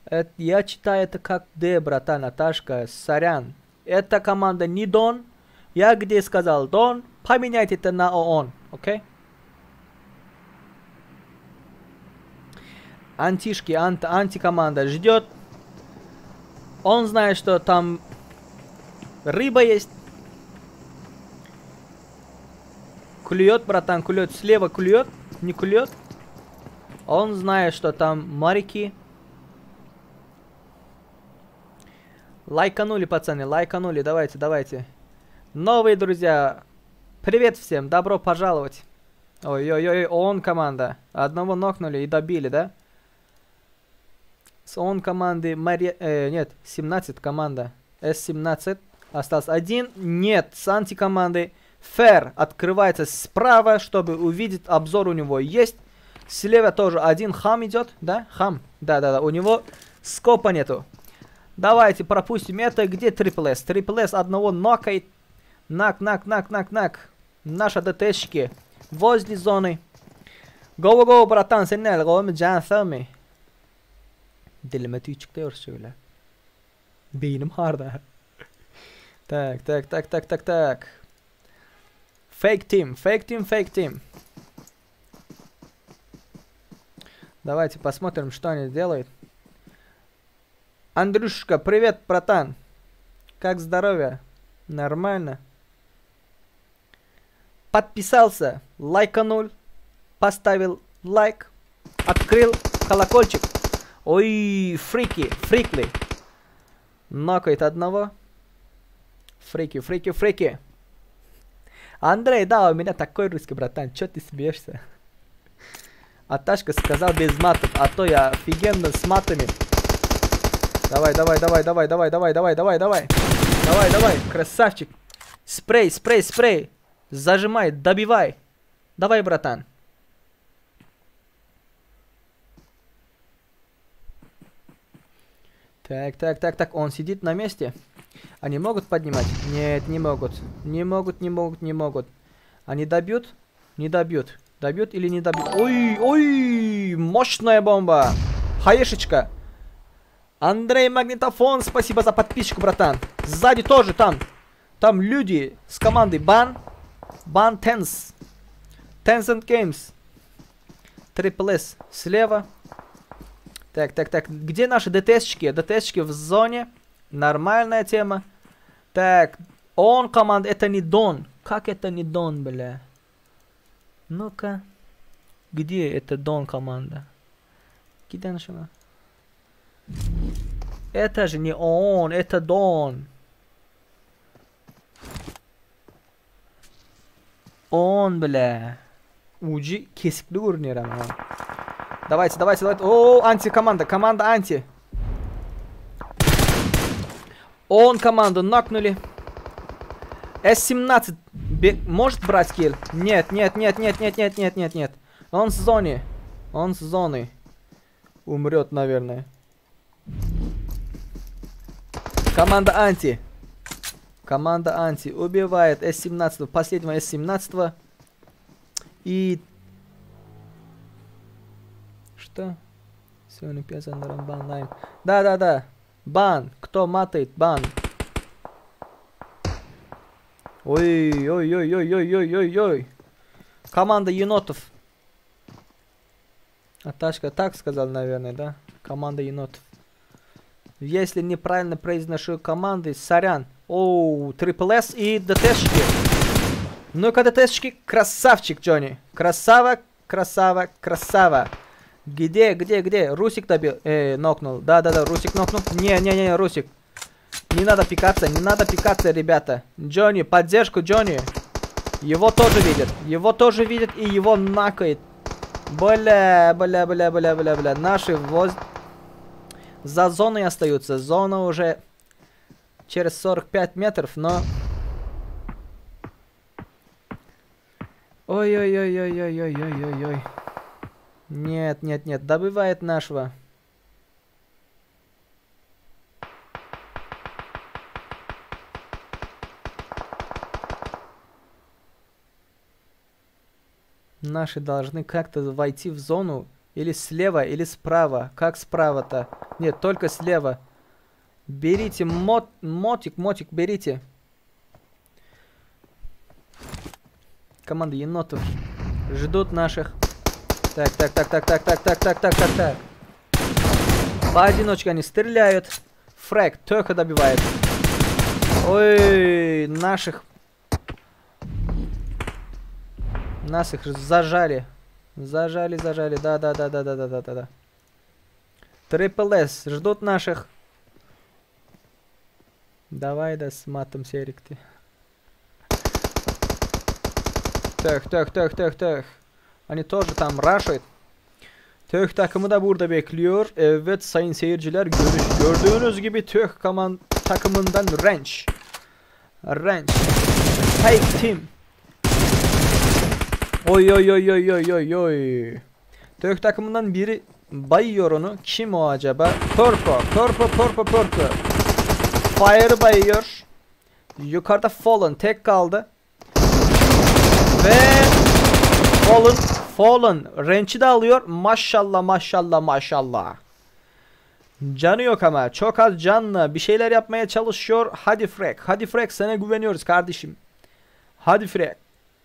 Это, я читаю это как Д, братан, Наташка, сорян. Это команда не Дон. Я где сказал Дон, поменяйте это на ООН, окей? Антишки, антикоманда ждет. Он знает, что там рыба есть. Клюет, братан, клюет. Слева клюет, не клюет. Он знает, что там моряки. Лайканули, пацаны, лайканули. Давайте, давайте. Новые друзья. Привет всем, добро пожаловать. Ой-ой-ой, ООН команда. Одного нокнули и добили, да? С ООН команды нет, 17 команда. С-17. Остался один. Нет, с антикоманды. Фэр открывается справа, чтобы увидеть. Обзор у него есть. Слева тоже один хам идет, да? Хам. Да-да-да, у него скопа нету. Давайте пропустим это. Где Трипл С? Трипл С одного нокает. Нак. Наши ДТшки возле зоны. Go, братан, сенел, го, can sami. Dilime tüy çıktı şöyle. Beynim harda. Так. Fake team. Давайте посмотрим, что они делают. Андрюшка, привет, братан. Как здоровье? Нормально. Подписался, лайканул, поставил лайк, открыл колокольчик. Ой, фрикли. Нокает одного. Фрики. Андрей, да, у меня такой русский, братан. Чё ты смеешься? А Ташка сказал без матов, а то я офигенно с матами. Давай. Давай, красавчик. Спрей. Зажимай, добивай. Давай, братан. Так. Он сидит на месте. Они могут поднимать? Нет, не могут. Не могут. Они добьют? Не добьют. Добьют или не добьют? Ой, мощная бомба. Хаешечка. Андрей Магнитофон, спасибо за подписчику, братан. Сзади тоже там люди с командой Ban Tencent Games. Triple S слева. Так. Где наши ДТшечки? ДТшечки в зоне. Нормальная тема. Так, он команда, это не Дон. Как это не Дон, бля? Ну-ка. Где это Дон команда? Где нашла? Это же не он, это Дон. Он, бля. Ucu kesikli görünüyor ama. Давайте. О, антикоманда. Команда анти. Он команду нокнули. С-17 может брать килл? Нет. Он в зоне. Умрет, наверное. Команда анти убивает С-17, последнего С-17. И... Что? Сегодня пьяцандаром бан лайн. Да. Бан. Кто матает? Бан. Ой. Команда енотов. Аташка так сказал, наверное, да? Команда енотов. Если неправильно произношу команды, сорян. Оу, Triple S и ДТшки. Ну-ка, ДТшки. Красавчик, Джонни. Красава. Где? Русик добил. Нокнул. Да, Русик нокнул. Не, Русик. Не надо пикаться, ребята. Джонни, поддержку, Джонни. Его тоже видят и его накает. Бля. Наши за зоной остаются. Зона уже через 45 метров, но... Ой. Нет. Добивает нашего. Наши должны как-то войти в зону. Или слева, или справа. Как справа-то? Нет, только слева. Берите мотик, берите. Команда енотов ждут наших. Так. Поодиночке они стреляют. Фрэг только добивает. Ой, наших зажали. Зажали. Да. Трипл С ждут наших. Давай, да, с матом Серик ты. Так. Hani тоже там rашают. Tök takımı da burada bekliyor. Evet sayın seyirciler, gördüğünüz gibi Tök takımından Ranch. Fake team. Oy. Tök takımından biri bayıyor onu. Kim o acaba? Purple. Fire bayıyor. Yukarıda Fallen tek kaldı. Ve Fallen Ranch'i de alıyor. Maşallah. Canı yok ama. Çok az canlı. Bir şeyler yapmaya çalışıyor. Hadi Frag sana güveniyoruz kardeşim. Hadi Frag.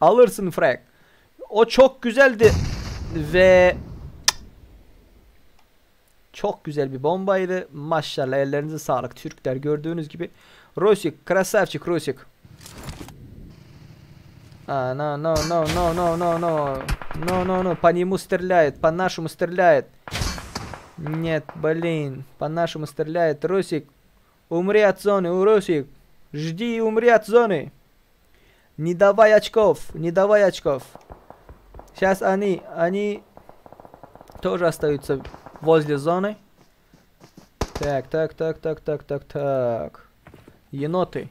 Alırsın Frag. O çok güzeldi. Ve çok güzel bir bombaydı. Maşallah, ellerinize sağlık Türkler, gördüğünüz gibi. Rosik, krasavчик Rosik. No. По нему стреляет, по нашему стреляет. Нет, блин, по нашему стреляет. Росик, умри от зоны, Росик. Жди и умри от зоны. Не давай очков. Сейчас они тоже остаются возле зоны. Так. Еноты.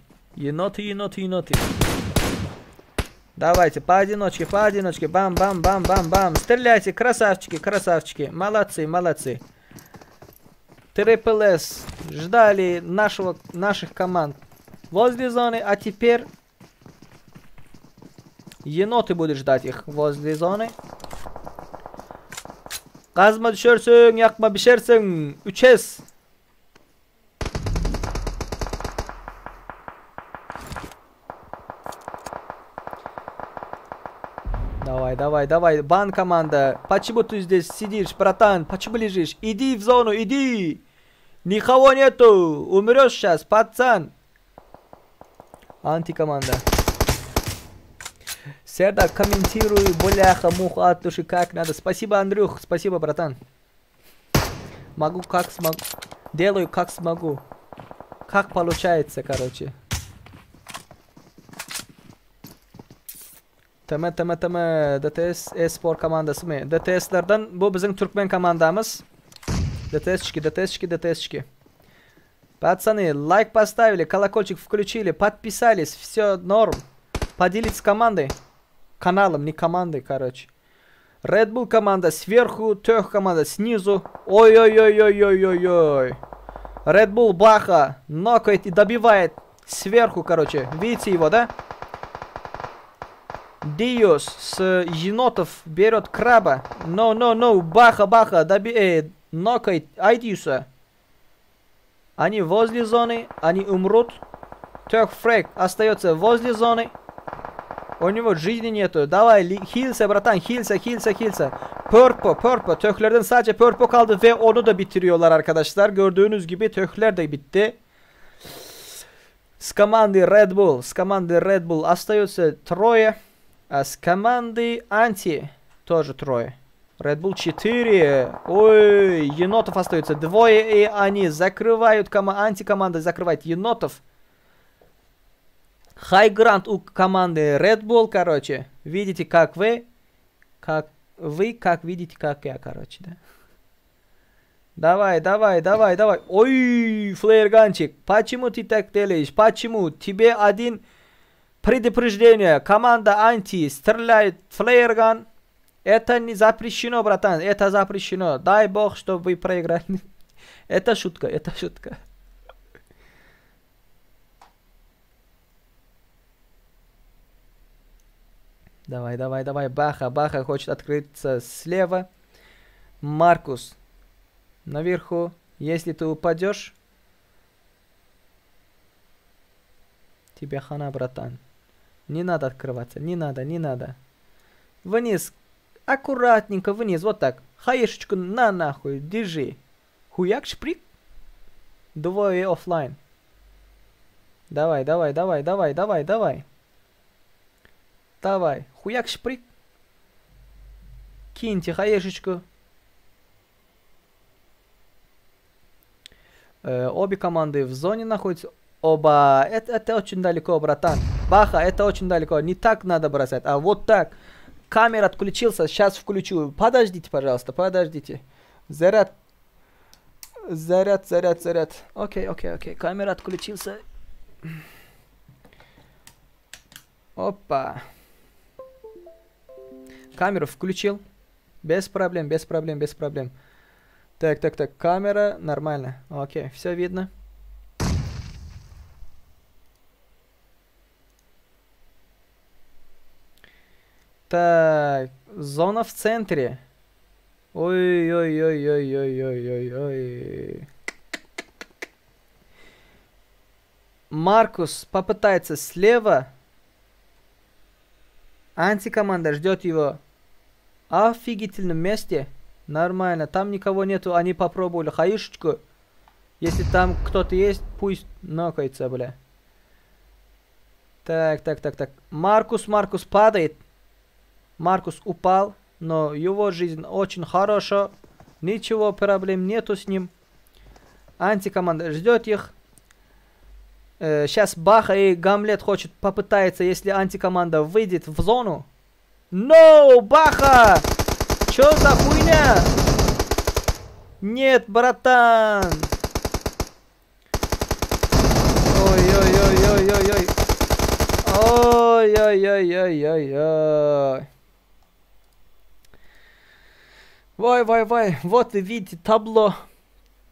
Давайте, поодиночке. Бам. Стреляйте, красавчики. Молодцы. Трипл С ждали наших команд возле зоны, а теперь еноты будут ждать их возле зоны. Kazma düşersün, yakma pişersin. 3S. Давай. Бан команда. Почему ты здесь сидишь, братан? Почему лежишь? Иди в зону, иди. Никого нету. Умрешь сейчас, пацан. Антикоманда. Серда, комментируй, бляха-муха от души, как надо. Спасибо, Андрюх, спасибо, братан. Могу как смогу. Делаю как смогу. Как получается, короче. Teme DTS e-spor komandası mı? DTS'lerden bu bizim Türkmen komandamız. DTS-чики. Пацаны, лайк поставили, колокольчик включили, подписались, все норм. Поделитесь командой. Каналом, не командой, короче. Red Bull команда сверху, Тёх команда снизу. Ой. Red Bull баха, нокает и добивает сверху, короче. Видите его, да? Диос с енотов берет краба. No. Баха. Нокает Айдиуса. Они возле зоны. Они умрут. Тёх Фрэг остается возле зоны. У него жизни нету. Давай хилse bratан. Хилse. Purple. Töklerden sadece Purple kaldı ve onu da bitiriyorlar arkadaşlar. Gördüğünüz gibi Tökler de bitti. С команды Red Bull остается трое. А с команды Анти тоже трое. Red Bull 4. Ой, енотов остается двое, и они закрывают, антикоманда закрывает енотов. High Ground у команды Red Bull, короче. Видите, как видите, как я, короче, да. Давай. Ой, флеерганчик. Почему ты так делаешь? Почему? Тебе один предупреждение. Команда Анти стреляет флеерган. Это не запрещено, братан. Это запрещено. Дай бог, чтобы вы проиграли. Это шутка. Давай, давай, давай. Баха хочет открыться слева. Маркус наверху. Если ты упадешь, тебе хана, братан. Не надо открываться. Не надо. Вниз. Аккуратненько вниз. Вот так. Хаешечку на нахуй. Держи. Хуяк шприк. Двое оффлайн. Давай. Давай. Хуяк шприк. Киньте хаешечку. Обе команды в зоне находятся. Оба. Это очень далеко, братан. Баха, это очень далеко. Не так надо бросать, а вот так. Камера отключился. Сейчас включу. Подождите, пожалуйста. Подождите. Заряд. Окей. Камера отключился. Опа. Камеру включил. Без проблем. Так. Камера нормально. Окей, все видно. Так, зона в центре. Ой. Маркус попытается слева. Антикоманда ждет его в офигительном месте. Нормально, там никого нету, они попробовали хаишечку. Если там кто-то есть, пусть нокается, бля. Так. Маркус падает. Маркус упал, но его жизнь очень хорошая. Ничего проблем нету с ним. Антикоманда ждет их. Сейчас Баха и Гамлет хочет попытаться, если антикоманда выйдет в зону. No, Баха! Чё за хуйня? Нет, братан! Ой. Вай. Вот вы видите табло.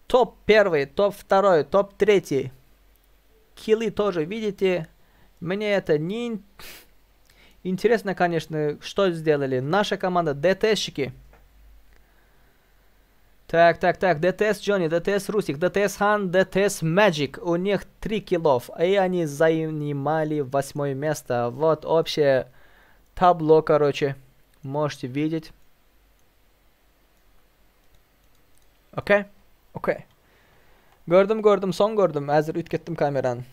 Топ 1, топ 2, топ 3. Киллы тоже видите. Мне это не интересно, конечно, что сделали. Наша команда ДТСщики. Так. ДТС Джонни, ДТС Русик, ДТС Хан, ДТС Magic. У них 3 киллов. И они занимали 8 место. Вот общее табло, короче. Можете видеть. Окей. Gördüm, son gördüm. Hazır ütkettim kameran.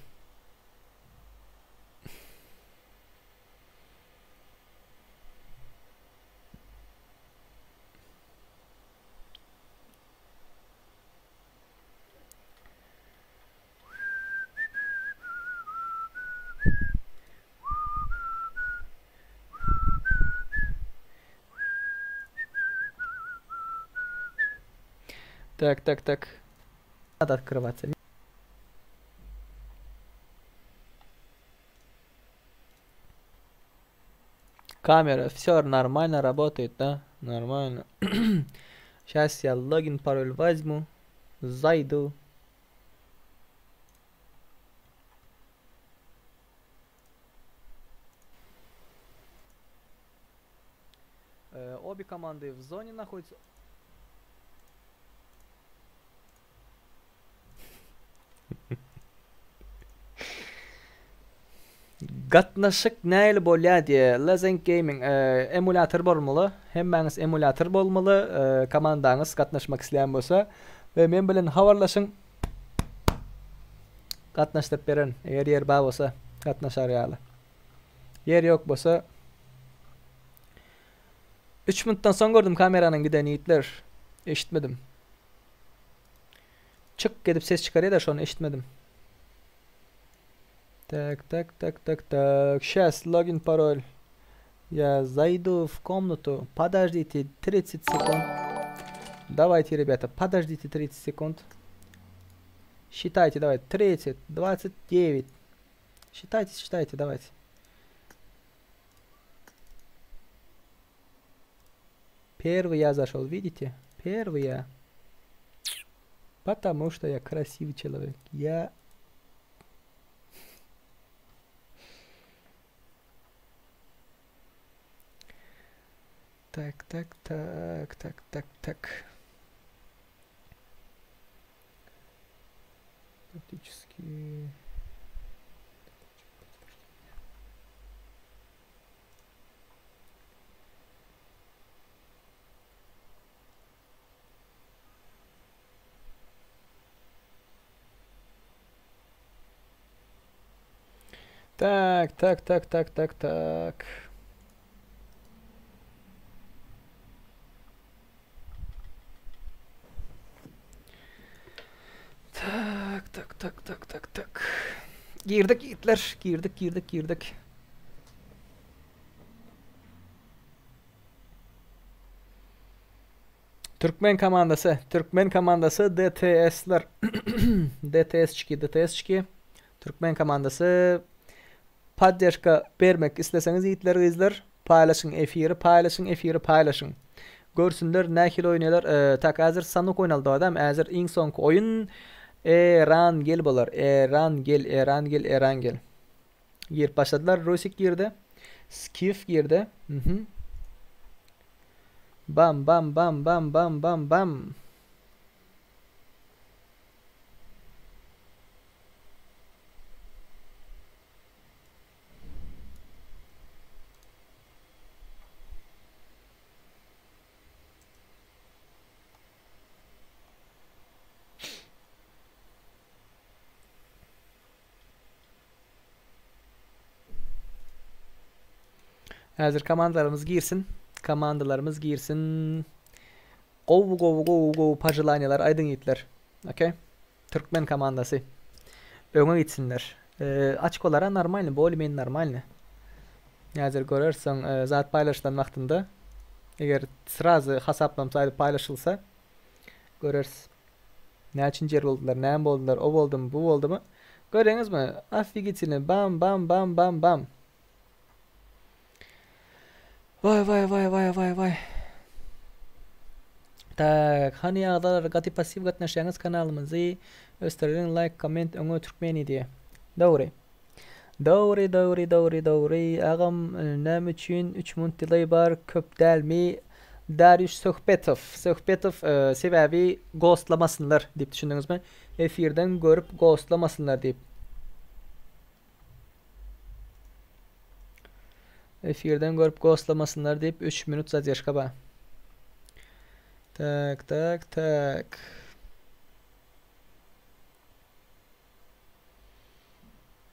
Так. Надо открываться. Камера, все нормально работает, да? Нормально. Сейчас я логин, пароль возьму. Зайду. Обе команды в зоне находятся. Qatnaşık näyle bolýar diye Lazeng Gaming emulator bolmaly. Hemmäňiz emulator bolmaly. Komandaňyz qatnaşmak isleýän bolsa we men bilen habarlaşyň. Qatnaşdyryp beren. Eger yer bar bolsa qatnaşar ýaly. Yer ýok bolsa 3 minutdan soň gördüm kameranyň giden ýitler. Eşitmedim. Çık gedip ses çıkarıyor da şu an eşitmedim. Так. Сейчас логин, пароль. Я зайду в комнату. Подождите 30 секунд. Давайте, ребята, подождите 30 секунд. Считайте, давай. 30, 29. Считайте, давайте. Первый я зашел, видите? Первый я. Потому что я красивый человек. Я... tak tak tak tak tak tak. Практически. Так, так, так, так, так, так. Tak, tak, tak, tak, tak, tak. Girdik itler, girdik. Türkmen komandası DTS'ler. DTS2. Türkmen komandası podдержка vermek isteseniz itler paylaşın. Görsünler nähil oynaýarlar. Tak hazır sanok oynaldy adam. Hazır iň soňky oyun Erangel bolar. Erangel. Yer başladılar. Rosik girdi. Skif girdi. Bam. Hazır komandalarımız girsin. Go pajılanyalar aydın yitler. Okay. Türkmen komandası. Öňe gitsinler. Açık olara normalni, bolmen normalni. Hazır görersen zat paylaşılan wagtynda eger sразу hasaplamsaydı paylaşılsa görers. Näçin yer boldular, näme boldular, o boldumy, bu boldumy? Göreňizmi? Affi gitsin. Bam. Vay. Tak, hani ağdalar gati pasiv gatnaşýaňyz kanalymyzy österin like, comment, öňe türkmeni diye. Dogry. Agam näme üçin 3 muntilay bar köp dälmi? Darius Sohbetov sebäbi ghostlamasınlar diýip düşündiňizmi? Efirden görüp ghostlamasınlar diýip. Efirden görüp ghostlamasınlar diýip 3 minut zadержка ba. Tak.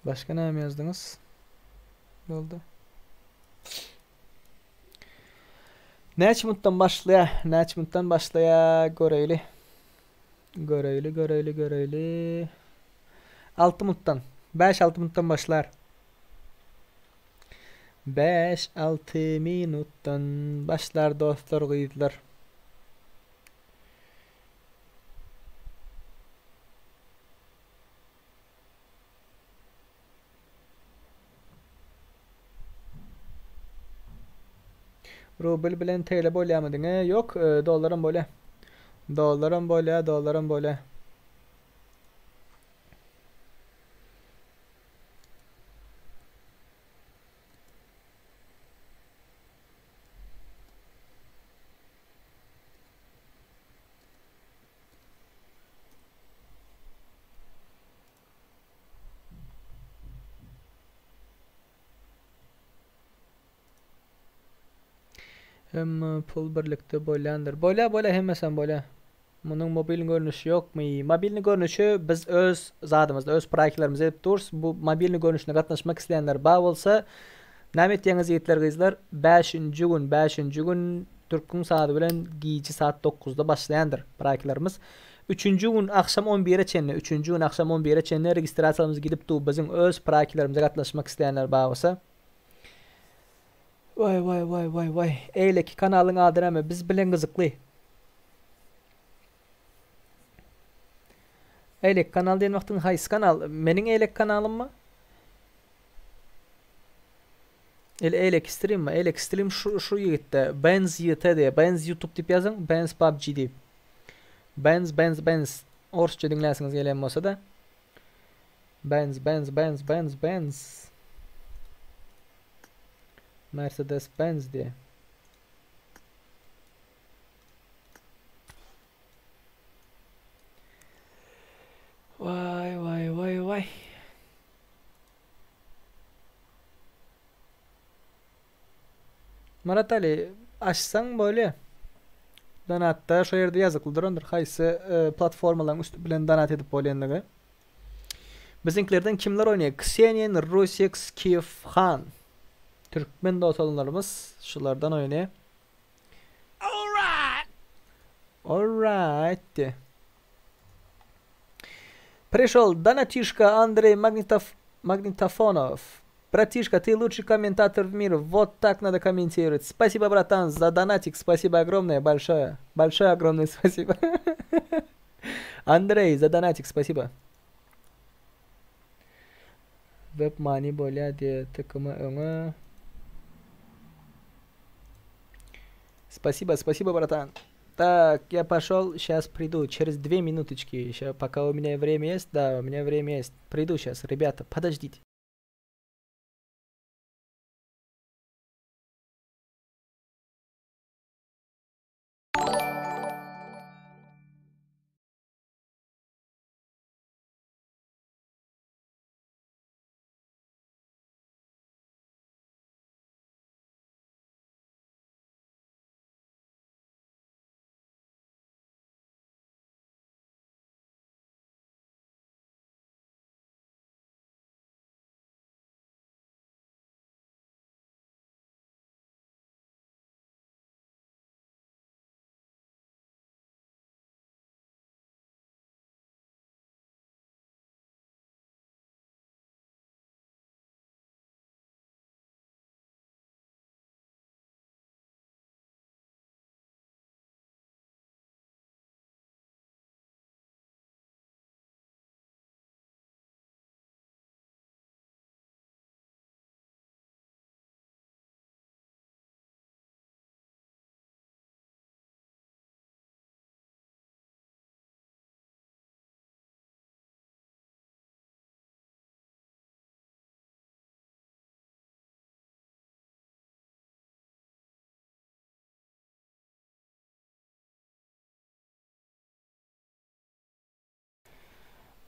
Başka näme ýazdyňyz? Boldu. Näçe minutdan başlaýa göreýli. 6 minutdan. 5-6 minutdan başlar. 5-6 minutdan başlar dostlar, gyýdylar. Rubel bilen TL bolýamadyň? Yok, dollaram bolýa. Dollaram bolýa. Hem pul birlikde bolýandyr. Bolýa hemmesen bolýa. Munyň mobil görnüşi ýokmy? Mobilni görnüşi biz öz zadymyzda, öz praktiklerimizi edip durus. Bu mobilni görnüşine gatnaşmak isleýänler ba bolsa, näme etdiňiz ýetler gyzlar? 5-nji gün Türkün saady bilen giýji saat 9-da başlaýandyr praktiklerimiz. 3-nji gün akşam 11-e çenli registrasiýamyz gidip du biziň öz praktiklerimize gatnaşmak isleýänler ba bolsa. Vay. Eyleki kanalyň ady näme? Biz bilen gyzykly. Eylek kanal diýen wagtyň haýsy kanal? Meniň eylek kanalymmy? Eylek stream mi? Eylek stream şu ýigitde. Benz YT diye. Benz YouTube diýip ýazyň. Benz PUBG diýip. Benz. Orsça dinläsiňiz gelen bolsa da. Benz. Mercedes Benz diye. vay. Murat Ali, açsan böyle. Donatta şu yerde yazıklıdır. Haysi platformaların üstü bilen donat edip bolenligi. Bizimkilerden kimler oynuyor? Kseniyen, Rusik, Skiyev, Han. Türkmen dostalarımız şulardan oynuyor. Alright. Пришел Донатишка Андрей Магнитофонов. Братишка, ты лучший комментатор в мире. Вот так надо комментировать. Спасибо, братан, за донатик. Спасибо огромное, большое. Большое, огромное спасибо. Андрей, за донатик, спасибо. Веб-мани более де ТКМ. Спасибо, спасибо, братан. Так, я пошел, сейчас приду, через 2 минуточки, еще пока у меня время есть, да, у меня время есть. Приду сейчас, ребята, подождите.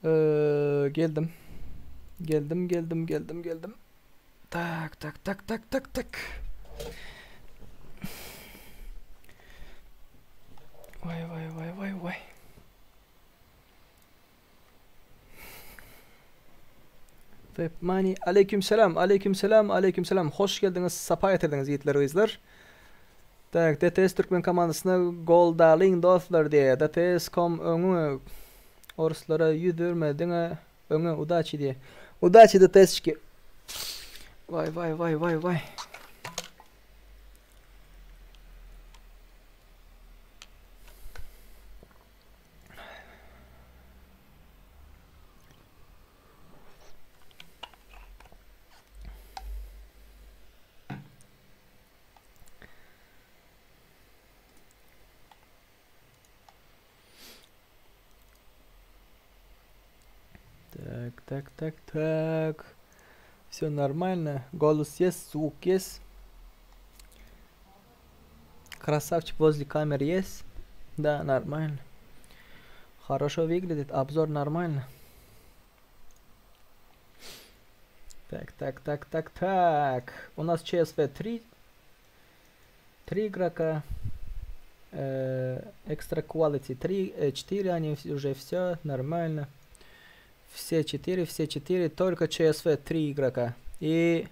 Geldim. Geldim. Tak. Vay. Webmani, aleykümselam. Hoş geldiniz, sapa getirdiniz yiğitler ve izler. Tak, DTS Türkmen komandasına gol darling dostlar diye. DTS.com öngü Oruslara yüdürmedine öngü udaçı diye. Udaçı DTS ki. Vay. Так. Все нормально. Голос есть, звук есть. Красавчик возле камеры есть. Да, нормально. Хорошо выглядит. Обзор нормально. Так. У нас ЧСВ 3 игрока. Extra Quality 4, они уже все нормально. Все 4, только ЧСВ 3 игрока. И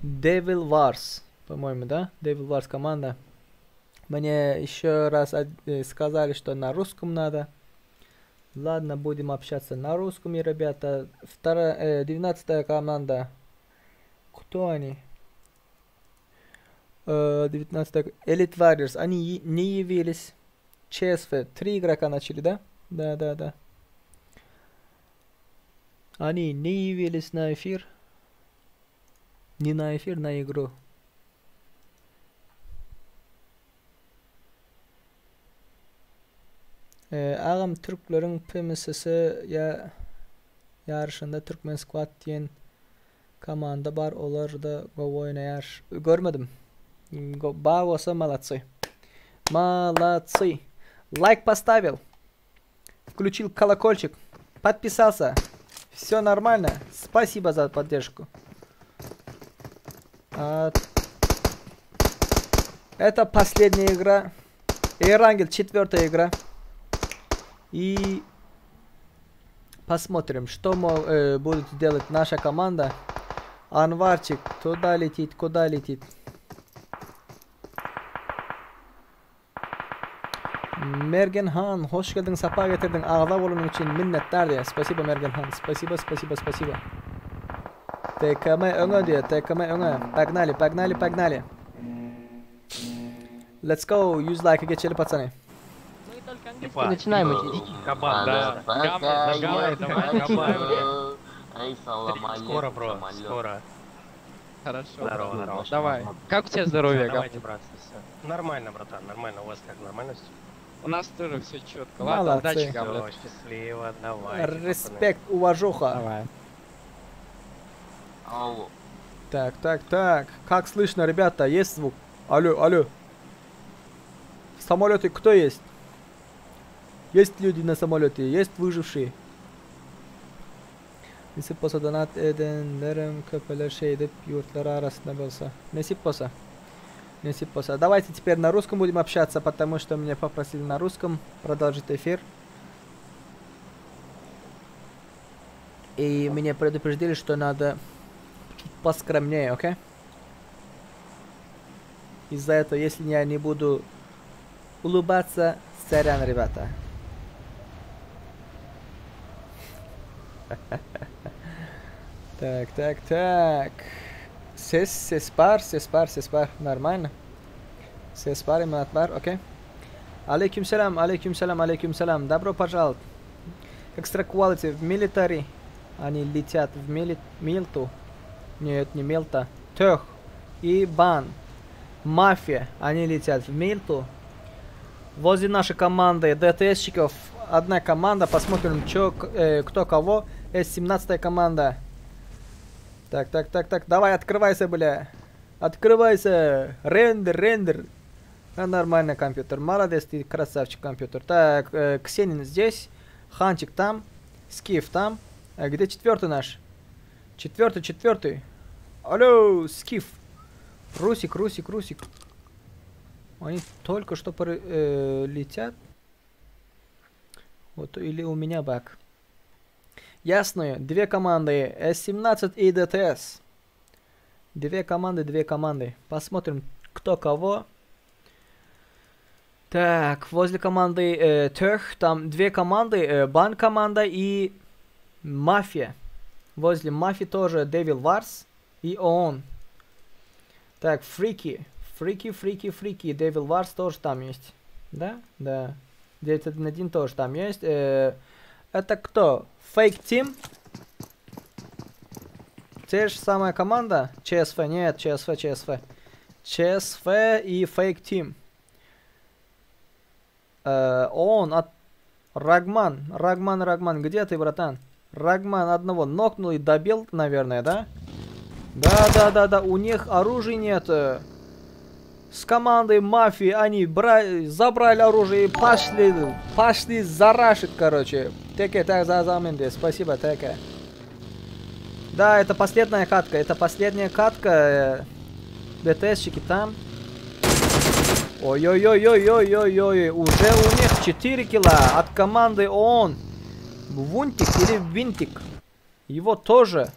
Devil Wars, по-моему, да? Devil Wars команда. Мне еще раз сказали, что на русском надо. Ладно, будем общаться на русском, ребята. 19-я команда. Кто они? 19-я. Elite Warriors. Они не явились. ЧСВ 3 игрока начали, да? Да. Они не явились на эфир. Не на эфир, на игру. Ağam Türklerin PMS'si ya yarışında Türkmen Squad diyen komanda var. Onlar da go oynayar. Görmedim. Бавоса молодцы. Лайк поставил. Включил колокольчик. Подписался. Все нормально. Спасибо за поддержку. Это последняя игра. Эрангел, 4-я игра. И посмотрим, что будет делать наша команда. Анварчик, туда летит, куда летит. Мергенхан, hoş geldin, сапа getirdin. Ağda olun için minnettar diye. Спасибо, Мергенхан. Спасибо, спасибо, спасибо. ТКМ öne diyor, ТКМ öne. Погнали, погнали, погнали. Let's go, 100 лайка geçelim пацаны. Начинаем идти. Кабан, да. Давай, скоро, бро, скоро. Хорошо. Здорово, здорово. Давай. Как у тебя здоровье, Гав? Давайте, братцы, все. Нормально, братан, нормально. У вас как, нормально все? У нас тоже все четко. Ладно, удачи, Гав. Все, счастливо, давай. Респект, уважуха. Давай. Так, так, так. Как слышно, ребята? Есть звук? Алло, алло. В самолете кто есть? Есть люди на самолете, есть выжившие. Nasip olsa donat edenlerim köpeler şey edip yurtları arasında bolsa. Nasip olsa. Насип olsa. Давайте теперь на русском будем общаться, потому что меня попросили на русском продолжить эфир. И меня предупредили, что надо поскромнее, окей? Из-за этого, если я не буду улыбаться, сорян, ребята. Так, так, так. Ses var. Нормально. Ses var, имат бар, окей. Алейкум салям. Добро пожаловать. Extra quality в military. Они летят в милту. Нет, не милта. Тёх и бан. Мафия. Они летят в милту. Возле нашей команды ДТСщиков одна команда. Посмотрим, кто кого. С-17 команда. Так. Давай, открывайся, бля. Открывайся. Рендер. Нормальный компьютер. Молодец, ты красавчик компьютер. Так, Ксенин здесь. Ханчик там. Скиф там. Где 4-й наш? 4-й. Алло, Скиф. Русик. Они только что летят. Вот, или у меня баг. Ясно. Две команды. С-17 и ДТС. Две команды. Посмотрим, кто кого. Так, возле команды Тех, там две команды. Бан команда и Мафия. Возле Мафии тоже Devil Wars и ООН. Так, Фрики. Devil Wars тоже там есть. Да? 911 тоже там есть. Это кто? Fake Team? Те же самая команда? ЧСФ? Нет, ЧСФ. ЧСФ и Fake Team. Он от Рагман. Где ты, братан? Рагман одного нокнул и добил, наверное, да? Да. У них оружия нет. С командой мафии они забрали оружие и пошли зарашить, короче. Теке, так за спасибо, Теке. Да, это последняя катка. БТСчики там. Ой. Уже у них 4 килла от команды ООН. Вунтик или Винтик. Его тоже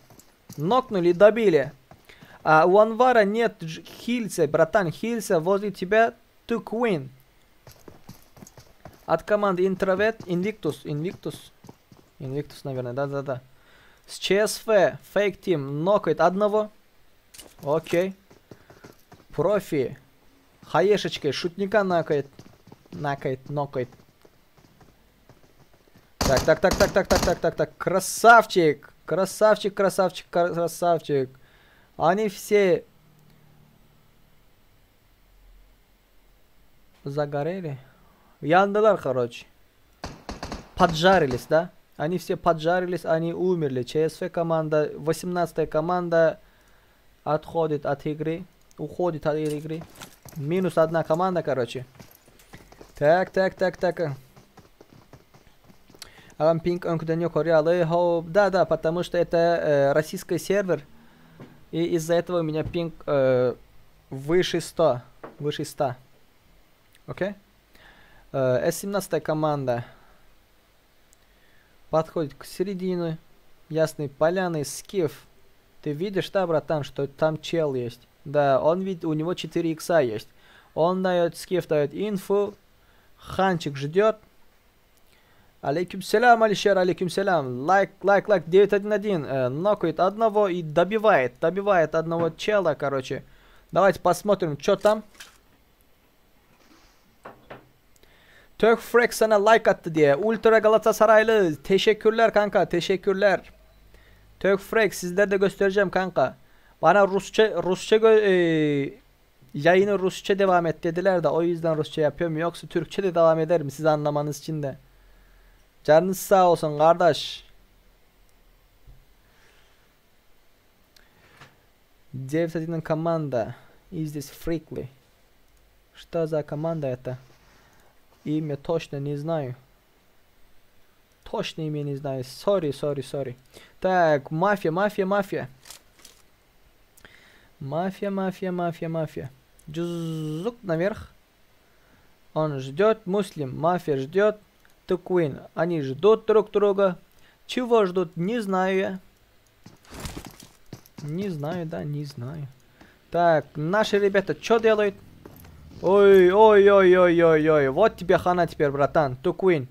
нокнули и добили. А у Анвара нет хильса, братан, хильса возле тебя to queen. От команды Интровет, Invictus, наверное, да. С ЧСФ, Fake Team, нокает одного. Окей. Профи. Хаешечкой, шутника нокает. Так. Красавчик. Они все загорели. Яндалар, короче. Поджарились, да? Они все поджарились, они умерли. ЧСФ команда, 18-я команда уходит от игры. Минус одна команда, короче. Так. Агам пинг онкуден юкорялы. Да, потому что это российский сервер. И из-за этого у меня пинг выше 100. Выше 100. Окей? С-17 команда подходит к середине. Ясной поляны. Скиф. Ты видишь, да, братан, что там чел есть? Да, он видит, у него 4 икса есть. Он дает, Скиф дает инфу. Ханчик ждет. Алейкум салям, Алишер, алейкум салям. Лайк, 911. Нокает одного и добивает одного чела, короче. Давайте посмотрим, что там. Turkfreak sana like attı diye. Ultra Galatasaraylı. Teşekkürler kanka, teşekkürler. Turkfreak sizlere de göstereceğim kanka. Bana Rusça yayını Rusça devam et dediler de o yüzden Rusça yapıyorum. Yoksa Türkçe de devam ederim siz anlamanız için de. Canınız sağ olsun kardeş. Девятая команда. Is this freakly? Что за команда это? Имя точно не знаю. Точно имя не знаю. Sorry. Так, мафия. Мафия. Джузук наверх. Он ждет. Муслим. Мафия ждет. Туквин. Они ждут друг друга. Чего ждут? Не знаю я. Не знаю. Так, наши ребята что делают? Ой. Вот тебе хана теперь, братан. Туквин.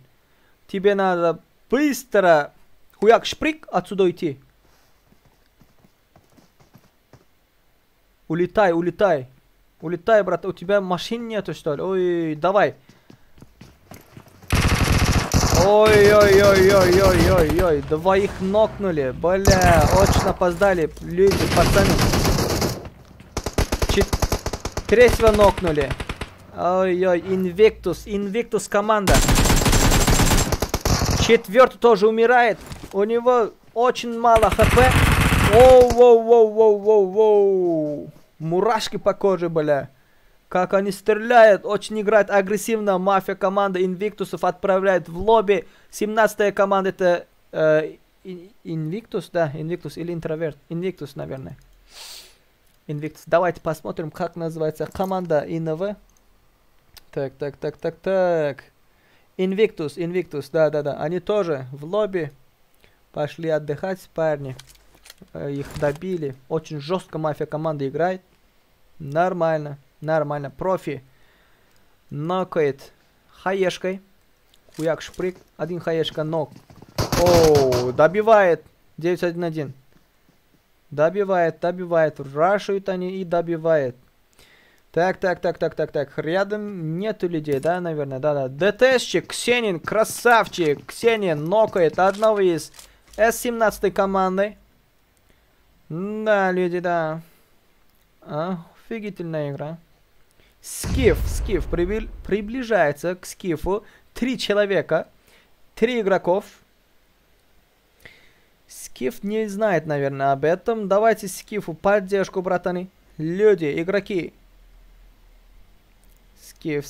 Тебе надо быстро хуяк шприк отсюда уйти. Улетай. Улетай, брат. У тебя машин нету, что ли? Ой, давай. Ой. Двоих нокнули. Бля, очень опоздали. Люди, пацаны. Третьего нокнули. Ой, Invictus команда. Четвертый тоже умирает. У него очень мало хп. Воу. Мурашки по коже, бля. Как они стреляют. Очень играет агрессивно. Мафия команда Invictus'ов отправляет в лобби. 17-я команда это Invictus, да? Invictus или Интроверт? Invictus, наверное. Invictus. Давайте посмотрим, как называется команда ИНВ. Так. Invictus, да. Они тоже в лобби. Пошли отдыхать, парни. Их добили. Очень жестко мафия команда играет. Нормально. Профи. Нокает хаешкой. Хуяк шприк. Один хаешка нок. Оу, добивает. 911. Добивает. Рашают они и добивает. Так. Рядом нету людей, да, наверное? Да. ДТСчик, Ксенин, красавчик. Ксенин нокает одного из С-17 команды. Да, люди, да. Офигительная игра. Скиф приближается к Скифу. 3 человека. 3 игроков. Скиф не знает, наверное, об этом. Давайте Скифу поддержку, братаны. Люди, игроки. Скиф.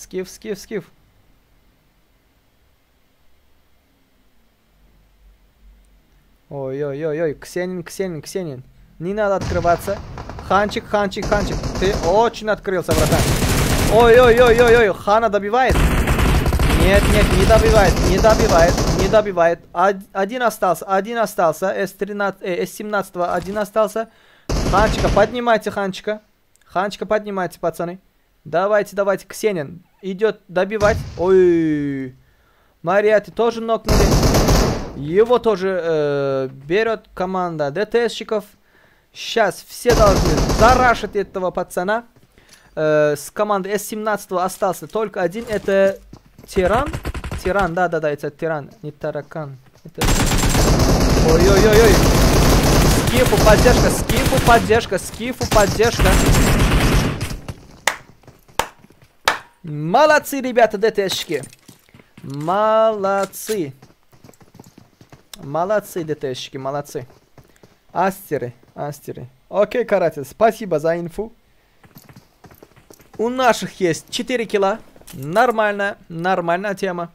Ой. Ксенин. Не надо открываться. Ханчик. Ты очень открылся, братан. Ой. Хана добивает. Нет, не добивает. Один остался. С-17 один остался. Ханчика, поднимайте Ханчика. Поднимайте, пацаны. Давайте, Ксенин. Идет добивать. Ой. Мариаты тоже нокнули. Его тоже берет команда ДТСчиков. Сейчас все должны зарашить этого пацана. С команды С-17 остался только один. Это Тиран. Да, это Тиран. Не таракан. Это... Ой. Скифу поддержка. Молодцы, ребята, ДТСчики. Молодцы, ДТСчики, молодцы. Астеры. Окей, каратель, спасибо за инфу. У наших есть 4 килла. Нормальная тема.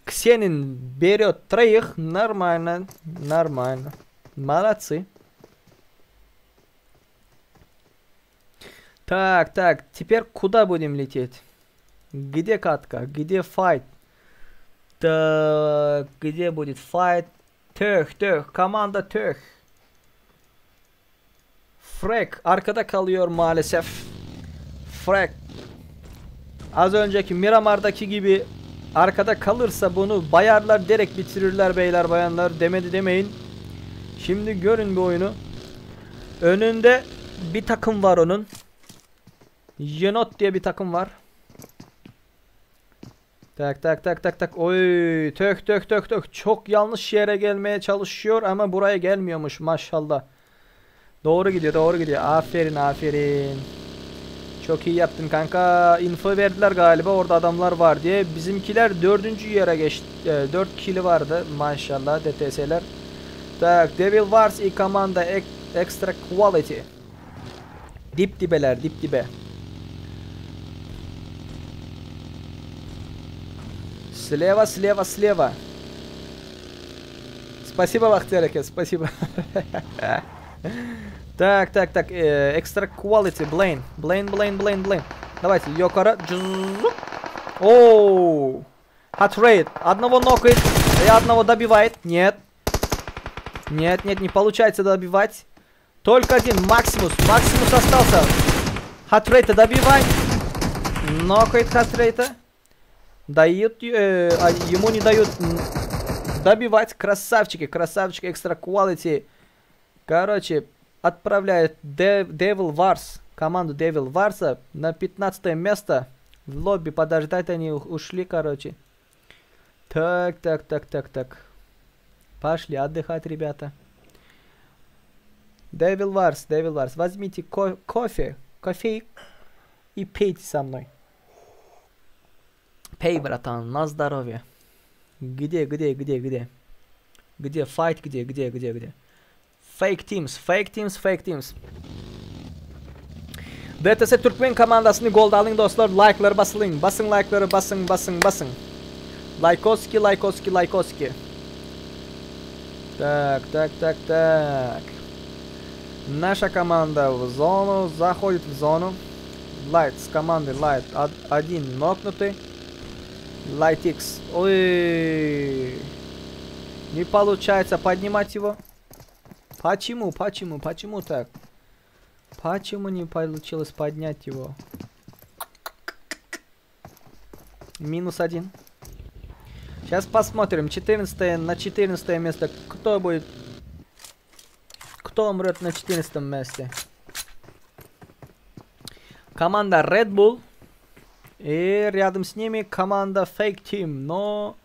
К Ксенин берет 3. Нормально. Нормально. Молодцы. Так, теперь куда будем лететь? Где катка? Где файт? Так, где будет файт? Tök, komanda Tök. Frek arkada kalıyor maalesef. Frek. Az önceki Miramar'daki gibi arkada kalırsa bunu bayarlar, direkt bitirirler beyler bayanlar. Demedi demeyin. Şimdi görün bir oyunu. Önünde bir takım var onun. Yenot diye bir takım var. Tak. Oy, Tök. Çok yanlış yere gelmeye çalışıyor ama buraya gelmiyormuş maşallah. Doğru gidiyor. Aferin. Çok iyi yaptın kanka. Info verdiler galiba orada adamlar var diye. Bizimkiler 4. yere geçti. 4 kili vardı maşallah DTS'ler. Tak, Devil Wars i komanda extra quality. Dip dibe. Слева. Спасибо, Бахтиярек, спасибо. Так. Extra quality, Blaine. Давайте, Йокара. Оу. Hot rate. Одного нокает и одного добивает. Нет, не получается добивать. Только один, Максимус остался. Hot rate добивай. Нокает hot rate. Дают, ему не дают добивать. Красавчики, extra quality. Короче, отправляет Devil Wars, команду Devil Wars на 15 место. В лобби подождать они ушли, короче. Так. Пошли отдыхать, ребята. Devil Wars. Возьмите кофе и пейте со мной. Пей, братан, на здоровье. Где? Где файт? Где? Fake teams. DTS Türkmen komandasını golda alın dostlar. Like'ları basın. Basın like'ları basın. Likeoski. Так. Наша команда в зону. Заходит в зону. Light с командой Light. Один нокнутый. Light X. Ой. Не получается поднимать его. Почему так? Почему не получилось поднять его? -1. Сейчас посмотрим. 14 на 14 место. Кто умрет на 14 месте? Команда Red Bull. И рядом с ними команда Fake Team. Но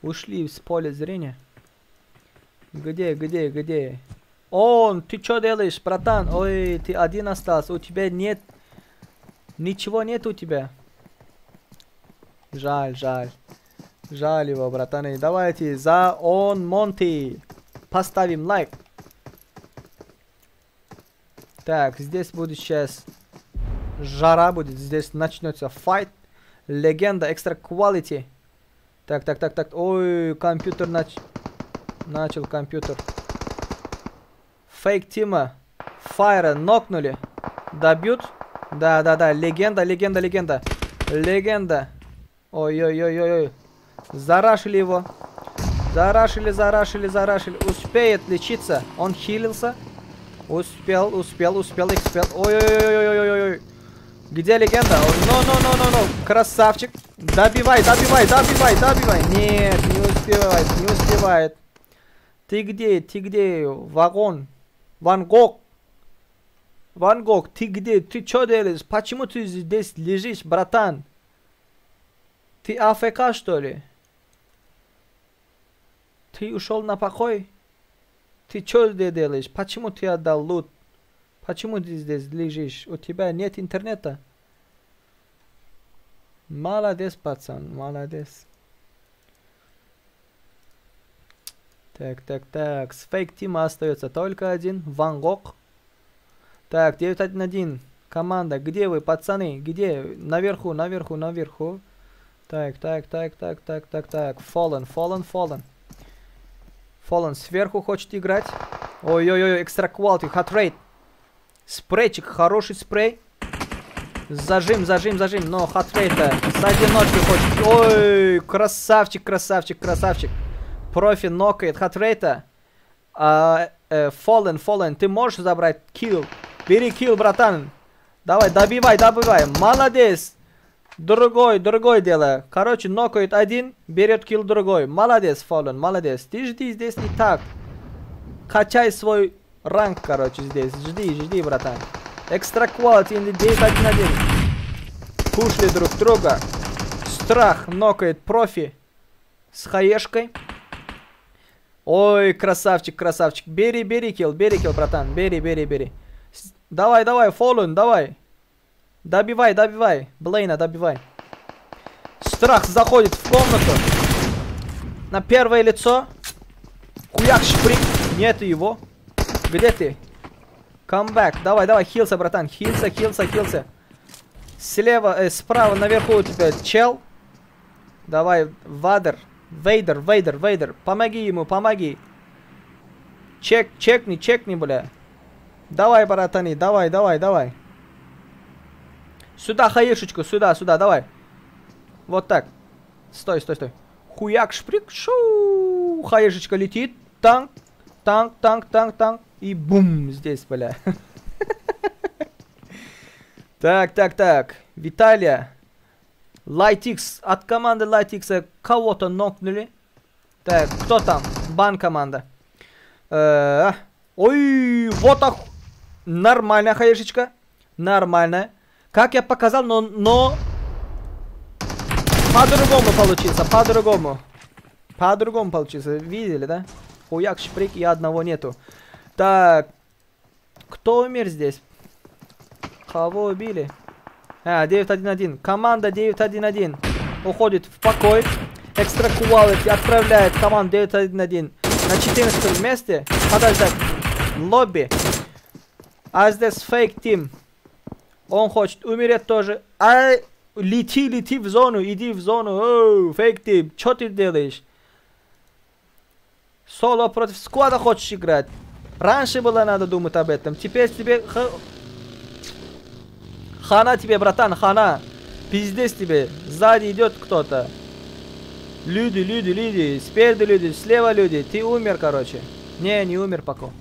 ушли с поля зрения. Где? Ты чё делаешь, братан? Ой, ты один остался. У тебя нет... Ничего нет у тебя. Жаль его, братаны. Давайте за Монти поставим лайк. Так, здесь будет сейчас жара будет. Здесь начнется файт. Легенда, экстра quality. Так. Ой, компьютер начал компьютер. Фейк Тима. Файра нокнули. Добьют. Да. Легенда. Ой. Зарашили его. Зарашили. Успеет лечиться. Он хилился. Успел. Ой. Где легенда? No. Красавчик. Добивай. Нет, не успевает. Ты где? Ван Гог, ты где? Ты чё делаешь? Почему ты здесь лежишь, братан? Ты АФК, что ли? Ты ушел на покой? Ты чё делаешь? Почему ты отдал лут? Почему ты здесь лежишь? У тебя нет интернета? Молодец, пацан, молодец. Так. С фейк тима остается только один. Ван Гог. Так, 9-1-1. Команда. Где вы, пацаны? Где? Наверху. Так. Fallen. Fallen сверху хочет играть. Ой-ой-ой, экстра quality, hot rate. Спрейчик, хороший спрей. Зажим, но hot rate с одиночки хочет. Ой, красавчик. Профи нокает hot rate. Fallen, ты можешь забрать kill? Бери kill, братан. Давай, добивай. Молодец. Другой дело. Короче, нокает один, берет килл другой. Молодец, Fallen, молодец. Ты жди здесь не так. Качай свой ранг, короче, здесь. Жди, братан. Экстра quality, 9-1-1. Пушли друг друга. Страх нокает профи с хаешкой. Ой, красавчик. Бери килл, братан. Бери. Давай, Fallen, давай. Добивай. Блейна, добивай. Страх заходит в комнату. На первое лицо. Хуяк, шприк. Нет его. Где ты? Камбэк. Давай, хилса, братан. Хилса. Слева, справа наверху у тебя чел. Давай, Вейдер. Помоги ему. Чекни, бля. Давай, братаны, давай. Сюда хаешечку, сюда, давай. Вот так. Стой. Хуяк, шприк, шу. Хаешечка летит. Танк. И бум, здесь, бля. Так. Виталия. Лайтикс. От команды Лайтикса кого-то нокнули. Так, кто там? Бан команда. Ой, вот так. Нормальная хаешечка. Нормальная. Как я показал, но по-другому получится, по-другому получится, видели, да? Хуяк, шприк и одного нету. Так, кто умер здесь? Кого убили? 9-1-1, команда 9-1-1 уходит в покой. Экстра quality отправляет команду 9-1-1 на 14 месте. Подождать, лобби. А здесь фейк тим. Он хочет умереть тоже. Лети в зону, иди в зону. Оу, фейк тим, что ты делаешь? Соло против сквада хочешь играть? Раньше было надо думать об этом. Теперь тебе... Хана тебе, братан, хана. Пиздец тебе. Сзади идет кто-то. Люди. Спереди люди, слева люди. Ты умер, короче. Не умер пока.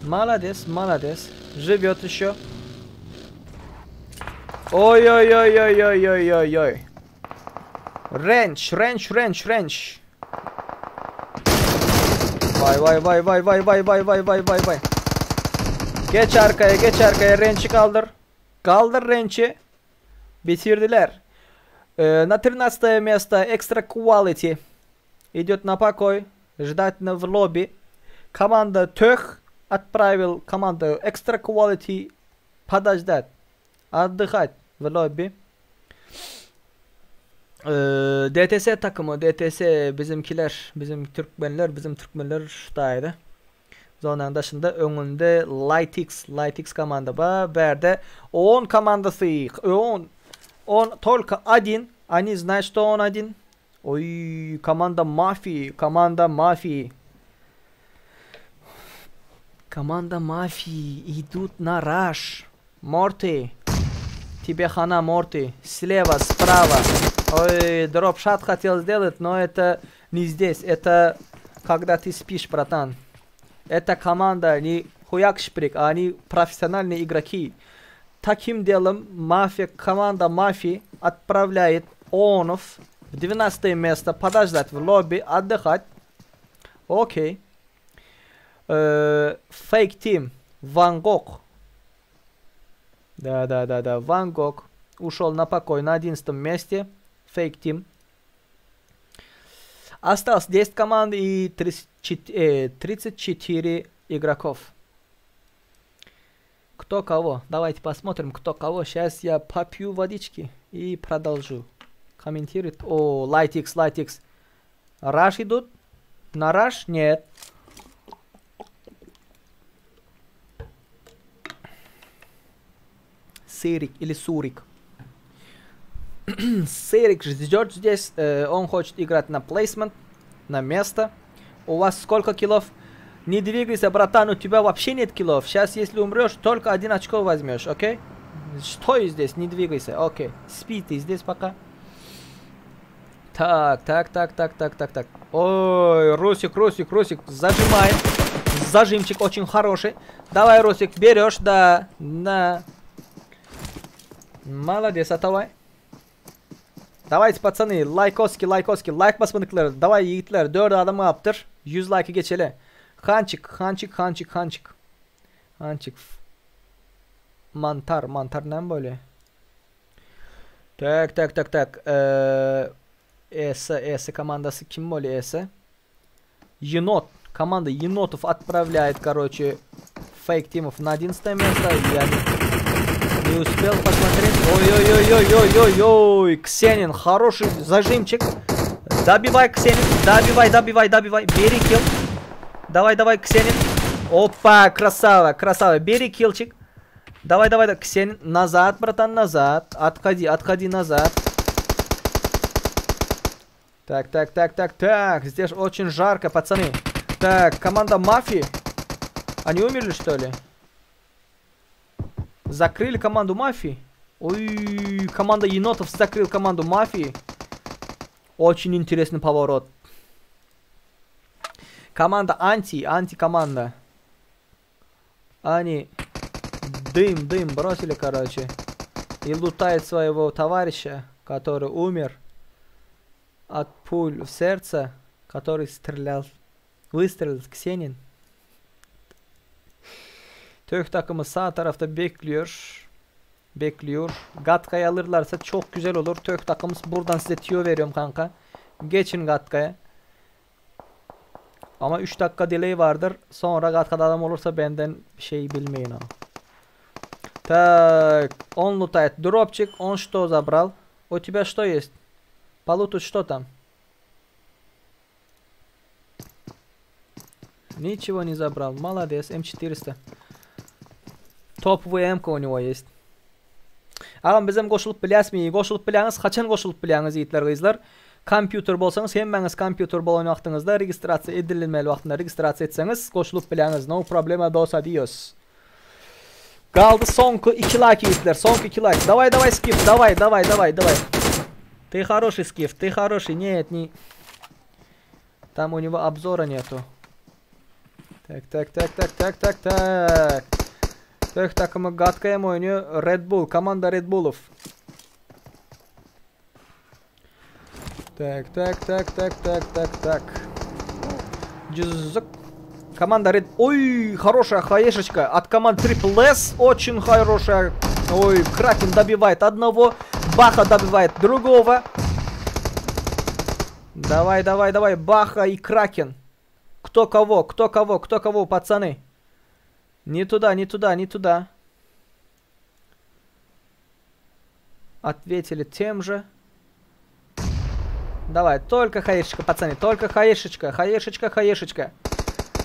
Молодец. Живет еще. Ой. Ренч. Vay. Geç arkaya rençi kaldır. Kaldır rençi. Bitirdiler. На 13 место Extra Quality идет на покой. Ждать в лобби. Команда Тех отправил команду Extra Quality подождать. Отдыхать в лобби. DTS takımı, DTS bizim Türkmenler şutaydı. Zonanın dışında önünde Lightx komanda var. Berde 10 командасы. Он только один. Они знают, что он один. Ой, команда мафии. Команда мафии идут на раш. Морти. Тебе хана, Морти. Слева, справа. Ой, дропшат хотел сделать, но это не здесь. Это когда ты спишь, братан. Это команда не хуяк шприк, а они профессиональные игроки. Таким делом команда мафии отправляет онов в 12 место подождать в лобби, отдыхать. Окей. Фейк тим. Ван Гог. Да. Ван Гог ушел на покой на 11 месте. Фейк тим. Осталось 10 команд и 34 игроков. Кто кого? Давайте посмотрим, кто кого. Сейчас я попью водички и продолжу. Комментирует. О, Lightx. Раш идут? На раш? Нет. Сырик или Сурик. Серик ждет здесь. Он хочет играть на плейсмент, на место. У вас сколько киллов? Не двигайся, братан, у тебя вообще нет киллов. Сейчас, если умрешь, только 1 очко возьмешь, окей? Стой здесь, не двигайся, окей. Спи ты здесь пока. Так. Ой, Русик, зажимаем. Зажимчик очень хороший. Давай, Русик, берешь, да. Молодец, давай. Давайте, пацаны, лайк basmadıklar. Давай, yiğitler, 4 adamı yaptır. 100 like'ı geçelim. Hançık. Mantar ne böyle? Tak. ES командасы kim böyle ES? Енот. Команда енотов отправляет, короче, фейк тимов на 11 место. Я не успел посмотреть. Ой. Ксенин, хороший зажимчик. Добивай, Ксенин. Добивай. Бери килл. Давай, Ксенин. Опа, красава. Бери киллчик. Давай, Ксенин. Назад, братан, назад. Отходи назад. Так. Здесь очень жарко, пацаны. Так, команда мафии. Они умерли, что ли? Закрыли команду мафии. Ой, команда енотов закрыл команду мафии. Очень интересный поворот. Команда антикоманда. Они дым бросили, короче. И лутают своего товарища, который умер от пуль в сердце, который выстрелил Ксенин. Tök takımı sağ tarafta bekliyor. Gatka'yı alırlarsa çok güzel olur. Tök takımı buradan size tüyo veriyorum kanka. Geçin Gatka'ya. Ama 3 dakika delay vardır. Sonra Gatka'da adam olursa benden bir şey bilmeyin ha. Так, он лутает дропчик, он что забрал? У тебя что есть? Полутать что там? Ничего не забрал. Молодец, М400. Toповый М-ка у него есть. Ağam bizim qoşulub biləsmi? Qoşulub biləyiniz, qaçan qoşulub biləyiniz yiğitlər qızlar? Kompüter bolsanız, hemməniz kompüter bolan vaxtınızda registrasiya edilməli vaxtında registrasiya etsəniz, qoşulub biləyiniz. No problema, dos adios. Qaldı sonku 2 like yiğitlər, sonku 2 like. Давай, скиф, давай. Ты хороший, скиф, ты хороший. Нет, не... Там у него обзора нету. Так. Tök takımı Gatka'ya mı oynuyor? Red Bull. Komanda Red Bull'ов. Так. Джузук. Команда Red... Ой, хорошая хаешечка. От команд Triple S. Очень хорошая. Ой, Кракен добивает одного. Баха добивает другого. Давай. Баха и Кракен. Кто кого, пацаны. Не туда. Ответили тем же. Давай, только хаешечка, пацаны, только хаешечка.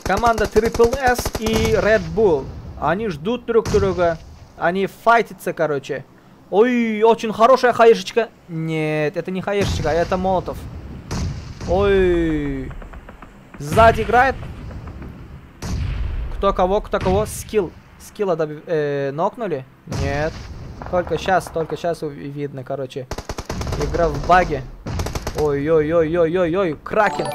Команда Triple S и Red Bull. Они ждут друг друга. Они файтятся, короче. Ой, очень хорошая хаешечка. Нет, это не хаешечка, это молотов. Ой. Сзади играет. Кто кого? Скилла нокнули? Нет. Только сейчас видно, короче. Игра в баге. Ой. Кракен.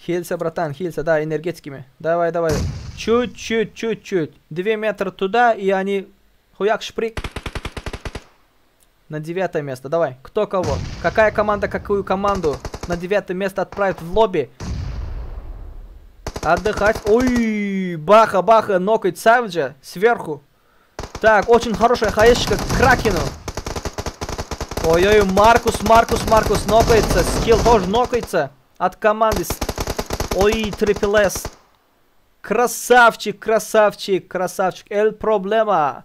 Хилься, братан, да, энергетиками. Давай. Чуть. 2 метра туда, и они... Хуяк, шприк. На 9 место. Давай. Кто кого? Какая команда какую команду на 9 место отправит в лобби? Отдыхать. Ой, баха, нокает Савиджа сверху. Так, очень хорошая хаешечка к Кракену. Ой, Маркус нокается. Скилл тоже нокается от команды. Ой, Triple S. Красавчик. El problema.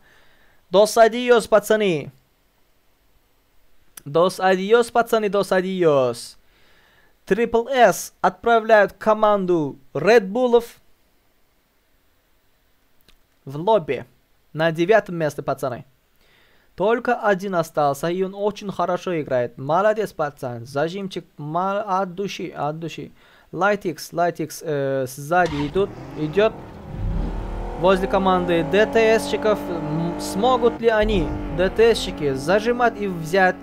Dos adios, пацаны. Dos adios. Triple S отправляют команду Red Bull'ов в лобби. На 9-м месте, пацаны. Только один остался, и он очень хорошо играет. Молодец, пацан. Зажимчик от души, от души. Лайтикс сзади идет возле команды ДТСщиков. Смогут ли они, ДТСщики, зажимать и взять?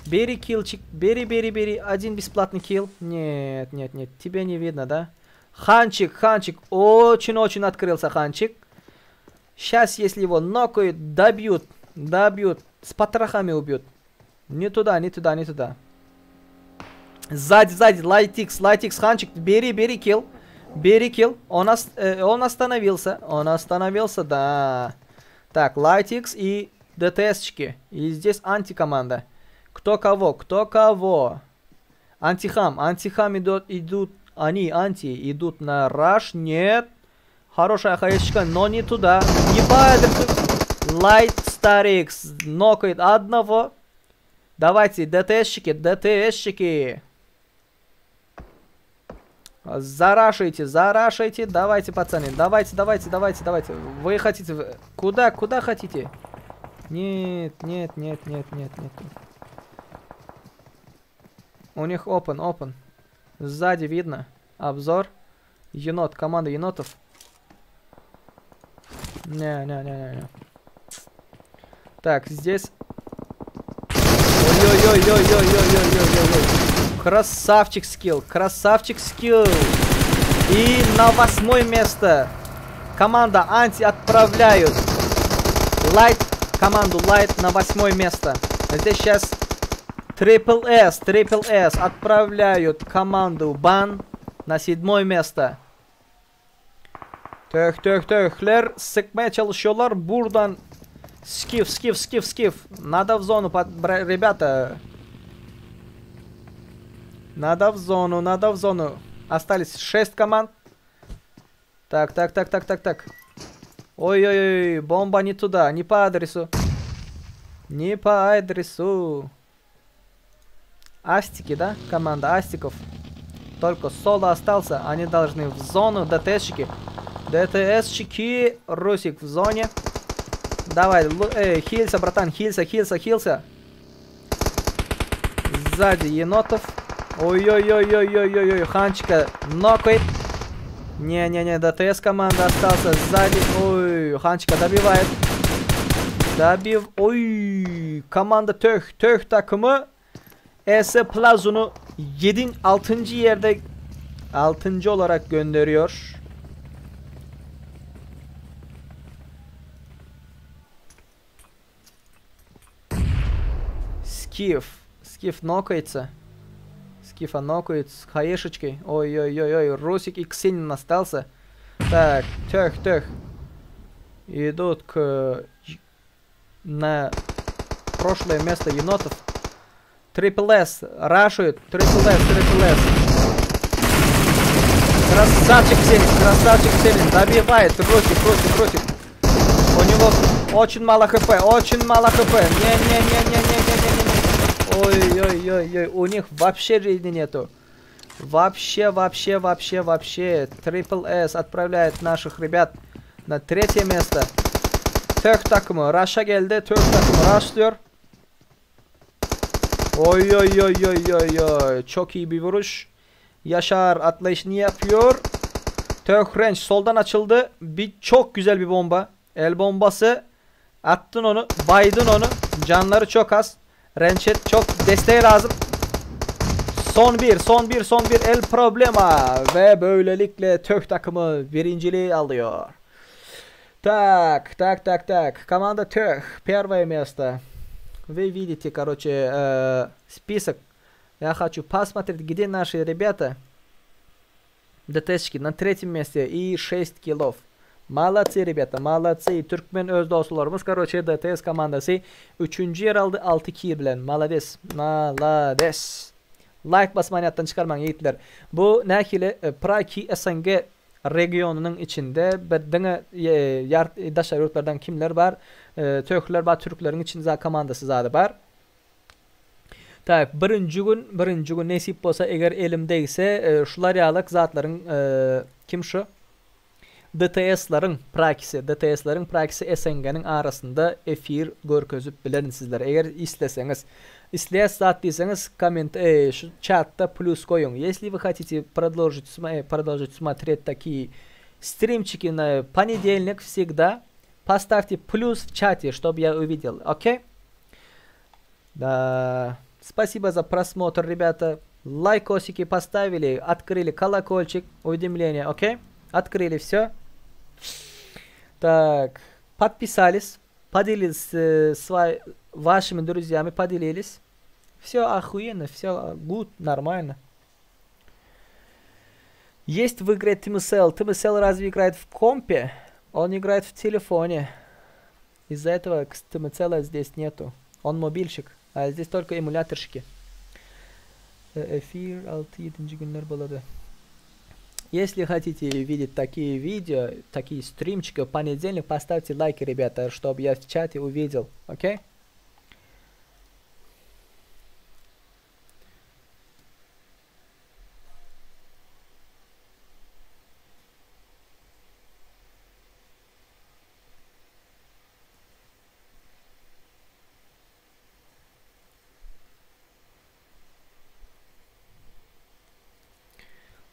Бери киллчик, бери. Один бесплатный килл. Нет, тебе не видно, да? Ханчик, очень открылся Ханчик. Сейчас, если его нокают, добьют, с потрохами убьют. Не туда. Сзади, Лайтикс, Ханчик, бери килл. Он остановился, да. Так, Лайтикс и ДТСчики. И здесь антикоманда. Кто кого? Антихам идут, они идут на раш, нет. Хорошая хаешечка, но не туда. Не по адресу. Лайт Старикс нокает одного. Давайте, ДТСчики. Зарашайте. Давайте, пацаны. Давайте. Вы хотите... Куда хотите? Нет. У них open. Сзади видно. Обзор. Енот, команда енотов. Не. Так, здесь. Ой. Красавчик скилл. И на 8-е место команда Анти отправляют команду Light на 8-е место. Здесь сейчас Triple S отправляют команду Ban на 7-е место. Töhler sıkmaya çalışıyorlar. Buradan skif. Надо в зону, ребята. Надо в зону. Остались 6 команд. Так. Ой, бомба не туда, не по адресу. Астики, да? Команда Астиков. Только соло остался. Они должны в зону. ДТСчики. Русик в зоне. Давай, хилься, братан. Хилься. Сзади енотов. Ой. Ханчика нокает. Не. ДТС команда остался сзади. Ой, Ханчика добивает. Ой, команда Töh takımı ES Plazun'u 6. yerde 6. olarak gönderiyor. Скиф нокается. Скифа нокает с хаешечкой. Ой. Русик и Ксенин остался. Так, Töh. Идут на прошлое место енотов. Triple S рашует. Triple S. Красавчик Ксенин. Добивает. Русик. У него очень мало хп. Не. Ой. У них вообще жизни нету. Вообще. Triple S отправляет наших ребят на 3-е место. Töh takımı Rush'a geldi. Töh takımı rushlıyor. Oy. Çok iyi bir vuruş. Yaşar atlayışını yapıyor. Töh range soldan açıldı. Çok güzel bir bomba. El bombası. Attın onu. Baydın onu. Canları çok az. Range'et çok desteği lazım. Son bir. El problema. Ve böylelikle Töh takımı birinciliği alıyor. Так. Команда Töh. Первое место. Вы видите, список. Я хочу посмотреть, где наши ребята. ДТС'чики на 3-м месте и 6 киллов. Молодцы, ребята, молодцы. Türkmen öz dostlarımız. DTS komandası 3. yer aldı 6 kill bilen. Молодец. Like basmayı hayattan çıkarmayın yiğitler. Bu nekili Praki SNG regionunun içinde bedene daşlar yurtlardan kimler var? Töhler var, Türklerin içinde komandası zaten var. Tak, birinci gün nasip olsa eğer elimdeyse şular yağlık zatların kim şu? DTS'ların praksisi SNG'nin arasında efir görkezüp bilerin sizler. Eğer isteseniz, zat deyseniz şu chatta плюс koyun. Если вы хотите продолжить смотреть такие стримчики на понедельник всегда, поставьте плюс в чате, чтобы я увидел. Окей? Да. Спасибо за просмотр, ребята. Лайкосики поставили, открыли колокольчик, уведомления, окей? Открыли все. Так, подписались, поделились с вашими друзьями, поделились. Все охуенно, все good, нормально. Есть в игре TMSL. TMSL разве играет в компе? Он играет в телефоне. Из-за этого TMSL здесь нету. Он мобильщик, а здесь только эмуляторщики. Эфир 6-7 günler buladı. Если хотите видеть такие видео, такие стримчики в понедельник, поставьте лайки, ребята, чтобы я в чате увидел. Окей?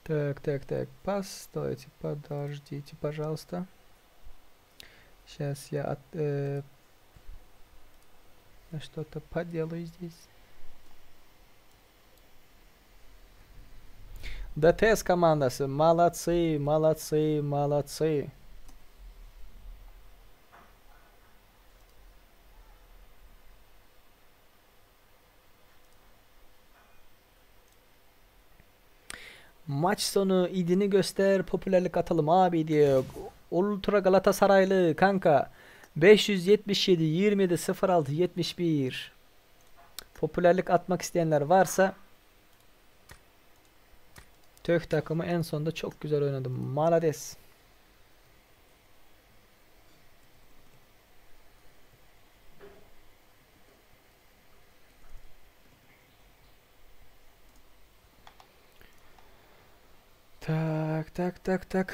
Так, постойте, подождите, пожалуйста. Сейчас я что-то поделаю здесь. ДТС командасы, молодцы, молодцы, молодцы. Maç sonu idini göster, popülerlik atalım abi diyor. Ultra Galatasaraylı kanka 577 27 06 71. Popülerlik atmak isteyenler varsa Tök takımı en sonunda çok güzel oynadı. Malades. Так.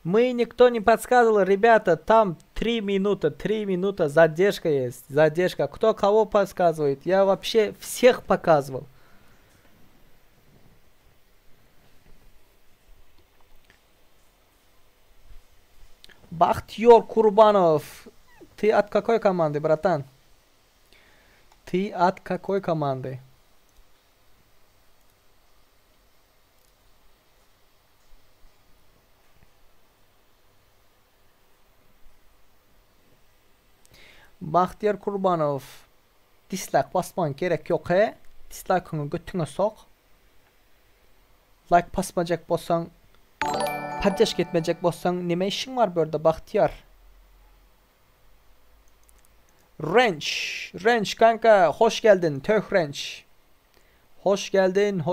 Мы никто не подсказывал, ребята, там 3 минута, задержка есть, задержка. Кто кого подсказывает? Я вообще всех показывал. Бахтиёр Курбанов, ты от какой команды, братан? Ты от какой команды? Bahtiyar Kurbanov, dislike basman gerek yok he. Dislike'ını götüne sok. Like basmayacak bolsan, paylaş etmeyecek bolsan neme işin var böyle Bahtiyar? Range kanka hoş geldin. Tök Range. Hoş geldin.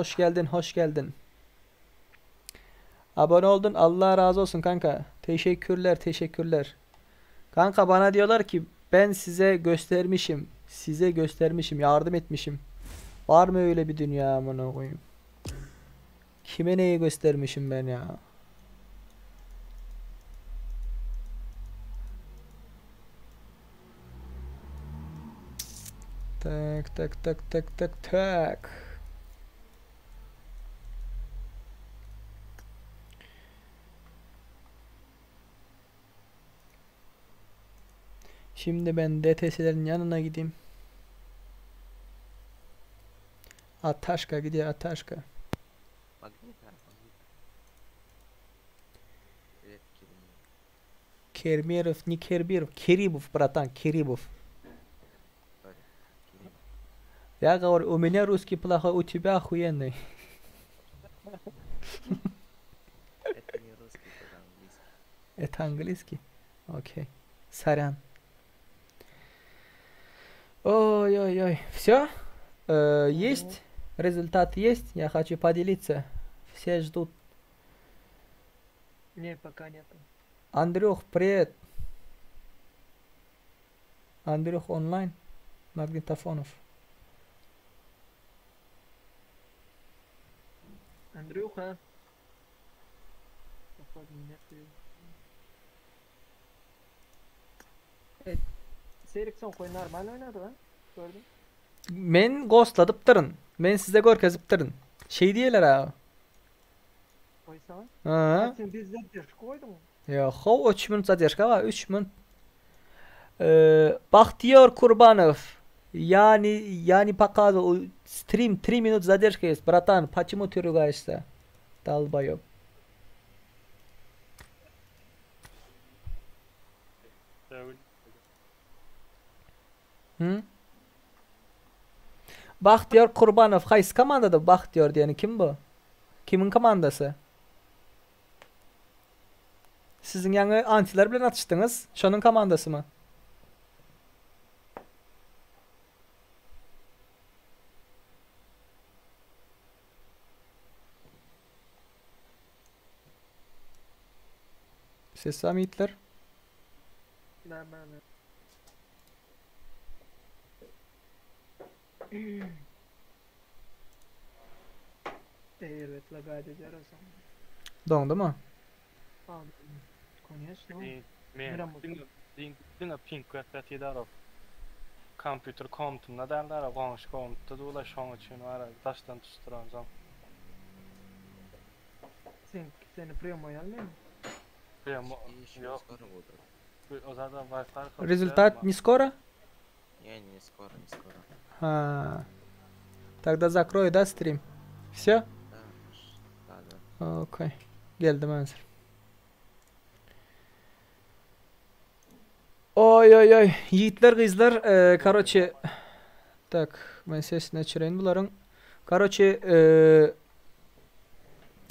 Abone oldun. Allah razı olsun kanka. Teşekkürler. Kanka bana diyorlar ki ben size göstermişim, yardım etmişim. Var mı öyle bir dünya amına koyayım? Kime neyi göstermişim ben ya? Tak. Şimdi ben DTS'lerin yanına gideyim. Ataşka gidiyor Ataşka. Кермеров, не Кербиров, Керибов, братан, Керибов. Я говорю, у меня русский плохой, у тебя охуенный. Это английский. Окей. Сорян. Ой-ой-ой. Все? Есть? Результат есть? Я хочу поделиться. Все ждут. Не, пока нету. Андрюх, привет. Андрюх онлайн. Магнитофонов. Андрюха. Походу нету. Serikson koy normal oynadı lan. Gördün. Men ghostladıp durun. Men size görkezip durun. Şey diyeler ha. Koysana. Ha. Sen bizde dirk koydun mu? Ya, hov 3 minut zadержка var. 3 minut. Bahtiyar Kurbanov. Yani показывал стрим 3 минут задержка есть, братан. Почему ты ругаешься? Долбоёб. Bahtiyar Kurbanov. Qaysi komandada Bahtiyar degani kim bu? Kimin komandasi? Sizin yangi antilar bilan atışdınız. Şonun komandası mı? Ses Hitler. Ben. Evet, lagaydı jarasam. Dondu mu? Aldım. Конечно. Men dinga pink kvättet där av computer kontumda derler av gångs kontu dola şoň üçin var daşdan tusturan zam. Seni primo almayayım. Primo yok. O zaten Wi-Fi. Результат не скоро? Не скоро. Ha. Тогда закрой, да, стрим? Все? Да. Окей. Geldim hazır. Oy. Yiğitler, kızlar. Короче. Так, ben sesini açırayım bunların. Короче,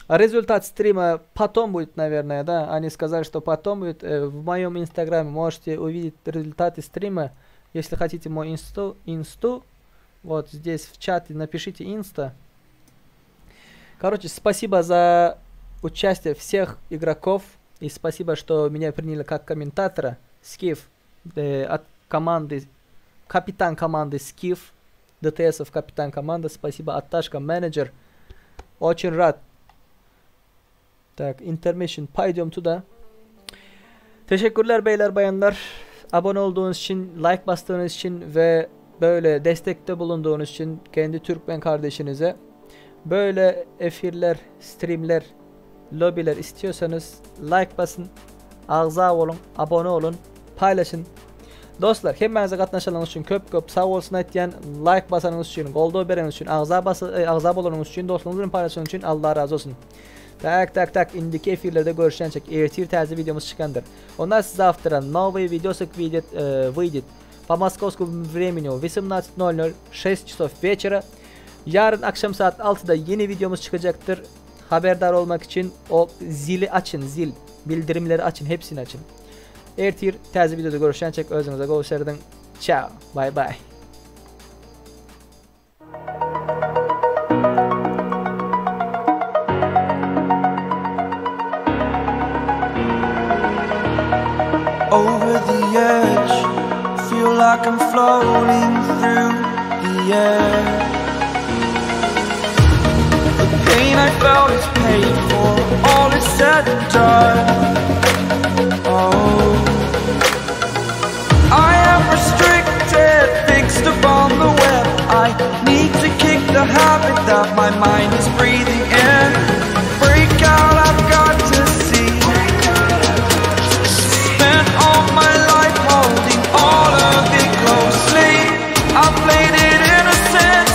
результат стрима потом будет, наверное, да? Они сказали, что потом будет. В моем инстаграме можете увидеть результаты стрима. Если хотите мой инсту, вот здесь в чате напишите инста. Короче, спасибо за участие всех игроков. И спасибо, что меня приняли как комментатора. Скиф от команды, капитан команды Скиф. ДТСов капитан команды. Спасибо, Атташка, менеджер. Очень рад. Так, intermission. Пойдем туда. Teşekkürler beyler bayanlar. Abone olduğunuz için, like bastığınız için ve böyle destekte bulunduğunuz için kendi Türkmen kardeşinize. Böyle efirler, streamler, lobiler istiyorsanız like basın, ağza olun, abone olun, paylaşın. Dostlar, hemmenize katnaşanınız için köp sağ olsun aytyan, like basanınız için, golda bereniz için, ağza bolunuz için, dostlarınızın paylaşınız için Allah razı olsun. Tak, indiki efirlerde görüşeceğiz. Ertir taze videomuz çıkandır. Ondan size завтра новый видосик выйдет по московскому времени 18:00, 6 часов вечера. Yarın akşam saat 6'da yeni videomuz çıkacaktır. Haberdar olmak için o zili açın, zil bildirimleri açın, hepsini açın. Ertir taze videoda görüşeceğiz. Özünüze gösterdin. Ciao. Bye bye. Over the edge, feel like I'm floating through the air. The pain I felt is paid for, all is said and done. Oh, I am restricted, fixed upon the web. I need to kick the habit that my mind is breathing in. Break out, I've got to see. Spent all my life holding all of it closely. I played it innocent,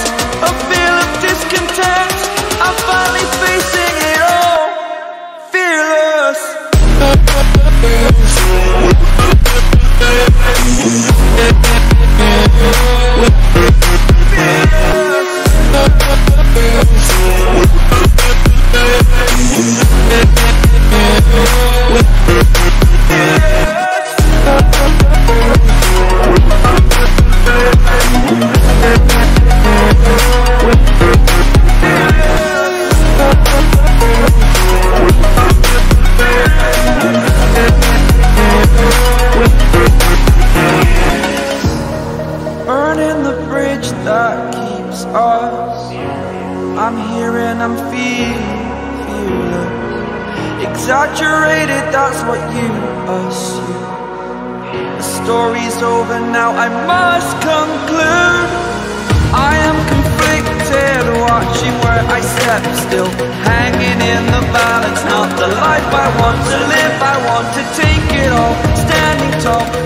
a feel of discontent. I'm finally facing it all, fearless. Fearless. us. I'm here and I'm fearless. Exaggerated, that's what you assume. The story's over now, I must conclude. I am conflicted, watching where I step still, hanging in the balance. Not the life I want to live, I want to take it all, standing tall.